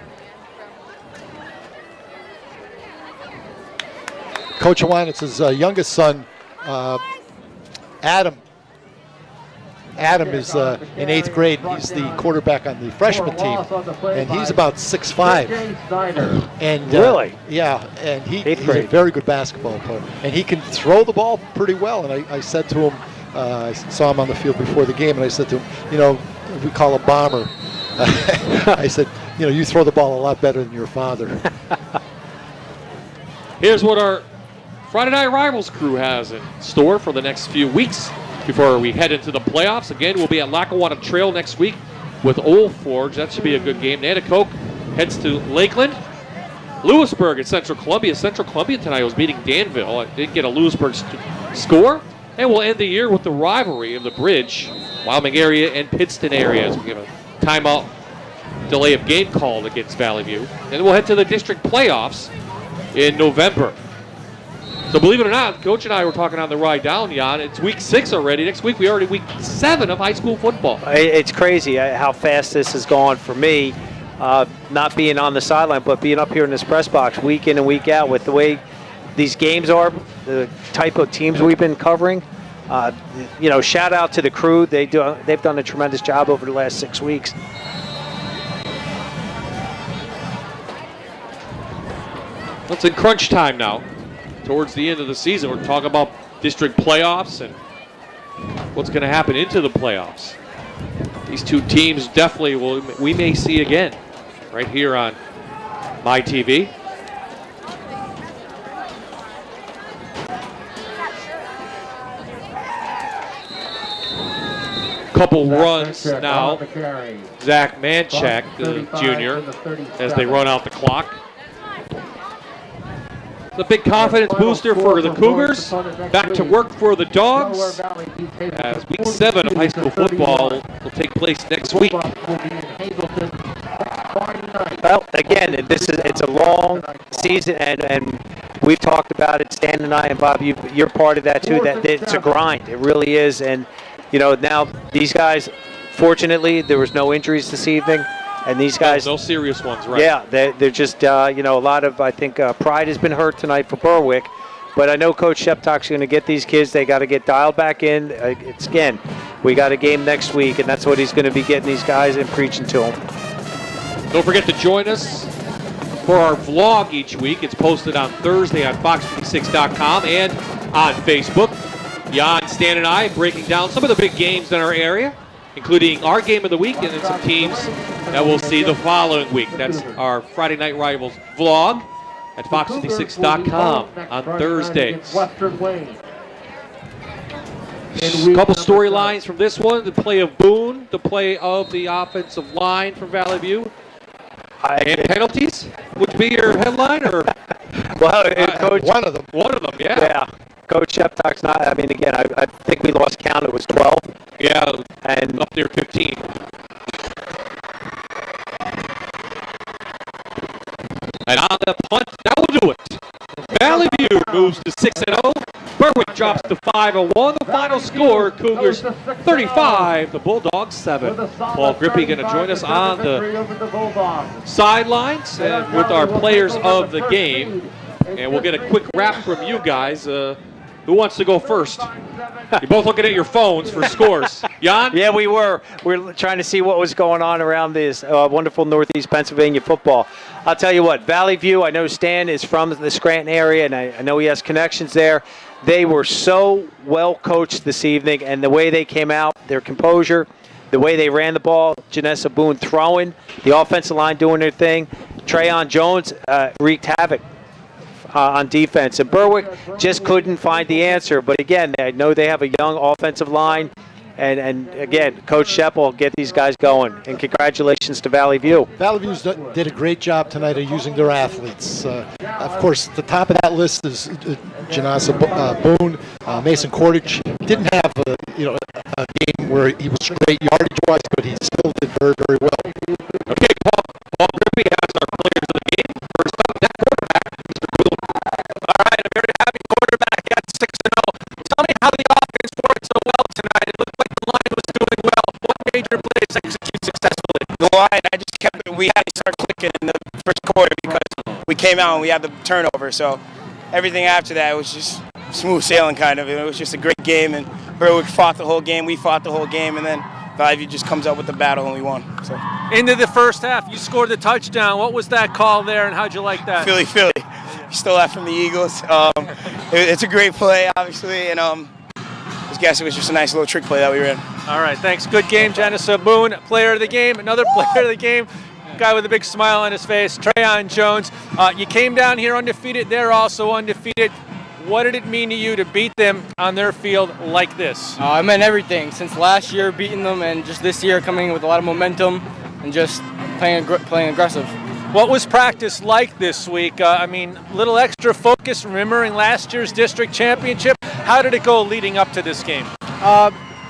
Coach Iwanitz's youngest son, Adam. Adam is in 8th grade. He's the quarterback on the freshman team, and he's about 6'5". And really? Yeah, and he's a very good basketball player, and he can throw the ball pretty well. And I said to him, I saw him on the field before the game, and I said to him, we call him Bomber. I said, you throw the ball a lot better than your father. Here's what our Friday Night Rivals crew has in store for the next few weeks before we head into the playoffs. Again, we'll be at Lackawanna Trail next week with Old Forge. That should be a good game. Nanticoke heads to Lakeland. Lewisburg at Central Columbia. Central Columbia tonight was beating Danville. I didn't get a Lewisburg score. And we'll end the year with the rivalry of the Bridge, Wyoming area and Pittston areas. We have a timeout delay of game called against Valley View. And we'll head to the district playoffs in November. So believe it or not, Coach and I were talking on the ride down, Jan. It's week 6 already. Next week, we're already week 7 of high school football. It's crazy how fast this has gone for me, not being on the sideline, but being up here in this press box week in and week out with the way these games are, the type of teams we've been covering. Shout out to the crew. They've done a tremendous job over the last 6 weeks. It's in crunch time now. Towards the end of the season, we're talking about district playoffs and what's going to happen into the playoffs. These two teams definitely we may see again right here on My TV. Couple runs now. Zach Manchak, the junior, as they run out the clock. The big confidence booster for the Cougars. Back to work for the Dogs as week 7 of high school football will take place next week. Well, again, it's a long season, and we've talked about it. Stan and I and Bob, you're part of that too. That it's a grind. It really is, and now these guys. Fortunately, there was no injuries this evening. And these guys, no serious ones, right? Yeah, they're just, a lot of, I think, pride has been hurt tonight for Berwick. But I know Coach Sheptock's going to get these kids. They got to get dialed back in. We got a game next week, and that's what he's going to be getting these guys and preaching to them. Don't forget to join us for our vlog each week. It's posted on Thursday on fox56.com and on Facebook. Jan, Stan, and I breaking down some of the big games in our area, including our game of the week and then some teams that we'll see the following week. That's our Friday Night Rivals vlog. at fox56.com on Thursdays. A couple storylines from this one. The play of Boone, the play of the offensive line from Valley View. And penalties would be your headline, or? Well, Coach, one of them. One of them, yeah. Yeah. Coach Sheptock's not, I mean, again, I think we lost count. It was 12. Yeah, and up near 15. And on the punt, that will do it. Valley View moves to 6-0. Berwick drops to 5-1. The final score, Cougars 35, the Bulldogs 7. Paul Grippy going to join us on the sidelines and with our players of the game. And we'll get a quick wrap from you guys. Who wants to go first? You're both looking at your phones for scores. Jan? Yeah, we were. We were trying to see what was going on around this wonderful Northeast Pennsylvania football. I'll tell you what, Valley View, I know Stan is from the Scranton area, and I know he has connections there. They were so well coached this evening, and the way they came out, their composure, the way they ran the ball, Janessa Boone throwing, the offensive line doing their thing. Trayon Jones wreaked havoc on defense. And Berwick just couldn't find the answer. But again, I know they have a young offensive line. And again, Coach Shep will get these guys going. And congratulations to Valley View. Valley View did a great job tonight of using their athletes. Of course, the top of that list is Janasa Boone, Mason Cordage. Didn't have a game where he was great yardage-wise, but he still did very, very well. Okay, Paul Grippy has our players of the game. First up, that quarterback, Mr. Gould. All right, a very happy quarterback at 6-0. Tell me how the offense worked so well tonight. It looked like the line was doing well. What major plays execute successfully? The line, we had to start clicking in the first quarter because we came out and we had the turnover. So everything after that was just smooth sailing kind of. It was just a great game, and Berwick fought the whole game. We fought the whole game, and then Valley View just comes up with the battle and we won. So. Into the first half, you scored the touchdown. What was that call there, and how'd you like that? Philly. We stole that from the Eagles. It's a great play, obviously, and I guess it was just a nice little trick play that we ran. All right, thanks. Good game, Janessa Boone, player of the game. Another player of the game, guy with a big smile on his face, Trayon Jones. You came down here undefeated. They're also undefeated. What did it mean to you to beat them on their field like this? It meant everything. Since last year beating them, and just this year coming in with a lot of momentum and just playing aggressive. What was practice like this week? A little extra focus, remembering last year's district championship. How did it go leading up to this game?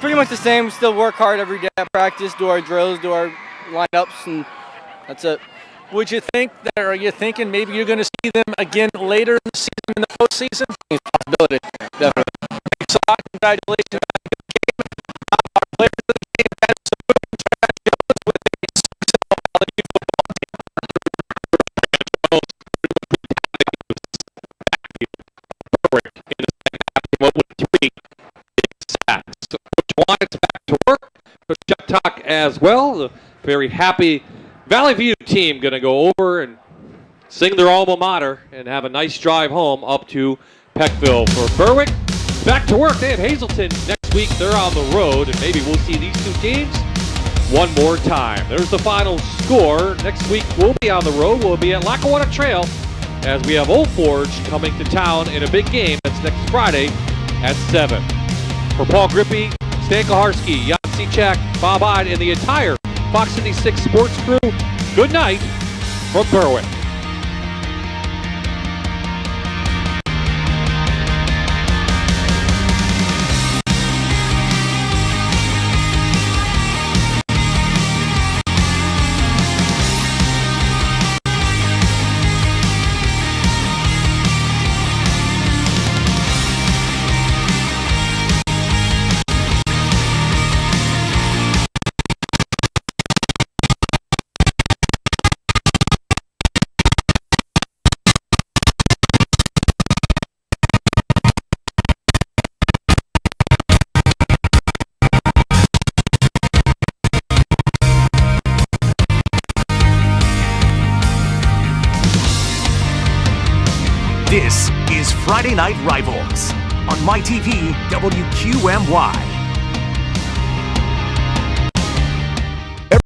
Pretty much the same. We still work hard every day at practice, do our drills, do our lineups, and that's it. Would you think that, or are you thinking maybe you're going to see them again later in the season, in the postseason? It's a possibility, definitely. Thanks a lot. Congratulations on the game. Our players of the game, that's congratulations with a 6-0 Valley View football team. Berwick in the second half came up with 3 big sacks. So Coach Juanit's back to work. Coach Sheptock as well. The very happy Valley View team going to go over and sing their alma mater and have a nice drive home up to Peckville. For Berwick, back to work. They have Hazelton next week. They're on the road, and maybe we'll see these two teams one more time. There's the final score. Next week we'll be on the road. We'll be at Lackawanna Trail as we have Old Forge coming to town in a big game. That's next Friday at 7. For Paul Grippy, Stan Kaharski, Jan Cichak, Bob Ide, and the entire Fox 56 Sports crew, good night from Berwick. This is Friday Night Rivals on MyTV WQMY.